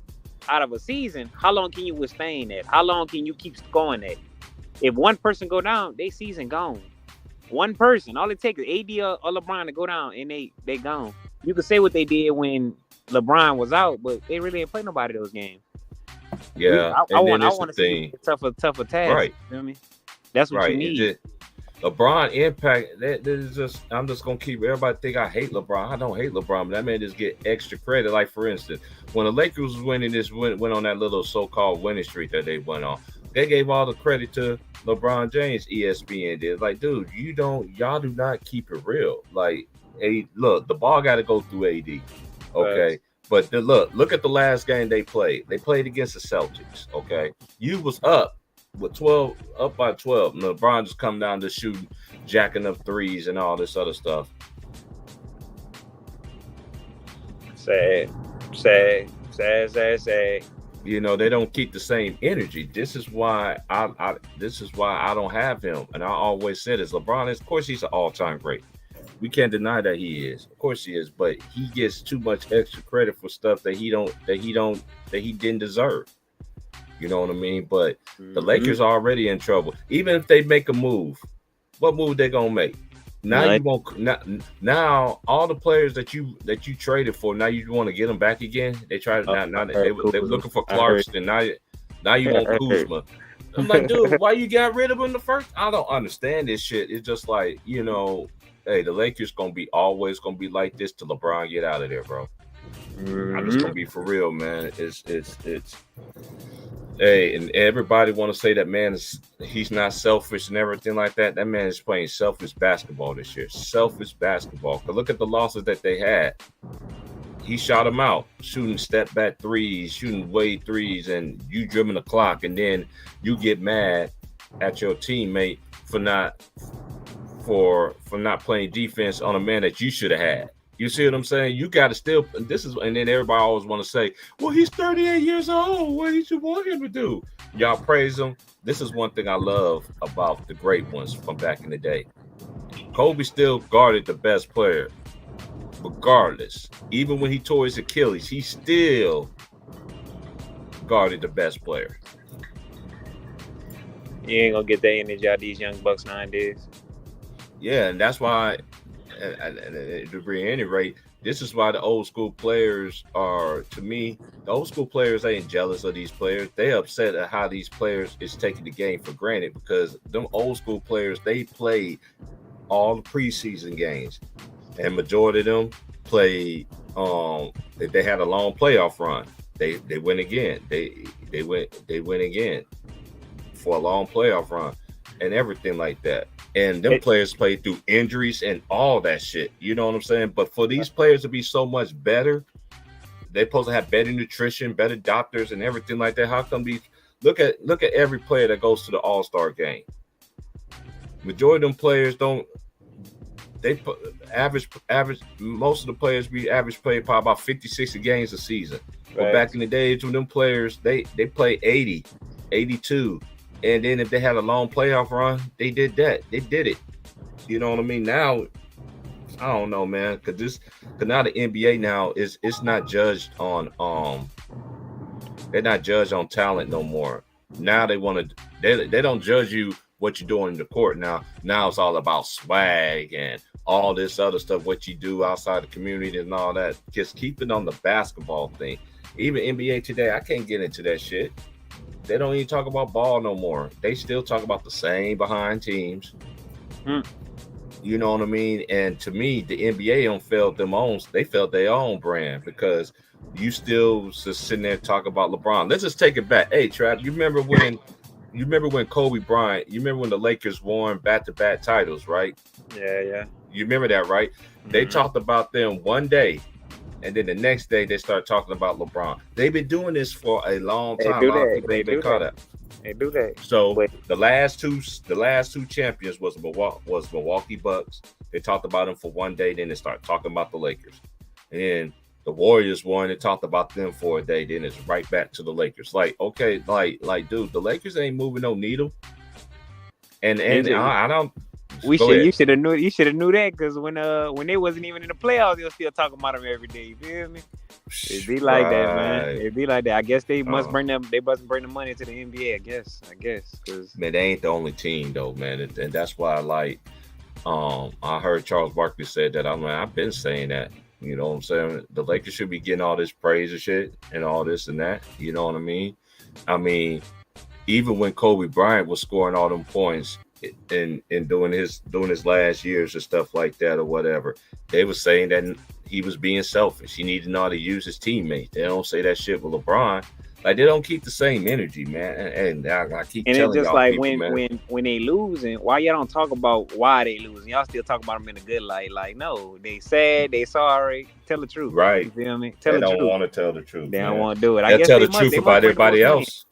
out of a season, how long can you withstand that? How long can you keep scoring that? If one person go down, they season gone. One person, all it takes is AD or LeBron to go down, and they gone. You could say what they did when LeBron was out, but they really didn't play nobody those games. Yeah, I want to see a tougher task. Right. You know what I mean? That's what you need. LeBron impact. That is just. I'm just gonna keep everybody think I hate LeBron. I don't hate LeBron, but that man just get extra credit. Like for instance, when the Lakers was winning went on that little so-called winning streak that they went on, they gave all the credit to LeBron James. ESPN did. Like, dude, y'all do not keep it real. Like, hey, look, the ball got to go through AD. Okay. Right. But look at the last game they played. They played against the Celtics. Okay, you was up by 12. And LeBron just come down to shooting, jacking up threes and all this other stuff. Sad. You know, they don't keep the same energy. This is why I don't have him. And I always said this. LeBron is, of course, he's an all-time great. We can't deny that he is. Of course he is, but he gets too much extra credit for stuff that he didn't deserve. You know what I mean? But the Lakers are already in trouble. Even if they make a move, what move they gonna make? Now you won't. Now all the players that you traded for, now you want to get them back again. They try to now they were looking for Clarkson. Now you want Kuzma. I'm like, dude, why you got rid of him the first? I don't understand this shit. It's just like, you know, hey, the Lakers always gonna be like this till LeBron get out of there, bro. I'm just gonna be for real, man. It's hey, and everybody want to say that man he's not selfish and everything like that. That man is playing selfish basketball this year. Selfish basketball. Cause look at the losses that they had. He shot them out, shooting step back threes, shooting way threes, and you dribbling the clock, and then you get mad at your teammate for not playing defense on a man that you should have had. You see what I'm saying? You got to still. And then everybody always want to say, "Well, he's 38 years old. What did you want him to do?" Y'all praise him. This is one thing I love about the great ones from back in the day. Kobe still guarded the best player, regardless. Even when he tore his Achilles, he still guarded the best player. You ain't gonna get that energy out of these young bucks nowadays. Yeah, and that's why. To reiterate, this is why the old school players are, to me, the old school players ain't jealous of these players. They upset at how these players is taking the game for granted because them old school players, they played all the preseason games, and majority of them played. They had a long playoff run. They went again. They went again for a long playoff run and everything like that. And them players played through injuries and all that shit. You know what I'm saying? But for these players to be so much better, they're supposed to have better nutrition, better doctors, and everything like that. How come these look at every player that goes to the All-Star game? Majority of them players they put average. Most of the players be average play probably about 50, 60 games a season. Right. But back in the days when them players they play 80, 82, and then if they had a long playoff run, they did that. They did it. You know what I mean? Now, I don't know, man, because now the NBA now it's not judged on they're not judged on talent no more. Now they want to they don't judge you what you're doing in the court now. Now it's all about swag and all this other stuff, what you do outside the community and all that. Just keep it on the basketball thing. Even NBA today, I can't get into that shit. They don't even talk about ball no more. They still talk about the same behind teams. You know what I mean? And to me, the NBA felt their own brand because you still just sitting there talking about LeBron. Let's just take it back. Hey, Trav, you remember when Kobe Bryant, you remember when the Lakers won back-to-back titles, right? Yeah. You remember that, right? They talked about them one day, and then the next day they started talking about LeBron. They've been doing this for a long time. They do that. So the last two champions was Milwaukee Bucks. They talked about them for one day, then they started talking about the Lakers. And then the Warriors won. They talked about them for a day. Then it's right back to the Lakers. Like, okay, like, dude, the Lakers ain't moving no needle. And I don't. You should have knew that because when they wasn't even in the playoffs, they were still talking about them every day. You feel me? It'd be like that, man. It'd be like that. I guess they must bring them. They must bring the money to the NBA. I guess. Cause man, they ain't the only team though, man, and that's why I heard Charles Barkley said that. I've been saying that. You know what I'm saying? The Lakers should be getting all this praise and shit and all this and that. You know what I mean? I mean, even when Kobe Bryant was scoring all them points and doing his last years and stuff like that or whatever, they were saying that he was being selfish. He needed to know how to use his teammates. They don't say that shit with LeBron. Like, they don't keep the same energy, man. And I keep telling y'all. And it's just like people, when they losing, why y'all don't talk about why they losing? Y'all still talk about them in a good light. Like, no, they sad, they sorry. Tell the truth. Right. You feel me? They don't want to tell the truth. They don't want to do it. I guess tell the truth about everybody else.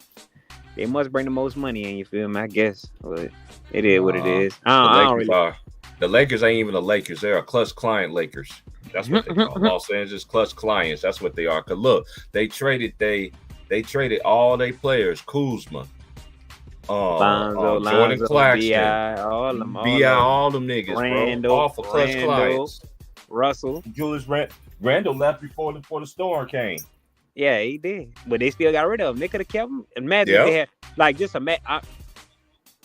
They must bring the most money in, you feel me? I guess. But it is what it is. I don't really. The Lakers ain't even the Lakers. They're a clutch client Lakers. That's what they call Los Angeles clutch clients. That's what they are. Cause look, they traded all their players. Kuzma, Jordan Clarkson, all them niggas, Randall, bro. All for clutch clients. Russell, Julius Randall left before the storm came. Yeah, he did, but they still got rid of him. They could have kept him. Imagine if they had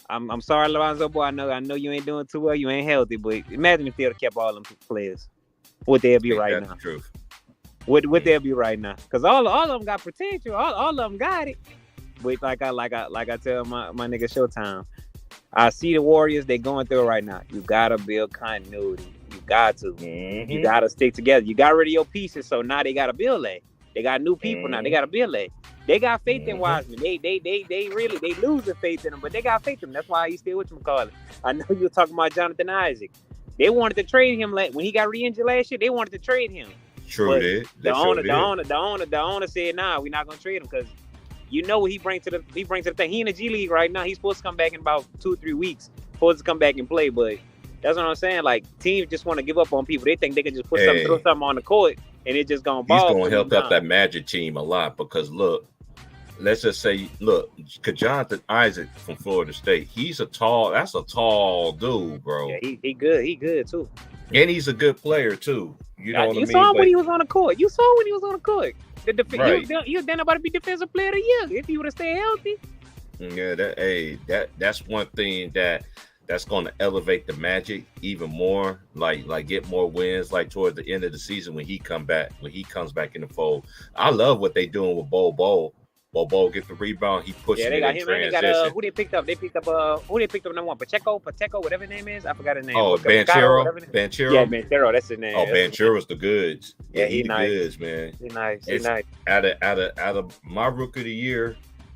I'm sorry, Lorenzo boy. I know you ain't doing too well. You ain't healthy, but imagine if they would have kept all them players. What they'll be right now. Truth. What they'll be right now? Because all of them got potential. All of them got it. But like I tell my nigga Showtime, I see the Warriors. They going through it right now. You gotta build continuity. You got to. Mm-hmm. You gotta stick together. You got rid of your pieces, so now they gotta build that. They got new people now. They gotta build that. They got faith in Wiseman. They really losing faith in him, but they got faith in him. That's why he's still with McCarthy. I know you were talking about Jonathan Isaac. They wanted to trade him when he got re-injured last year. They wanted to trade him. True, did. The owner said, "Nah, we're not gonna trade him because you know what he brings to the thing. He in the G League right now. He's supposed to come back in about 2 or 3 weeks. Supposed to come back and play, but that's what I'm saying. Like, teams just want to give up on people. They think they can just throw something on the court and it just gonna ball. He's gonna help out that Magic team a lot because look, let's just say, Jonathan Isaac from Florida State, that's a tall dude, bro. Yeah, he good. He good too. And he's a good player too. You know what I mean? You saw him when he was on the court. You're then about to be defensive player of the year if he would have stayed healthy. Yeah, that's one thing that's going to elevate the Magic even more. Like get more wins. Like towards the end of the season when he comes back in the fold. I love what they doing with Bol. Bol get the rebound. He pushes it in transition. They got who they picked up. They picked up number one. Pacheco, whatever his name is. I forgot his name. Oh, Banchero. Yeah, Banchero. That's his name. Oh, Banchero's the goods. Yeah, he the nice. goods, man. He nice. Out of my rookie of the year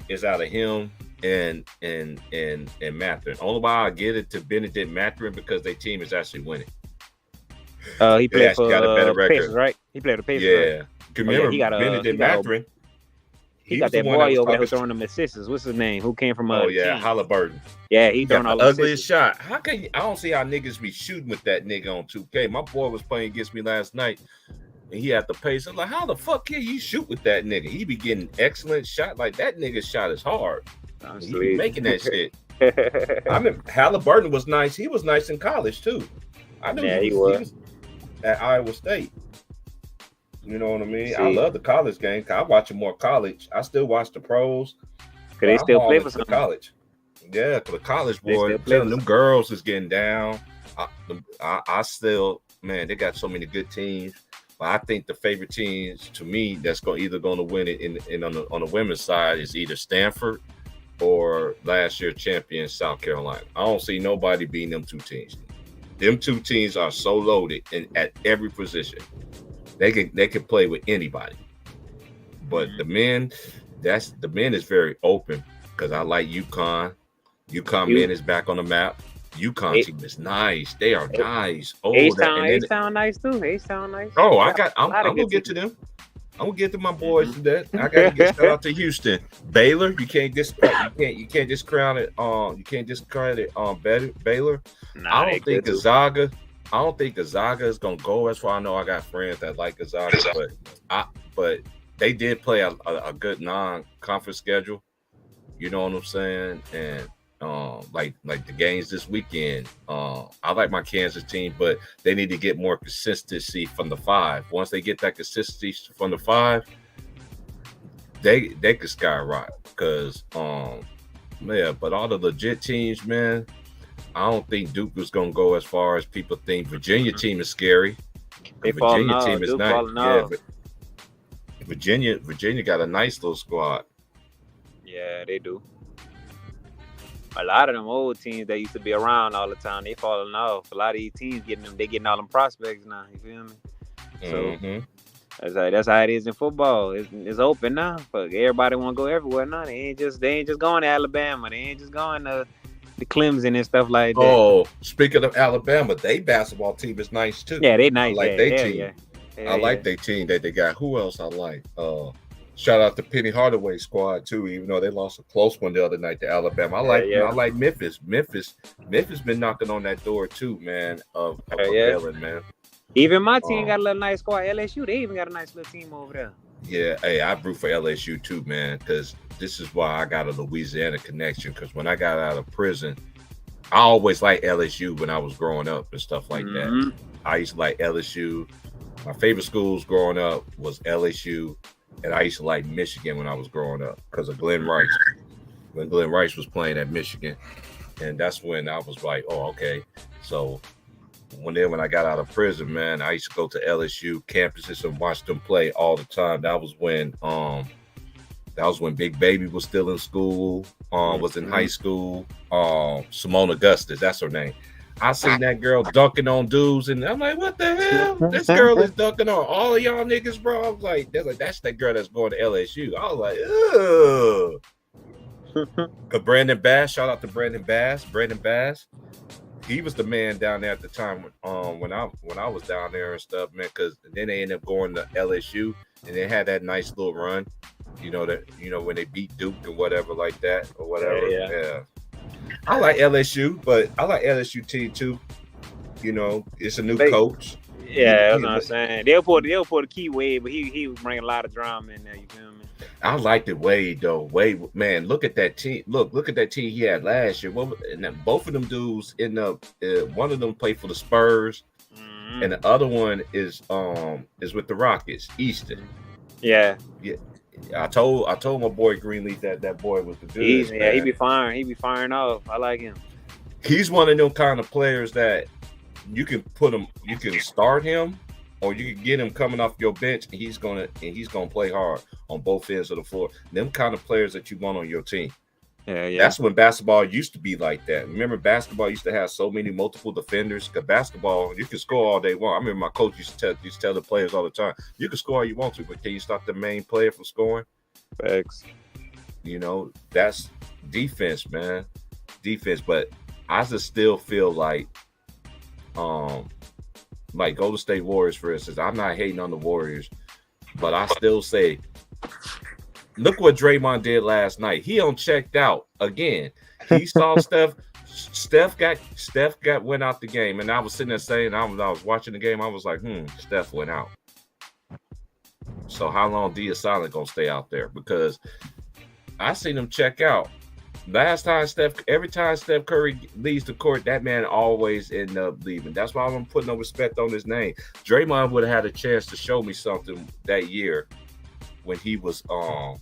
is out of him and Mathurin. Only why I get it to Benedict Mathurin because their team is actually winning. He played for got a better record, Pacers, right? He played the Pacers. Yeah. Right? Remember Benedict Mathurin. He got that boy over there who throwing them assists. What's his name? Who came from? Halliburton. Yeah, he throwing all the the ugliest shot. How can you? I don't see how niggas be shooting with that nigga on 2K. My boy was playing against me last night, and he had the pace. I'm like, how the fuck can you shoot with that nigga? He be getting excellent shot. Like that nigga's shot is hard. He be making that shit. I mean, Halliburton was nice. He was nice in college too. I knew he was at Iowa State. You know what I mean? I love the college game. I watch more college. I still watch the pros. Cause they still play for some college. Yeah, cause the college boy, them girls is getting down. I still, man, they got so many good teams. But I think the favorite teams to me that's either going to win it in on the women's side is either Stanford or last year champion South Carolina. I don't see nobody beating them two teams. Them two teams are so loaded at every position. They can play with anybody. But the men is very open because I like UConn. UConn men is back on the map. UConn team is nice. They are nice. H-Town nice too. H-Town nice. Oh, I'm gonna get to them. I'm gonna get to my boys to that. I gotta get shout out to Houston. Baylor, you can't discredit Baylor. I don't think Gonzaga. I don't think Gonzaga is gonna go as far. I know I got friends that like Gonzaga, but they did play a good non-conference schedule. You know what I'm saying? And like the games this weekend, I like my Kansas team, but they need to get more consistency from the 5. Once they get that consistency from the 5, they could skyrocket. Because but all the legit teams, man, I don't think Duke is gonna go as far as people think. Virginia team is scary. Virginia team is nice. Yeah, but Virginia got a nice little squad. Yeah, they do. A lot of them old teams that used to be around all the time, they falling off. A lot of these teams getting all them prospects now. You feel me? So that's how it is in football. It's open now. But everybody want to go everywhere now. They ain't just going to Alabama. They ain't just going to the Clemson and stuff like that. Oh, speaking of Alabama, they basketball team is nice too. Yeah, they nice. I like their team. I like their team that they got. Who else I like? Shout out to Penny Hardaway squad too, even though they lost a close one the other night to Alabama. I like Memphis. Memphis been knocking on that door too, man. Of prevailing, man. Even my team got a little nice squad. LSU, they even got a nice little team over there. Yeah, hey, I root for LSU too, man, because this is why I got a Louisiana connection. Because when I got out of prison, I always liked LSU when I was growing up and stuff like that. I used to like LSU. My favorite schools growing up was LSU. And I used to like Michigan when I was growing up because of Glenn Rice. When Glenn Rice was playing at Michigan. And that's when I was like, oh, okay. So when I got out of prison, man, I used to go to LSU campuses and watch them play all the time. That was when Big Baby was still in school, was in high school. Simone Augustus, that's her name. I seen that girl dunking on dudes, and I'm like, what the hell? This girl is dunking on all of y'all niggas, bro. I was like, that's that girl that's going to LSU. I was like, ugh. Cause Brandon Bass, shout out to Brandon Bass. He was the man down there at the time when I was down there and stuff, man. Cause then they ended up going to LSU, and they had that nice little run. You know when they beat Duke and whatever like that or whatever. Yeah. I like LSU, but I like LSU team too. You know, it's a new coach. Yeah, that's what I'm saying. They'll put a key Wade, but he was bringing a lot of drama in there. You feel me? I liked it, Wade though. Wade, man, look at that team. Look at that team he had last year. Both of them dudes end up. One of them played for the Spurs, and the other one is with the Rockets, Easton. Yeah. I told my boy Greenleaf that boy was the dude. He be firing off. I like him. He's one of them kind of players that you can start him, or you can get him coming off your bench, and he's gonna play hard on both ends of the floor. Them kind of players that you want on your team. Yeah. That's when basketball used to be like that. Remember, basketball used to have so many multiple defenders. Because basketball, you can score all day long. I remember my coach used to tell the players all the time, you can score all you want to, but can you stop the main player from scoring? Facts. You know, that's defense, man. Defense. But I just still feel like Golden State Warriors, for instance. I'm not hating on the Warriors, but I still say look what Draymond did last night. He checked out again. He saw Steph. Steph went out the game, and I was sitting there saying, I was watching the game. I was like, Steph went out. So how long D'Asana gonna stay out there? Because I seen him check out. Every time Steph Curry leaves the court, that man always end up leaving. That's why I'm putting no respect on his name. Draymond would have had a chance to show me something that year when he was that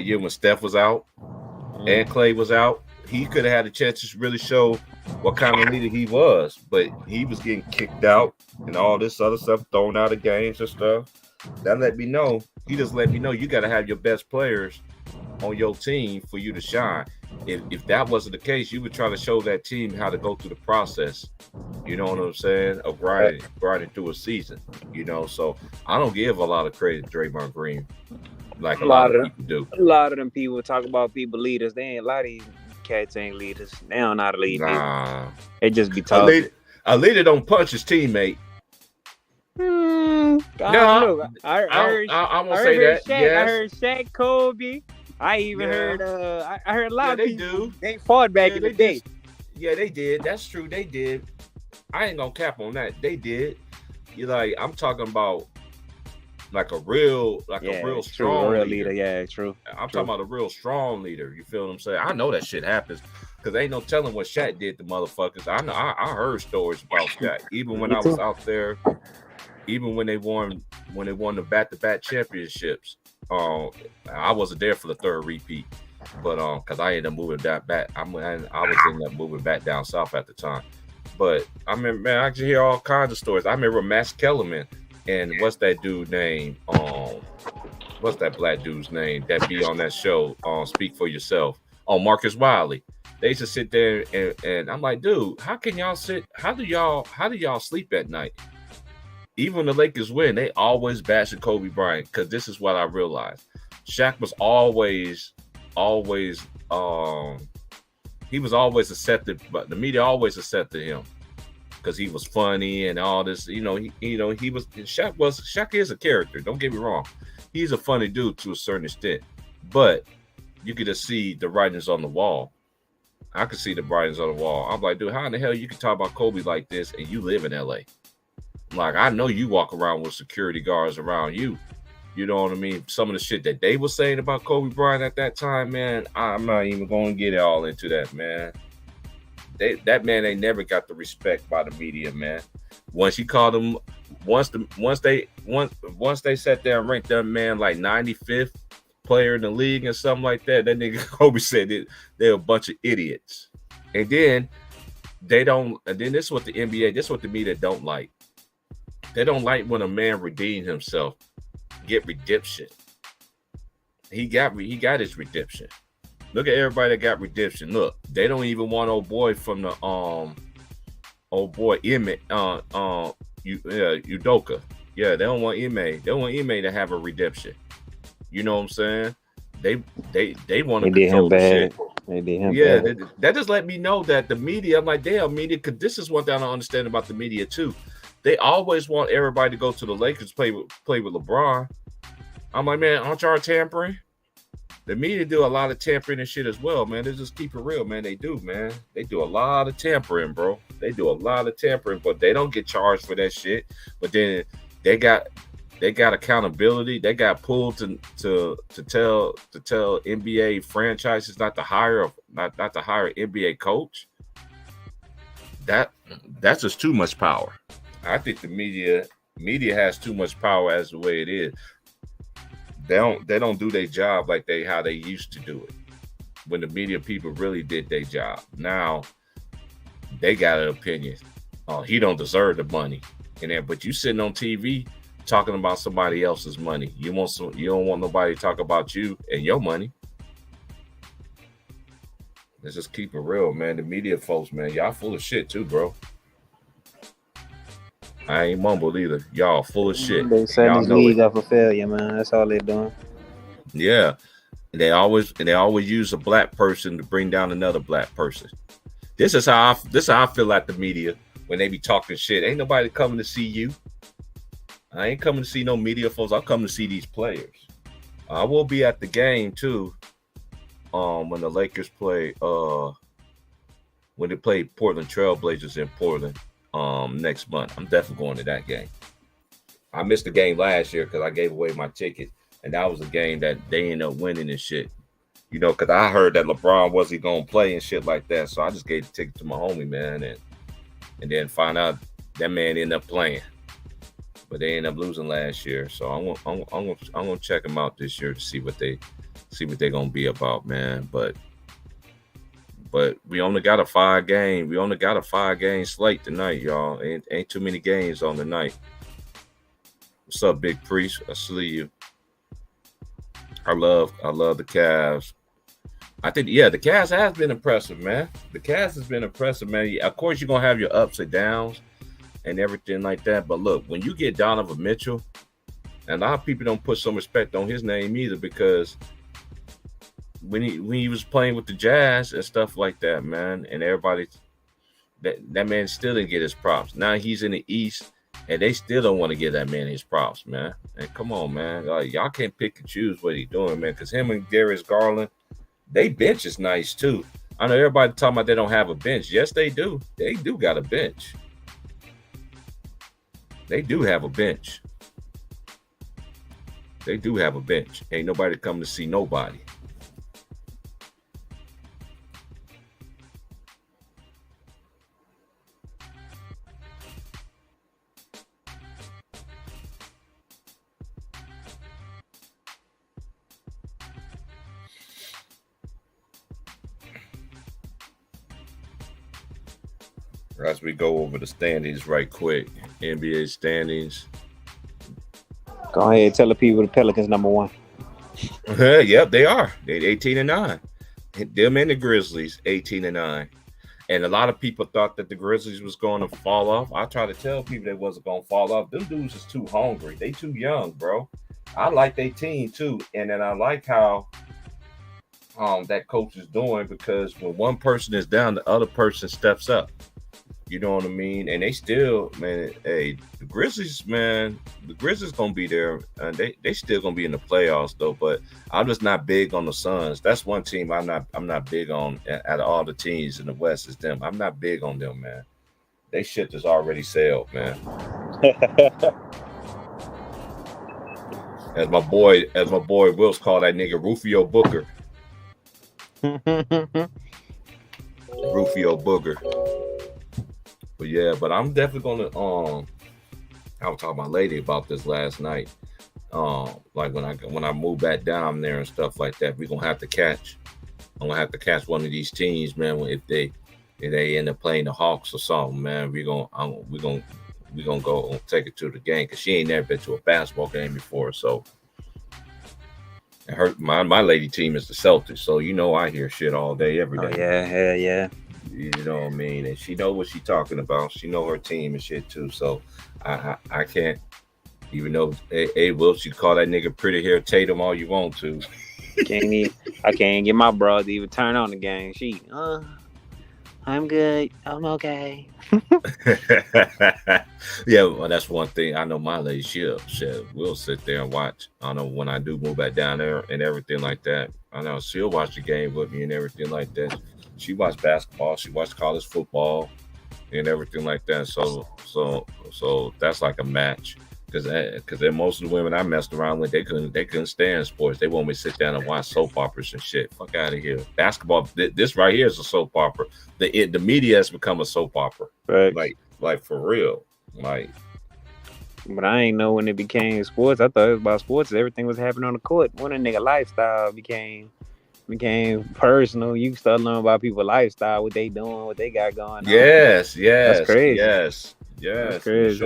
year when Steph was out and Clay was out. He could have had a chance to really show what kind of leader he was, but he was getting kicked out and all this other stuff, thrown out of games and stuff. That let me know. He just let me know you got to have your best players on your team for you to shine. If that wasn't the case, you would try to show that team how to go through the process. You know what I'm saying? Of grinding through a season. You know, so I don't give a lot of credit to Draymond Green like a lot of people do. A lot of them people talk about people leaders. They ain't a lot of these cats ain't leaders. They don't know how to lead. Nah, they just be talking. A leader don't punch his teammate. I won't say that. Shaq, yes. I heard Shaq, Kobe. I even heard. I heard a lot of people. They fought back in the day. Yeah, they did. That's true. They did. I ain't gonna cap on that. They did. You like? I'm talking about like a real strong leader. Yeah, true. I'm talking about a real strong leader. You feel what I'm saying? I know that shit happens because ain't no telling what Shaq did to motherfuckers. I know. I heard stories about Shaq even when I was out there. Even when they won the back-to-back championships, I wasn't there for the third repeat, but because I ended up moving that back, I was ended up moving back down south at the time. But I mean, man, I just hear all kinds of stories. I remember Max Kellerman and what's that dude name? What's that black dude's name that be on that show? Speak for Yourself. Marcus Wiley. They used to sit there and I'm like, dude, how can y'all sit? How do y'all sleep at night? Even when the Lakers win, they always bashing Kobe Bryant because this is what I realized. Shaq was always he was always accepted, but the media always accepted him because he was funny and all this. Shaq is a character. Don't get me wrong, he's a funny dude to a certain extent, but you could just see the writings on the wall. I could see the writings on the wall. I'm like, dude, how in the hell you can talk about Kobe like this and you live in LA? Like, I know you walk around with security guards around you. You know what I mean? Some of the shit that they were saying about Kobe Bryant at that time, man, I'm not even going to get all into that, man. That man ain't never got the respect by the media, man. Once you called him, once they sat there and ranked that man like 95th player in the league and something like that, that nigga Kobe said they're a bunch of idiots. And then this is what the NBA, this is what the media don't like. They don't like when a man redeemed himself, get redemption. He got his redemption. Look at everybody that got redemption. Look, they don't even want old boy from the Emmett Udoka. Yeah, they don't want Ime. They don't want Ime to have a redemption. You know what I'm saying? They want to control the shit. They did him bad. That just let me know that the media. I'm like, damn, media. Because this is one thing I don't understand about the media too. They always want everybody to go to the Lakers, play with LeBron. I'm like, man, aren't y'all tampering? The media do a lot of tampering and shit as well, man. They just keep it real, man. They do, man. They do a lot of tampering, bro. They do a lot of tampering, but they don't get charged for that shit. But then they got accountability. They got pulled to tell NBA franchises not to hire NBA coach. That's just too much power. I think the media has too much power as the way it is. They don't do their job like how they used to do it. When the media people really did their job. Now they got an opinion. Oh, he don't deserve the money. But you sitting on TV talking about somebody else's money. You don't want nobody to talk about you and your money. Let's just keep it real, man. The media folks, man, y'all full of shit too, bro. I ain't mumbled either. Y'all full of shit. They setting this league up for failure, man. That's all they're doing. Yeah. And they always use a black person to bring down another black person. This is how I feel like the media when they be talking shit. Ain't nobody coming to see you. I ain't coming to see no media folks. I'm coming to see these players. I will be at the game too. When the Lakers play, when they play Portland Trailblazers in Portland, next month, I'm definitely going to that game. I missed the game last year because I gave away my ticket, and that was a game that they ended up winning and shit. You know, because I heard that LeBron wasn't going to play and shit like that, so I just gave the ticket to my homie, man, and then find out that man ended up playing, but they ended up losing last year. So I'm gonna check them out this year to see what they're gonna be about, man. But we only got a 5-game slate tonight, y'all. Ain't too many games on the night. What's up, Big Priest? I see you. I love the Cavs. I think, the Cavs has been impressive, man. The Cavs has been impressive, man. Of course, you're gonna have your ups and downs and everything like that. But look, when you get Donovan Mitchell, and a lot of people don't put some respect on his name either, because when he was playing with the Jazz and stuff like that, man, and everybody, that man still didn't get his props. Now he's in the East, and they still don't want to give that man his props, man. And come on, man, y'all can't pick and choose what he's doing, man. Because him and Darius Garland, they bench is nice too. I know everybody talking about they don't have a bench. Yes, they do. They do got a bench. They do have a bench. They do have a bench. Ain't nobody come to see nobody. As we go over the standings right quick, NBA standings. Go ahead, tell the people the Pelicans number 1. Yep, they are. They're 18-9. Them and the Grizzlies, 18-9. And a lot of people thought that the Grizzlies was going to fall off. I try to tell people they wasn't going to fall off. Them dudes is too hungry. They too young, bro. I like their team too, and then I like how that coach is doing, because when one person is down, the other person steps up. You know what I mean? And they still, man, hey, the Grizzlies, man, the Grizzlies gonna be there, and they still gonna be in the playoffs though. But I'm just not big on the Suns. That's one team I'm not big on out of all the teams in the West is them. I'm not big on them, man. They shit is already sailed, man. As my boy Wills called that nigga Rufio Booker. Rufio Booger. But yeah, but I'm definitely gonna I was talking to my lady about this last night. Like when I move back down there and stuff like that, I'm gonna have to catch one of these teams, man. If they end up playing the Hawks or something, man, we're gonna go and take it to the game, because she ain't never been to a basketball game before. So my lady team is the Celtics, so you know I hear shit all day, every day. Oh yeah, hell yeah. You know what I mean? And she know what she's talking about. She know her team and shit too. So I can't, even though Will, you call that nigga pretty hair Tatum all you want to. I can't get my bro to even turn on the game. She, I'm good. I'm okay. Yeah, well, that's one thing. I know my lady, we'll sit there and watch. I know when I do move back down there and everything like that, I know she'll watch the game with me and everything like that. She watched basketball, she watched college football and everything like that. So that's like a match. Because most of the women I messed around with, they couldn't stand sports. They want me to sit down and watch soap operas and shit. Fuck out of here. Basketball, this right here is a soap opera. The media has become a soap opera. Right. Like for real. Like. But I ain't know when it became sports. I thought it was about sports. Everything was happening on the court. When a nigga lifestyle became personal, you start learning about people's lifestyle, what they doing, what they got going on. Yes. That's crazy. Yes. That's crazy.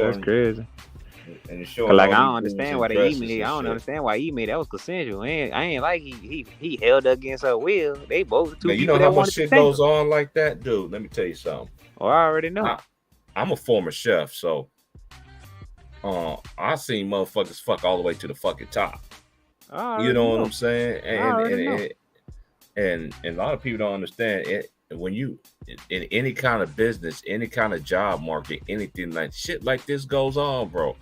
And it's showing, like, I don't understand why they emailed. I don't understand why emailed. That was consensual. I ain't like he held up against her will. They both two. Man, you know how much shit goes on like that, dude. Let me tell you something. Oh, I already know. I'm a former chef, so I seen motherfuckers fuck all the way to the fucking top. You know what I'm saying? And a lot of people don't understand it. when you in any kind of business, any kind of job market, anything like shit like this goes on, bro.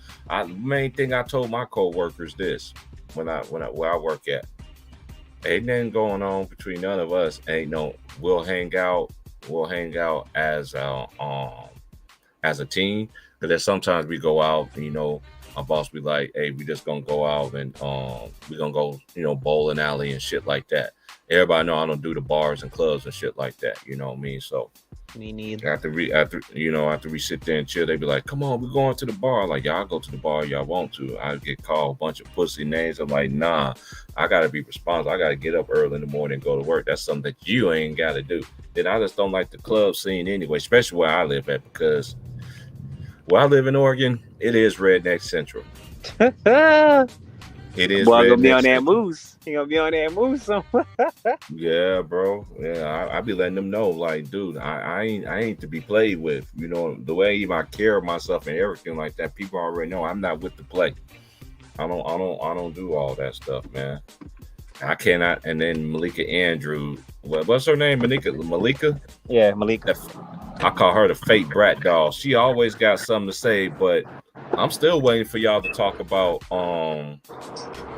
Main thing I told my co-workers this where I work at. Ain't nothing going on between none of us. Ain't no. We'll hang out as a team. Because then sometimes we go out, and, my boss be like, "Hey, we just gonna go out and we gonna go, bowling alley and shit like that." Everybody know I don't do the bars and clubs and shit like that. You know what I mean? So me neither. After we sit there and chill, they be like, "Come on, we're going to the bar." I'm like, y'all go to the bar, y'all want to. I get called a bunch of pussy names. I'm like, nah, I gotta be responsible. I gotta get up early in the morning and go to work. That's something that you ain't gotta do. Then I just don't like the club scene anyway, especially where I live at, because where I live in Oregon, it is redneck central. It is. Boy, gonna be on that moose. He gonna be on that moose somewhere. Yeah, bro. Yeah, I be letting them know, like, dude, I ain't to be played with. The way even I care of myself and everything like that. People already know I'm not with the play. I don't do all that stuff, man. I cannot. And then Malika Andrew, what's her name? Malika? Yeah, Malika. I call her the fake brat doll. She always got something to say, but I'm still waiting for y'all to talk about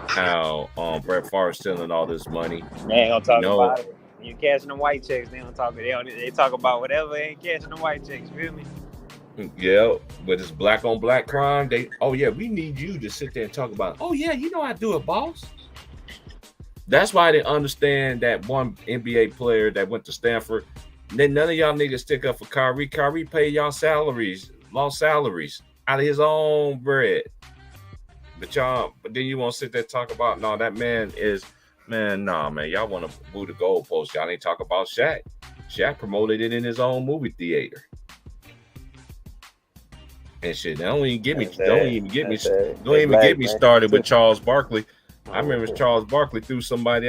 how Brett Favre's stealing all this money. They ain't gonna talk about it. You cashing them white checks, they don't talk. They talk about whatever ain't cashing them white checks. Feel me? Yeah, with this black on black crime, we need you to sit there and talk about. Oh yeah, I do it, boss. That's why they understand that one NBA player that went to Stanford. Then none of y'all niggas stick up for Kyrie. Kyrie paid y'all lost salaries out of his own bread. But then you want to sit there and talk about, no, that man is, man, nah, man. Y'all want to boo the goalpost. Y'all ain't talk about Shaq. Shaq promoted it in his own movie theater. And shit, don't even get me started with Charles Barkley. I remember Charles Barkley threw somebody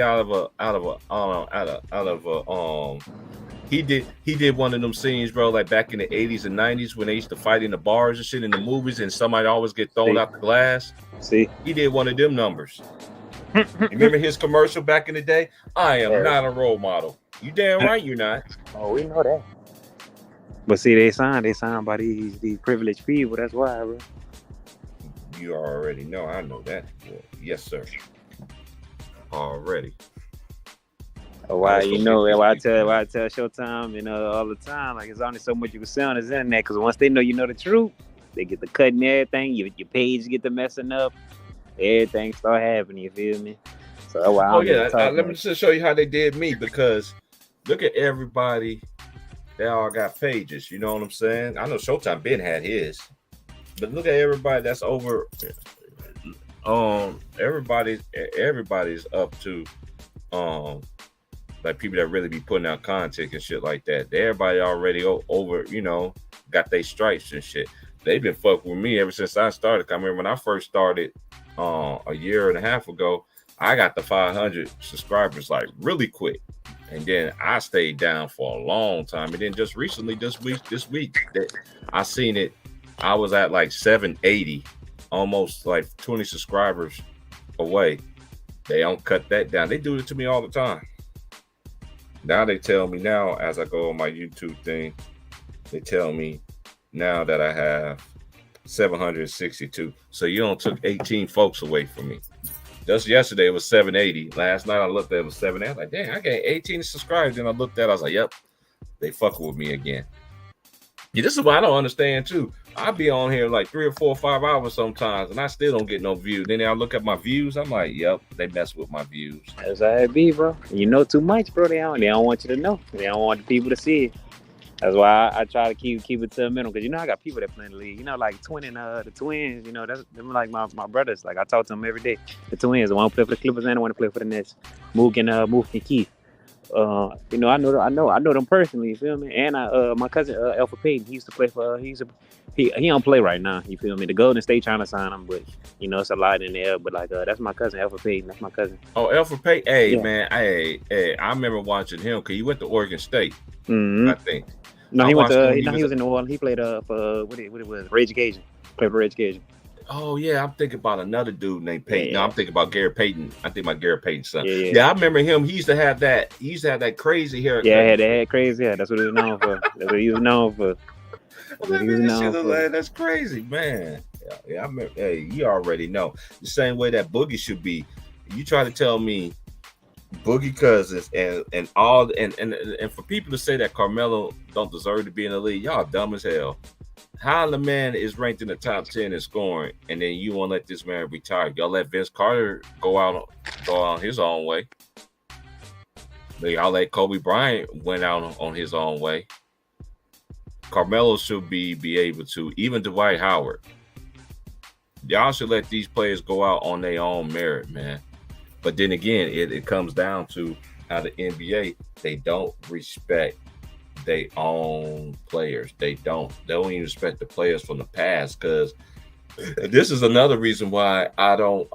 he did one of them scenes, bro, like back in the 80s and 90s when they used to fight in the bars and shit in the movies and somebody always get thrown out the glass. See, he did one of them numbers. You remember his commercial back in the day? I am not a role model. You damn right you're not. Oh, we know that. But see, they signed by these privileged people. That's why, bro. You already know. I know that. Well, yes, sir. Already. Why I tell Showtime all the time, like it's only so much you can say on this internet, because once they know the truth, they get the cutting everything. Your page get the messing up, everything start happening. You feel me? So that's why. Let me just show you how they did me, because look at everybody. They all got pages. You know what I'm saying? I know Showtime Ben had his, but look at everybody that's over. Everybody's up to like people that really be putting out content and shit like that. Everybody already over, got their stripes and shit. They've been fucking with me ever since I started. I remember when I first started a year and a half ago, I got the 500 subscribers like really quick. And then I stayed down for a long time. And then just recently, this week, I seen it. I was at like 780, almost like 20 subscribers away. They don't cut that down. They do it to me all the time. Now they tell me now, as I go on my YouTube thing, they tell me now that I have 762. So you don't took 18 folks away from me. Just yesterday it was 780. Last night I looked at it was 780. I was like, dang, I got 18 subscribers. Then I looked at it, I was like, yep, they fucking with me again. Yeah, this is what I don't understand too. I be on here like 3 or 4 or 5 hours sometimes, and I still don't get no views. Then I look at my views, I'm like, yep, they mess with my views. That's how it be, bro. You know too much, bro. They don't want you to know. They don't want the people to see it. That's why I try to keep it to a minimum, because I got people that play in the league. Like Twin and the Twins. That's them like my brothers. Like I talk to them every day. The Twins, the one play for the Clippers and the one to play for the Nets. Mook and Keith. I know them personally. You feel me? And my cousin Alpha Payton. He used to play for. He don't play right now. You feel me? The Golden State trying to sign him, but it's a lot in there. But like that's my cousin Alpha Payton. That's my cousin. Oh, Alpha Payton. Hey yeah. Man. Hey. I remember watching him because he went to Oregon State. Mm-hmm. I think. No, he went to. He was in New Orleans. He played for what it was, Rage Occasion. Played for Rage Occasion. Oh yeah, I'm thinking about another dude named Peyton. Yeah. No, I'm thinking about Gary Payton. I think about Gary Payton's son. Yeah. I remember him. He used to have that. He used to have that crazy haircut. Yeah, they had crazy hair. That's what he was known for. That's what he was known for. That's crazy, man. Yeah, I remember. Hey, you already know the same way that Boogie should be. You try to tell me Boogie Cousins and all and for people to say that Carmelo don't deserve to be in the league, y'all dumb as hell. How the man is ranked in the top 10 in scoring, and then you won't let this man retire? Y'all let Vince Carter go out on his own way. Y'all let Kobe Bryant went out on his own way. Carmelo should be able to, even Dwight Howard. Y'all should let these players go out on their own merit, man. But then again, it comes down to how the NBA, they don't respect their own players. They don't even respect the players from the past, because this is another reason why I don't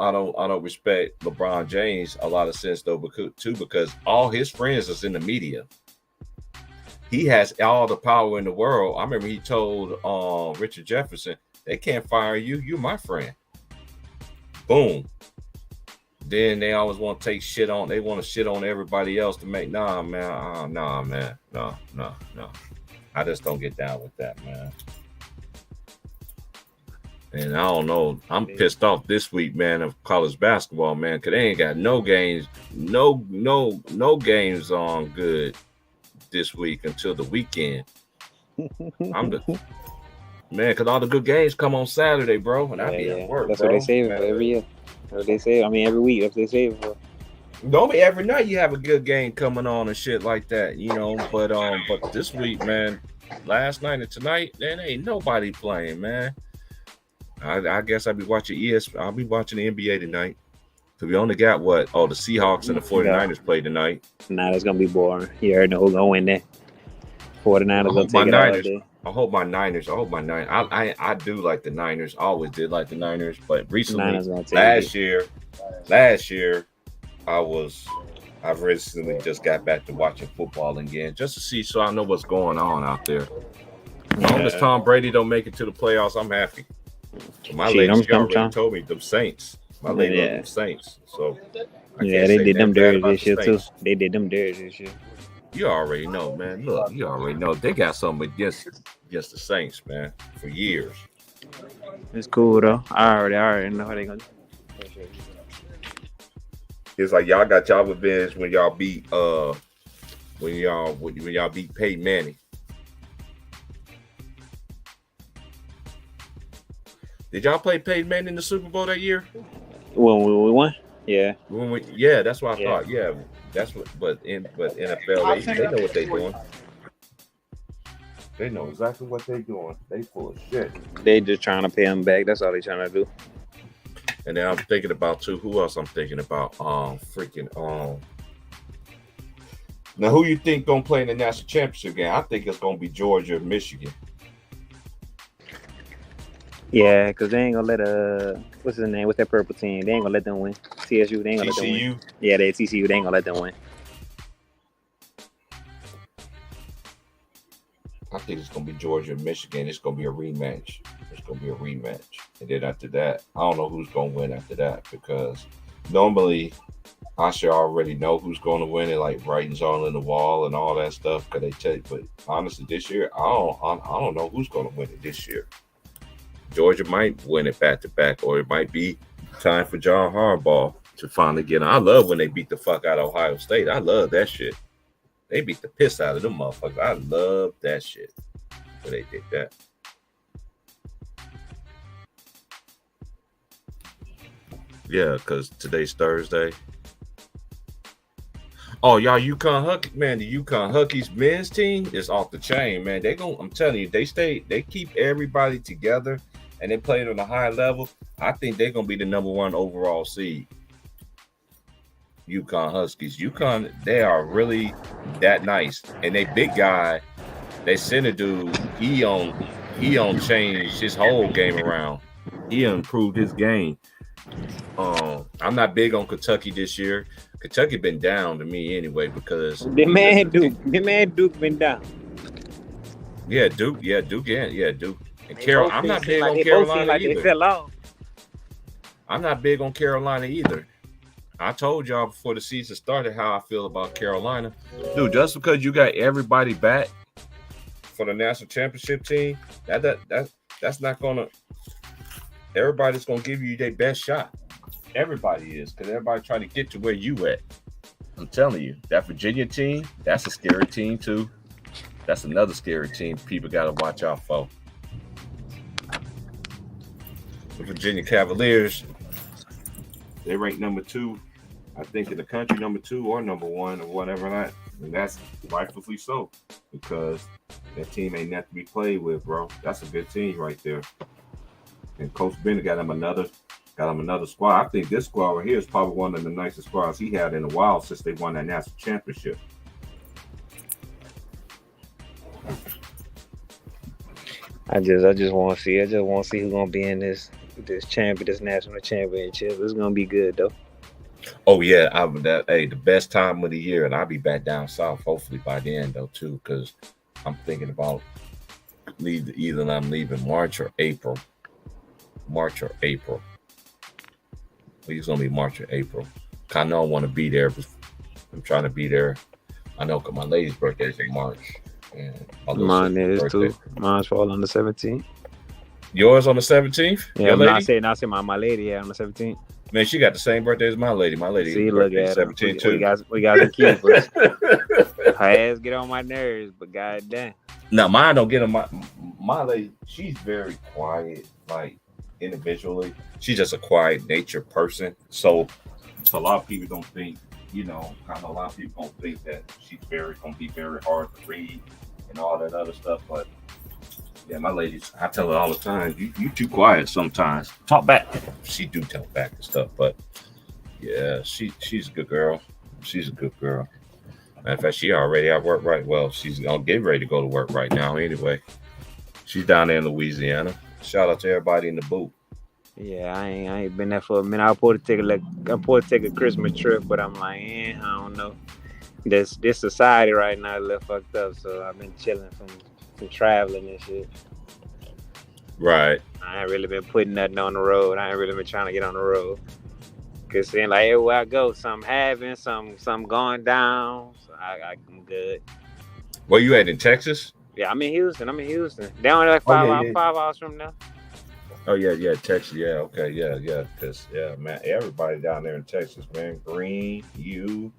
respect LeBron James a lot of sense though, because all his friends is in the media. He has all the power in the world. I remember he told Richard Jefferson, they can't fire you. You're my friend. Boom. Then they always want to take shit on. They want to shit on everybody else to make. Nah, man. No. I just don't get down with that, man. And I don't know. I'm pissed off this week, man, of college basketball, man, because they ain't got no games, no games on good this week until the weekend. Because all the good games come on Saturday, bro, and I be at work. That's bro. what they say every year. What they say, every week. That's what they say for. Don't be every night you have a good game coming on and shit like that, you know. But this week, man, last night and tonight, there ain't nobody playing, man. I guess I'll be watching I'll be watching the NBA tonight. So we only got the Seahawks and the 49ers play tonight. Nah, that's gonna be boring. You already know who's gonna win that. 49ers gonna take it all day. I hope my Niners. I do like the Niners. I always did like the Niners, but recently, last year, I recently just got back to watching football again, just to see, so I know what's going on out there. As long as Tom Brady don't make it to the playoffs, I'm happy. My lady already told me them Saints. My lady love them Saints. So they did them dirty this year too. They did them dirty this year. You already know, man. Look, you already know they got something against the Saints, man, for years. It's cool though. I already know how they gonna do. It's like y'all got y'all revenge when y'all beat when y'all beat Peyton Manning. Did y'all play Peyton Manning in the Super Bowl that year? When we won? Yeah. That's what I thought. Yeah. That's what, but NFL, they know what they're doing. They know exactly what they're doing. They full of shit. They just trying to pay them back. That's all they trying to do. And then I'm thinking about too. Who else I'm thinking about? Now, who you think gonna play in the national championship game? I think it's gonna be Georgia and Michigan. Yeah, because they ain't gonna let what's his name? What's that purple team? They ain't gonna let them win. TSU, they ain't gonna let them win. Yeah, they TCU, they ain't gonna let them win. I think it's gonna be Georgia and Michigan. It's gonna be a rematch. And then after that, I don't know who's gonna win after that, because normally I should already know who's gonna win it, like writing's on the wall and all that stuff. Cause they tell you, but honestly, this year I don't know who's gonna win it this year. Georgia might win it back to back, or it might be time for John Harbaugh to finally get on. I love when they beat the fuck out of Ohio State. I love that shit. They beat the piss out of them motherfuckers. I love that shit when they did that. Yeah, because today's Thursday. Oh, y'all, UConn Huskies, man, the UConn Huskies men's team is off the chain, man. I'm telling you, they keep everybody together, and they play it on a high level. I think they're gonna be the number 1 overall seed. UConn Huskies. UConn, they are really that nice. And they big guy, they center dude, he on changed his whole game around. He improved his game. I'm not big on Kentucky this year. Kentucky been down to me anyway, because the man Duke been down. Yeah, Duke. And Carol, I'm not big on Carolina either. They fell off. I'm not big on Carolina either. I told y'all before the season started how I feel about Carolina. Dude, just because you got everybody back for the national championship team, that's not gonna. Everybody's gonna give you their best shot. Everybody is, because everybody trying to get to where you at. I'm telling you, that Virginia team, that's a scary team too. That's another scary team people got to watch out for. The Virginia Cavaliers, they rank number 2, I think, in the country, number 2 or number 1 or whatever that. And that's rightfully so, because that team ain't nothing to be played with, bro. That's a good team right there. And Coach Bennett got him another squad. I think this squad right here is probably one of the nicest squads he had in a while since they won that national championship. I just want to see. I just want to see who's gonna be in this national championship. It's gonna be good though. Oh yeah, the best time of the year, and I'll be back down south hopefully by then though too, because I'm thinking about either I'm leaving March or April. It's gonna be March or April. I know I want to be there. I'm trying to be there. I know because my lady's birthday is in March. And mine is too. Mine's fall on the 17th. Yours on the 17th? Yeah, I said my lady on the 17th. Man, she got the same birthday as my lady. My lady see, look at 17 too. We got some keepers. Her ass get on my nerves, but goddamn. No, mine don't get on my lady. She's very quiet, like individually. She's just a quiet nature person. So a lot of people don't think, I know a lot of people don't think that she's gonna be very hard to read and all that other stuff. But yeah, my ladies, I tell her all the time, you too quiet sometimes. Talk back. She do talk back and stuff, but yeah, she's a good girl. She's a good girl. Matter of fact, she already at work right. Well, she's gonna get ready to go to work right now anyway. She's down there in Louisiana. Shout out to everybody in the booth. Yeah, I ain't been there for a minute. I'm supposed to take a Christmas trip, but I'm like, I don't know. This society right now is a little fucked up, so I've been chilling from traveling and shit. Right. I ain't really been putting nothing on the road. I ain't really been trying to get on the road. Cause then like everywhere I go, something having, something going down. So I'm good. Where you at in Texas? Yeah, I'm in Houston. Down like 5 hours from now. Oh yeah, Texas. Yeah, okay, yeah. Cause yeah, man, everybody down there in Texas, man. Green, you,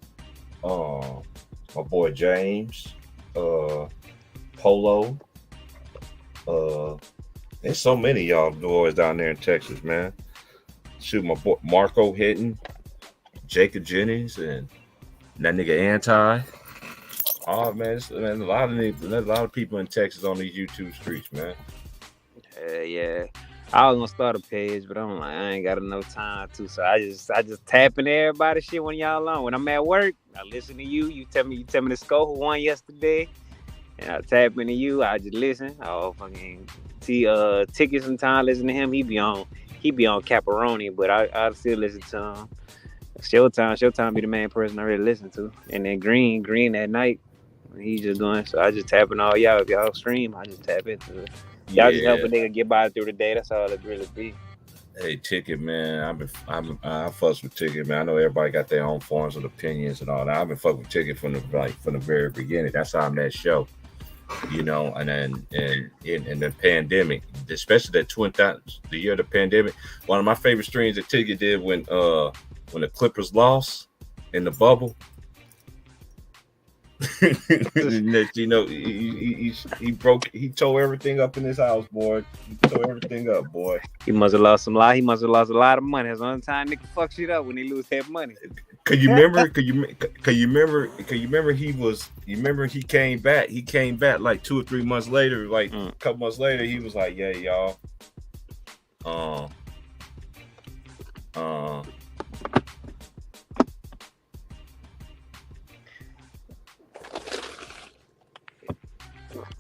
my boy James, Polo, there's so many y'all boys down there in Texas, man. Shoot, my boy Marco Hitton, Jacob Jennings, and that nigga Anti. Oh man, there's a lot of people in Texas on these YouTube streets, man. Yeah. I was gonna start a page, but I'm like, I ain't got enough time to. So I just tap into everybody's shit when y'all on. When I'm at work, I listen to you. You tell me the score who won yesterday, and I tap into you. I just listen. Oh fucking see Ticket sometimes listen to him. He be on Caparoni, but I still listen to him. Showtime be the main person I really listen to. And then Green at night, he's just going. So I just tap in all y'all. If y'all stream, I just tap into it. Y'all just help a nigga get by through the day. That's all it really be. Hey, Ticket, man. I fuss with Ticket, man. I know everybody got their own forms of opinions and all that. I've been fucking with Ticket from the very beginning. That's how I met show. And then in the pandemic, especially the year of the pandemic. One of my favorite streams that Ticket did when the Clippers lost in the bubble. He tore everything up in his house, boy. He tore everything up, boy. He must have lost a lot of money. That's the only time nigga fuck shit up, when he lose that money. Could you remember he came back? He came back like 2 or 3 months later, like a couple months later, he was like, yeah, y'all.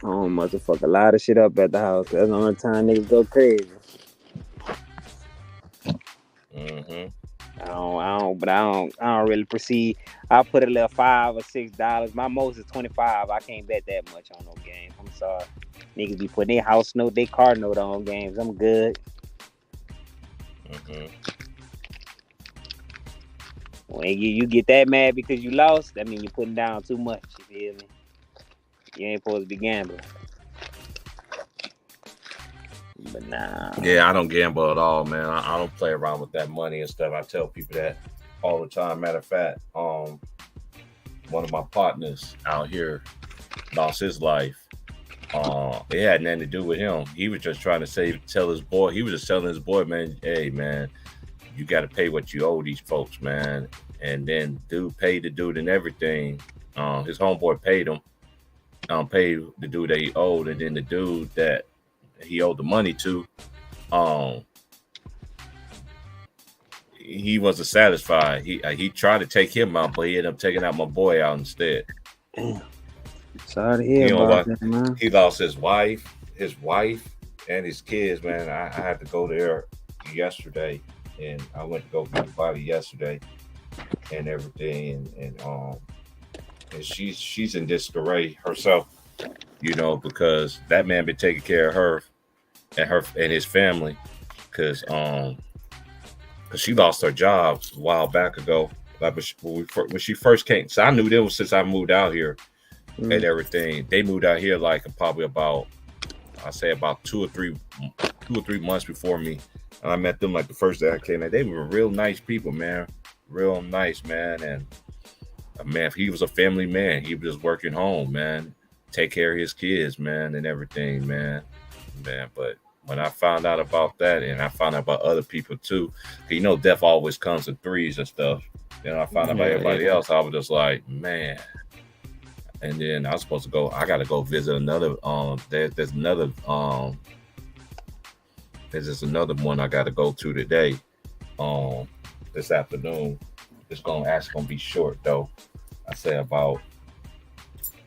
Oh, motherfucker, a lot of shit up at the house. That's the only time niggas go crazy. Mm-hmm. I don't really proceed. I put a little $5 or $6. My most is $25. I can't bet that much on no games. I'm sorry. Niggas be putting their house note, their car note on games. I'm good. Mm-hmm. When you get that mad because you lost, that means you're putting down too much. You feel me? You ain't supposed to be gambling. But nah. Yeah, I don't gamble at all, man. I don't play around with that money and stuff. I tell people that all the time. Matter of fact, one of my partners out here lost his life. It had nothing to do with him. He was just trying to tell his boy. He was just telling his boy, man, hey, man, you got to pay what you owe these folks, man. And then dude paid the dude and everything. His homeboy paid him. Paid the dude that he owed, and then the dude that he owed the money to, he wasn't satisfied. He tried to take him out, but he ended up taking out my boy out instead. Sorry to hear about that, man. He lost his wife, and his kids, man. I had to go there yesterday, and I went to go get the body yesterday and everything, and she's in disarray herself, you know, because that man been taking care of her and his family, because she lost her job a while back ago. Like when she first came, so I knew them since I moved out here and everything. They moved out here like probably about 2 or 3 months before me. And I met them like the first day I came in. They were real nice people, man. Real nice, man. And man, he was a family man. He was just working home, man. Take care of his kids, man, and everything, man. But when I found out about that, and I found out about other people too, you know, death always comes in threes and stuff. Then I found out about everybody else. I was just like, man. And then I was supposed to go. I got to go visit another. There's another one I got to go to today. This afternoon. It's gonna be short though. I say about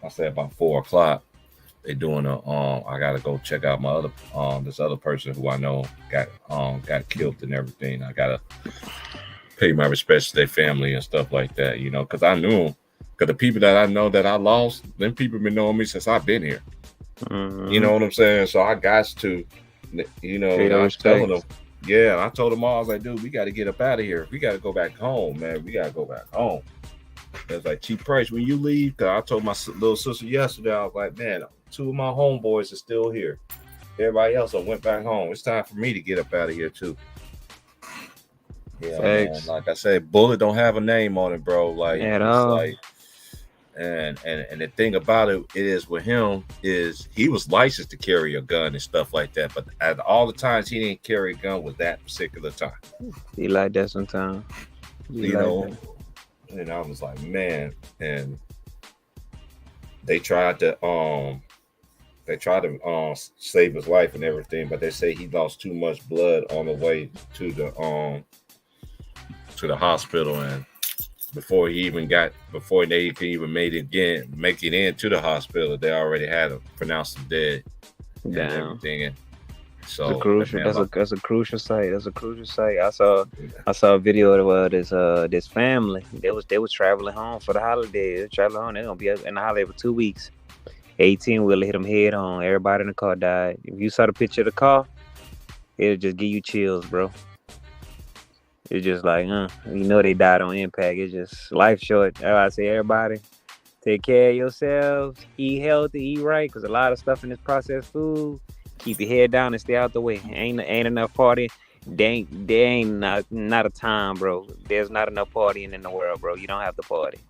4 o'clock. They doing I gotta go check out my other this other person who I know got killed and everything. I gotta pay my respects to their family and stuff like that, you know, because I knew them. Because the people that I know that I lost, them people been knowing me since I've been here. Mm-hmm. You know what I'm saying? So I got to, you know, I was telling them. Yeah, I told them all, I was like, dude, we got to get up out of here. We got to go back home, man. We got to go back home. It's like, Chief Price, when you leave, because I told my little sister yesterday, I was like, man, 2 of my homeboys are still here. Everybody else went back home. It's time for me to get up out of here, too. Yeah, man, like I said, Bullet don't have a name on it, bro. Like, at all. Like, and the thing about it is with him is he was licensed to carry a gun and stuff like that, but at all the times he didn't carry a gun was that particular time. He like that sometimes. You know, and I was like, man, and they tried to save his life and everything, but they say he lost too much blood on the way to the hospital, and before they could even make it into the hospital, they already had him pronounced him dead. And everything. And so that's a crucial site. That's a crucial site. I saw a video of this family. They was traveling home for the holidays. They're traveling home. They're gonna be in the holiday for 2 weeks. 18-wheeler hit them head on. Everybody in the car died. If you saw the picture of the car, it'll just give you chills, bro. It's just like, you know, they died on impact. It's just life short. I say, everybody, take care of yourselves, eat healthy, eat right, because a lot of stuff in this processed food, keep your head down and stay out the way. Ain't enough party. There ain't not a time, bro. There's not enough partying in the world, bro. You don't have to party.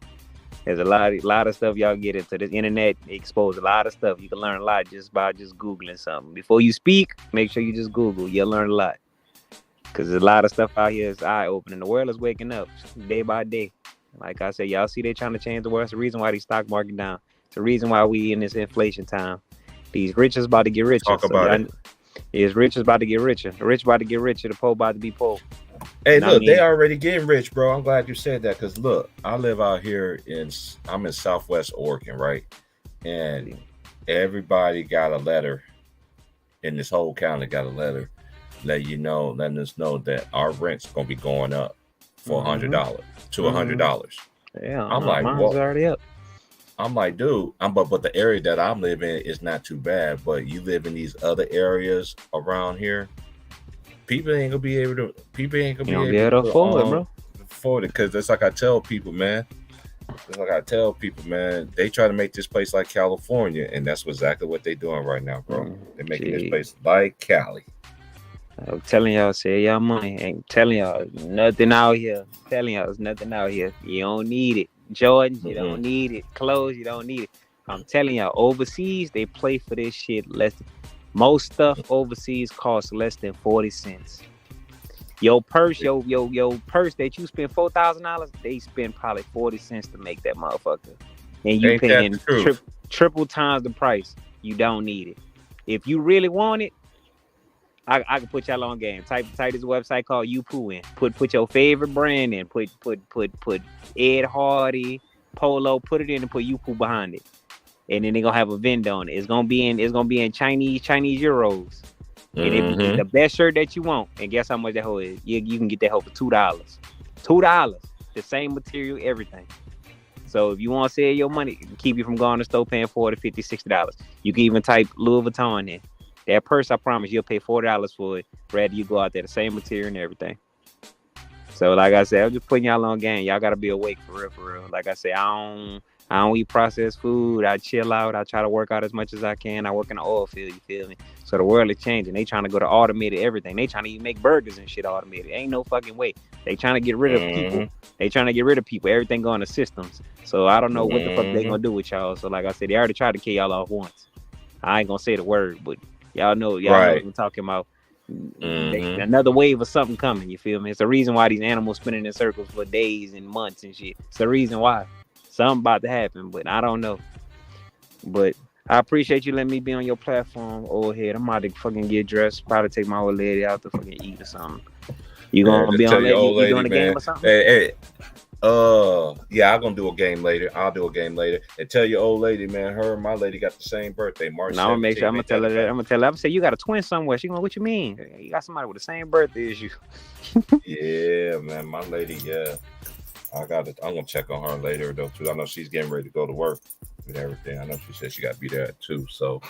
There's a lot of stuff y'all get into. This internet expose a lot of stuff. You can learn a lot just by Googling something. Before you speak, make sure you just Google. You'll learn a lot. Because there's a lot of stuff out here that's eye-opening. The world is waking up day by day. Like I said, y'all see they trying to change the world. It's the reason why the stock market down. It's the reason why we in this inflation time. These rich is about to get richer. Talk about it. Is rich is about to get richer. The rich about to get richer. The poor about to be poor. Hey, look, they already getting rich, bro. I'm glad you said that, because look, I live out here I'm in Southwest Oregon, right? And everybody got a letter in this whole county got a letter letting us know that our rent's gonna be going up for $100 to $100. Yeah, I'm like, mine's already up. I'm like, dude, but the area that I'm living in is not too bad. But you live in these other areas around here, people ain't gonna be able to afford it, bro. afford it because it's like I tell people, man. They try to make this place like California, and that's exactly what they're doing right now, bro. They're making this place like Cali. I'm telling y'all, save y'all money. Ain't telling y'all nothing out here. Telling y'all, there's nothing out here. You don't need it. Jordan, you don't need it. Clothes, you don't need it. I'm telling y'all, overseas they play for this shit less. Most stuff overseas costs less than 40 cents. Your purse, your purse that you spend $4,000, they spend probably 40 cents to make that motherfucker, and you paying triple times the price. You don't need it. If you really want it, I can put y'all on game. Type this website called Youpo in. Put your favorite brand in. Put Ed Hardy, Polo. Put it in and put Youpo behind it, and then they're gonna have a vendor on it. It's gonna be in Chinese euros. And if it's the best shirt that you want, and guess how much that hoe is? You can get that hoe for $2. $2. The same material, everything. So if you want to save your money, keep you from going to the store paying $40, $50, $60. You can even type Louis Vuitton in. That purse, I promise you'll pay $40 for it. Rather you go out there, the same material and everything. So like I said, I'm just putting y'all on game. Y'all gotta be awake for real. Like I said, I don't eat processed food. I chill out. I try to work out as much as I can. I work in the oil field, you feel me? So the world is changing. They trying to go to automated everything. They trying to even make burgers and shit automated. Ain't no fucking way. They trying to get rid of people. They trying to get rid of people. Everything going to systems. So I don't know what the fuck they gonna do with y'all. So like I said, they already tried to kill y'all off once. I ain't gonna say the word, but y'all know what I'm talking about. Another wave of something coming, you feel me? It's the reason why these animals spinning in circles for days and months and shit. It's the reason why. Something about to happen, but I don't know. But I appreciate you letting me be on your platform, old head. I'm about to fucking get dressed, probably take my old lady out to fucking eat or something. You gonna be on you doing a game or something? Yeah, I'm gonna do a game later. I'll do a game later. And tell your old lady, man, her and my lady got the same birthday, March 17th. I'm gonna make sure. I'm gonna tell her that. I'm gonna tell her. I'm gonna say you got a twin somewhere. She gonna, what you mean? You got somebody with the same birthday as you. Yeah, man, my lady. Yeah, I'm gonna check on her later though too. I know she's getting ready to go to work and everything. I know she said she got to be there at 2. So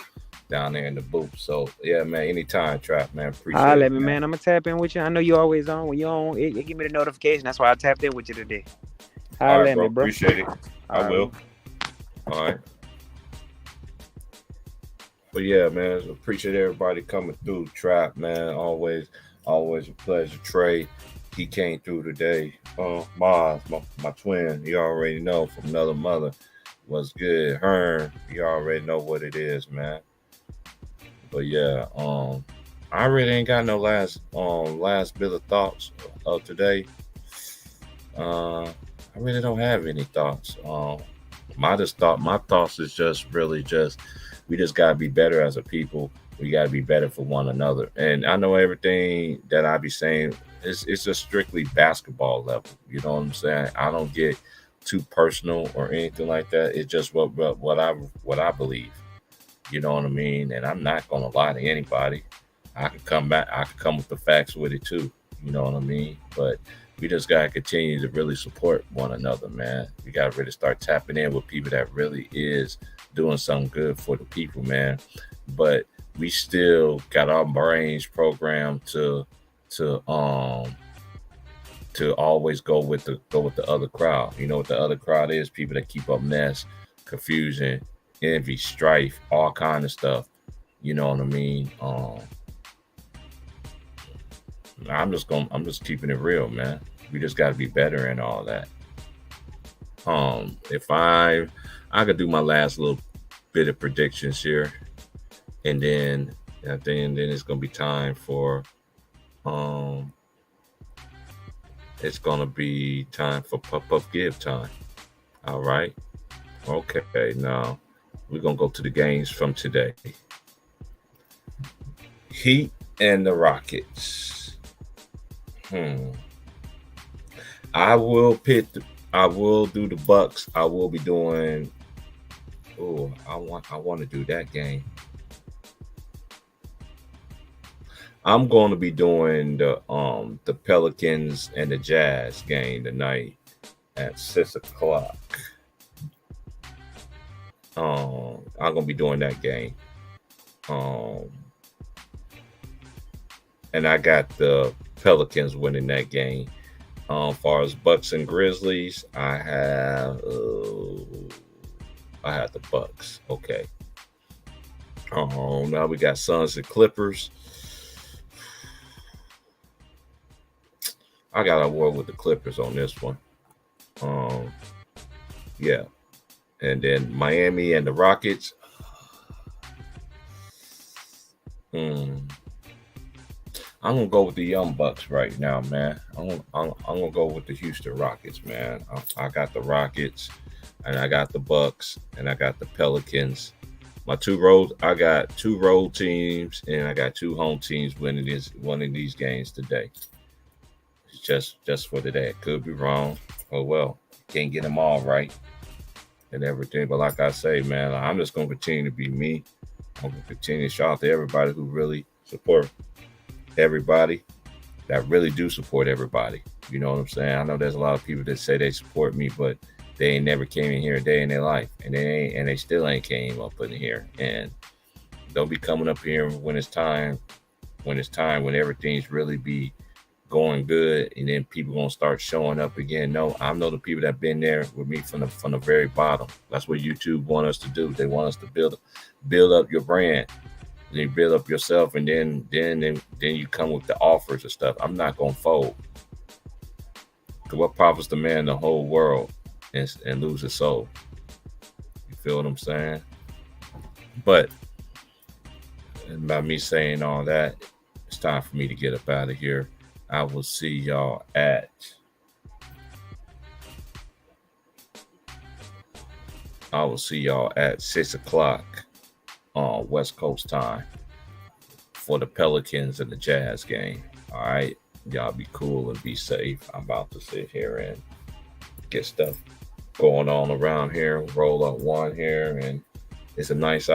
down there in the booth. So yeah, man, anytime, Trap, man. Appreciate it, man. I'm gonna tap in with you. I know you always on. When you on, it give me the notification. That's why I tapped in with you today. All right, bro. Appreciate it. I will. All right. But yeah, man, appreciate everybody coming through. Trap, man, always a pleasure. Trey, he came through today. Maz, my twin, you already know, from another mother. What's good? Hearn, you already know what it is, man. But yeah, I really ain't got no last bit of thoughts of today. I really don't have any thoughts. My thoughts is just really we just gotta be better as a people. We gotta be better for one another. And I know everything that I be saying it's just strictly basketball level. You know what I'm saying? I don't get too personal or anything like that. It's just what I believe. You know what I mean? And I'm not gonna lie to anybody. I can come with the facts with it too. You know what I mean? But we just gotta continue to really support one another, man. We gotta really start tapping in with people that really is doing something good for the people, man. But we still got our brains programmed to always go with the other crowd. You know what the other crowd is? People that keep up mess, confusion, envy, strife, all kind of stuff. You know what I mean? I'm just keeping it real, man. We just got to be better and all that. If I could do my last little bit of predictions here, and then it's gonna be time for Puff Give time. All right. Okay. Now we're gonna go to the games from today. Heat and the Rockets. I will do the Bucks. I will be doing. Oh, I want to do that game. I'm going to be doing the Pelicans and the Jazz game tonight at 6:00. I'm going to be doing that game. And I got the Pelicans winning that game. Far as Bucks and Grizzlies, I had the Bucks. Okay. Now we got Suns and Clippers. I got a war with the Clippers on this one. Yeah. And then Miami and the Rockets. I'm gonna go with the Young Bucks right now, man. I'm gonna go with the Houston Rockets, man. I got the Rockets, and I got the Bucks, and I got the Pelicans. I got 2 road teams, and I got 2 home teams winning these games today. It's just for today. It could be wrong. Oh well, can't get them all right and everything. But like I say, man, I'm just gonna continue to be me. I'm gonna continue to shout out to everybody who really support everybody, that really do support everybody. You know what I'm saying? I know there's a lot of people that say they support me, but they ain't never came in here a day in their life, and they still ain't came up in here. And don't be coming up here when it's time, when everything's really be going good, and then people gonna start showing up again. No, I know the people that been there with me from the very bottom. That's what YouTube want us to do. They want us to build up your brand. Then you build up yourself, and then you come with the offers and stuff. I'm not gonna fold. Cause what profits the man the whole world and lose his soul? You feel what I'm saying? But by me saying all that, it's time for me to get up out of here. I will see y'all at I will see y'all at 6 o'clock on West Coast time for the Pelicans and the Jazz game. All right, y'all be cool and be safe. I'm about to sit here and get stuff going on around here. Roll up one here, and it's a nice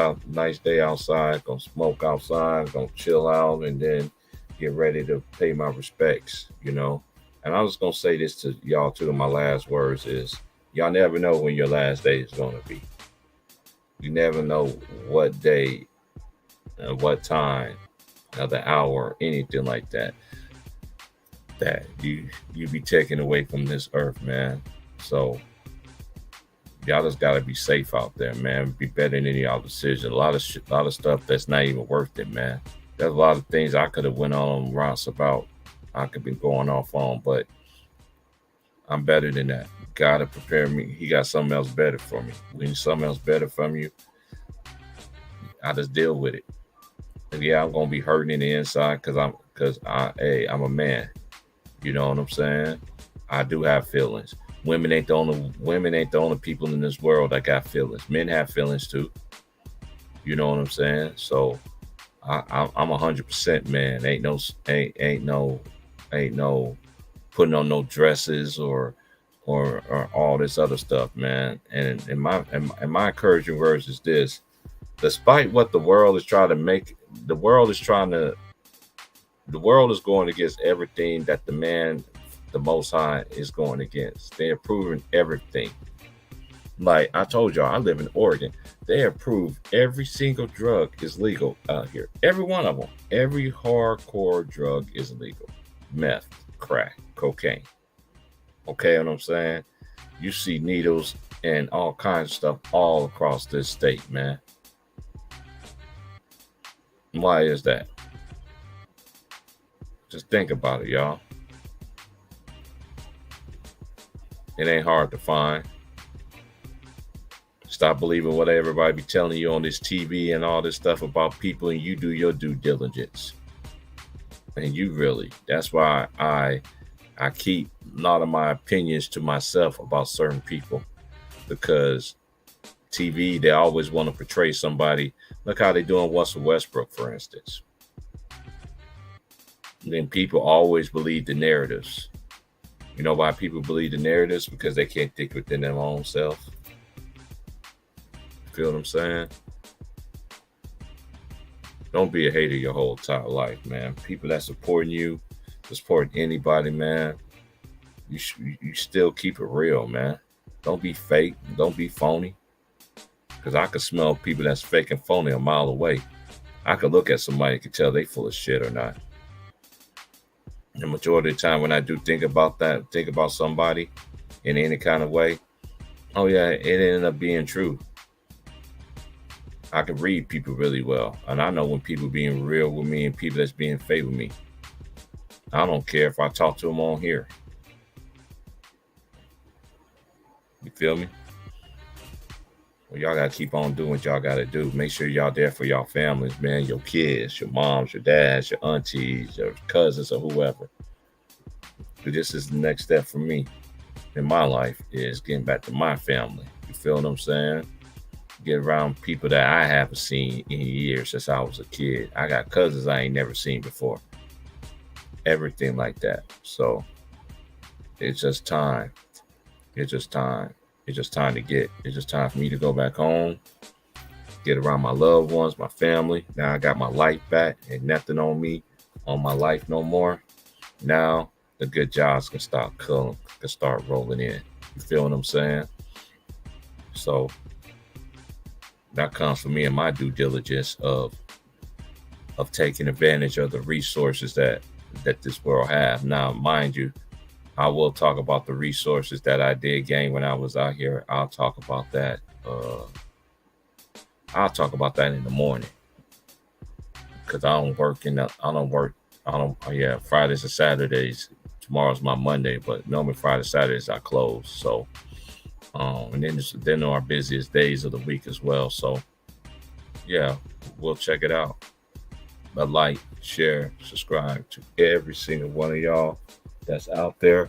day outside. Gonna smoke outside, gonna chill out, and then get ready to pay my respects, you know. And I was gonna say this to y'all too. My last words is, y'all never know when your last day is gonna be. You never know what day and what time, or the hour, anything like that, that you be taken away from this earth, man. So y'all just gotta be safe out there, man. Be better than any y'all decision. A lot of stuff that's not even worth it, man. There's a lot of things I could have went on Ross about. I could be going off on, but I'm better than that. God to prepare me. He got something else better for me. When something else better from you, I just deal with it. And yeah, I'm gonna be hurting in the inside because I'm a man. You know what I'm saying? I do have feelings. Women ain't the only people in this world that got feelings. Men have feelings too. You know what I'm saying? So I'm 100% man. Ain't no putting on no dresses or all this other stuff, man. And my encouraging words is this: despite what the world is trying to make, the world is going against everything that the man, the Most High, is going against. They're approving everything. Like I told y'all, I live in Oregon. They approve every single drug is legal out here. Every one of them. Every hardcore drug is legal. Meth, crack, cocaine. Okay, what I'm saying? You see needles and all kinds of stuff all across this state, man. Why is that? Just think about it, y'all. It ain't hard to find. Stop believing what everybody be telling you on this TV and all this stuff about people, and you do your due diligence. And you really, that's why I keep a lot of my opinions to myself about certain people, because TV, they always want to portray somebody. Look how they doing Russell Westbrook, for instance. And then people always believe the narratives. You know why people believe the narratives? Because they can't think within their own self. Feel what I'm saying? Don't be a hater your whole entire life, man. People that supporting you, supporting anybody, man, you still keep it real, man. Don't be fake. Don't be phony. Because I can smell people that's fake and phony a mile away. I could look at somebody and can tell they full of shit or not. the majority of the time when I do think about that, think about somebody in any kind of way, oh yeah, it ended up being true. I can read people really well, and I know when people being real with me and people that's being fake with me. I don't care if I talk to them on here. You feel me? Well, y'all gotta keep on doing what y'all gotta do. Make sure y'all there for y'all families, man, your kids, your moms, your dads, your aunties, your cousins, or whoever. But this is the next step for me in my life, is getting back to my family. You feel what I'm saying? Get around people that I haven't seen in years since I was a kid. I got cousins I ain't never seen before. Everything like that. So it's just time. It's just time. It's just time for me to go back home, get around my loved ones, my family. Now I got my life back and nothing on me, on my life no more. Now the good jobs can start rolling in. You feel what I'm saying? So that comes from me and my due diligence of taking advantage of the resources that this world have. Now, mind you, I will talk about the resources that I did gain when I was out here. I'll talk about that. I'll talk about that in the morning, because Fridays and Saturdays. Tomorrow's my Monday, but normally Friday, Saturdays I close. So, and then our busiest days of the week as well. So, yeah, we'll check it out. But like, share, subscribe to every single one of y'all that's out there.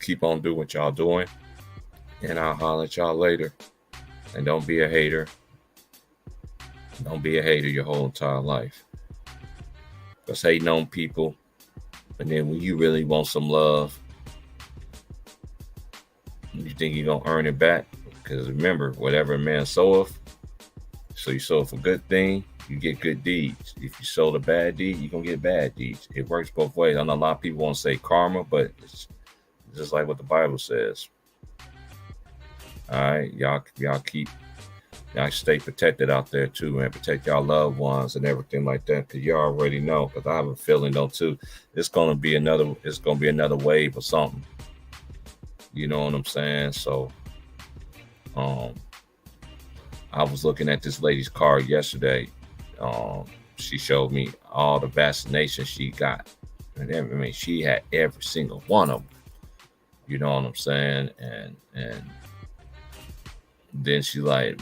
Keep on doing what y'all doing, and I'll holler at y'all later. And don't be a hater. Don't be a hater your whole entire life. Because hating on people, and then when you really want some love, you think you're going to earn it back. Because remember, whatever a man soweth, so you sow for good thing, you get good deeds. If you sow the bad deed, you're going to get bad deeds. It works both ways. I know a lot of people want to say karma, but it's just like what the Bible says. All right, y'all stay protected out there too, man. Protect y'all loved ones and everything like that, because you already know. Because I have a feeling though too, it's gonna be another wave or something. You know what I'm saying? So, I was looking at this lady's card yesterday. She showed me all the vaccinations she got, and I mean, she had every single one of them. You know what I'm saying? And then she like.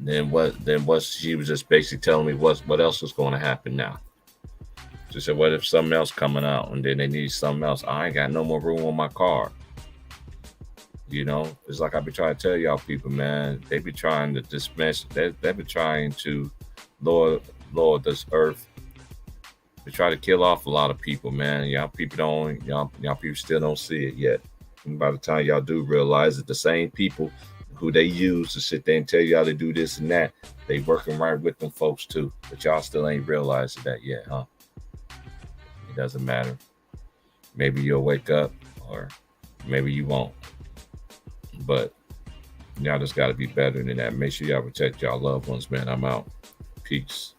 Then what she was just basically telling me what else was going to happen now. She said, what if something else coming out and then they need something else? I ain't got no more room on my car. You know, it's like I be trying to tell y'all people, man, they be trying to dismiss, they be trying to lower this earth. They try to kill off a lot of people, man. Y'all people still don't see it yet. And by the time y'all do realize that the same people who they use to sit there and tell y'all to do this and that, they working right with them folks too. But y'all still ain't realizing that yet, huh? It doesn't matter. Maybe you'll wake up, or maybe you won't. But y'all just got to be better than that. Make sure y'all protect y'all loved ones, man. I'm out. Peace.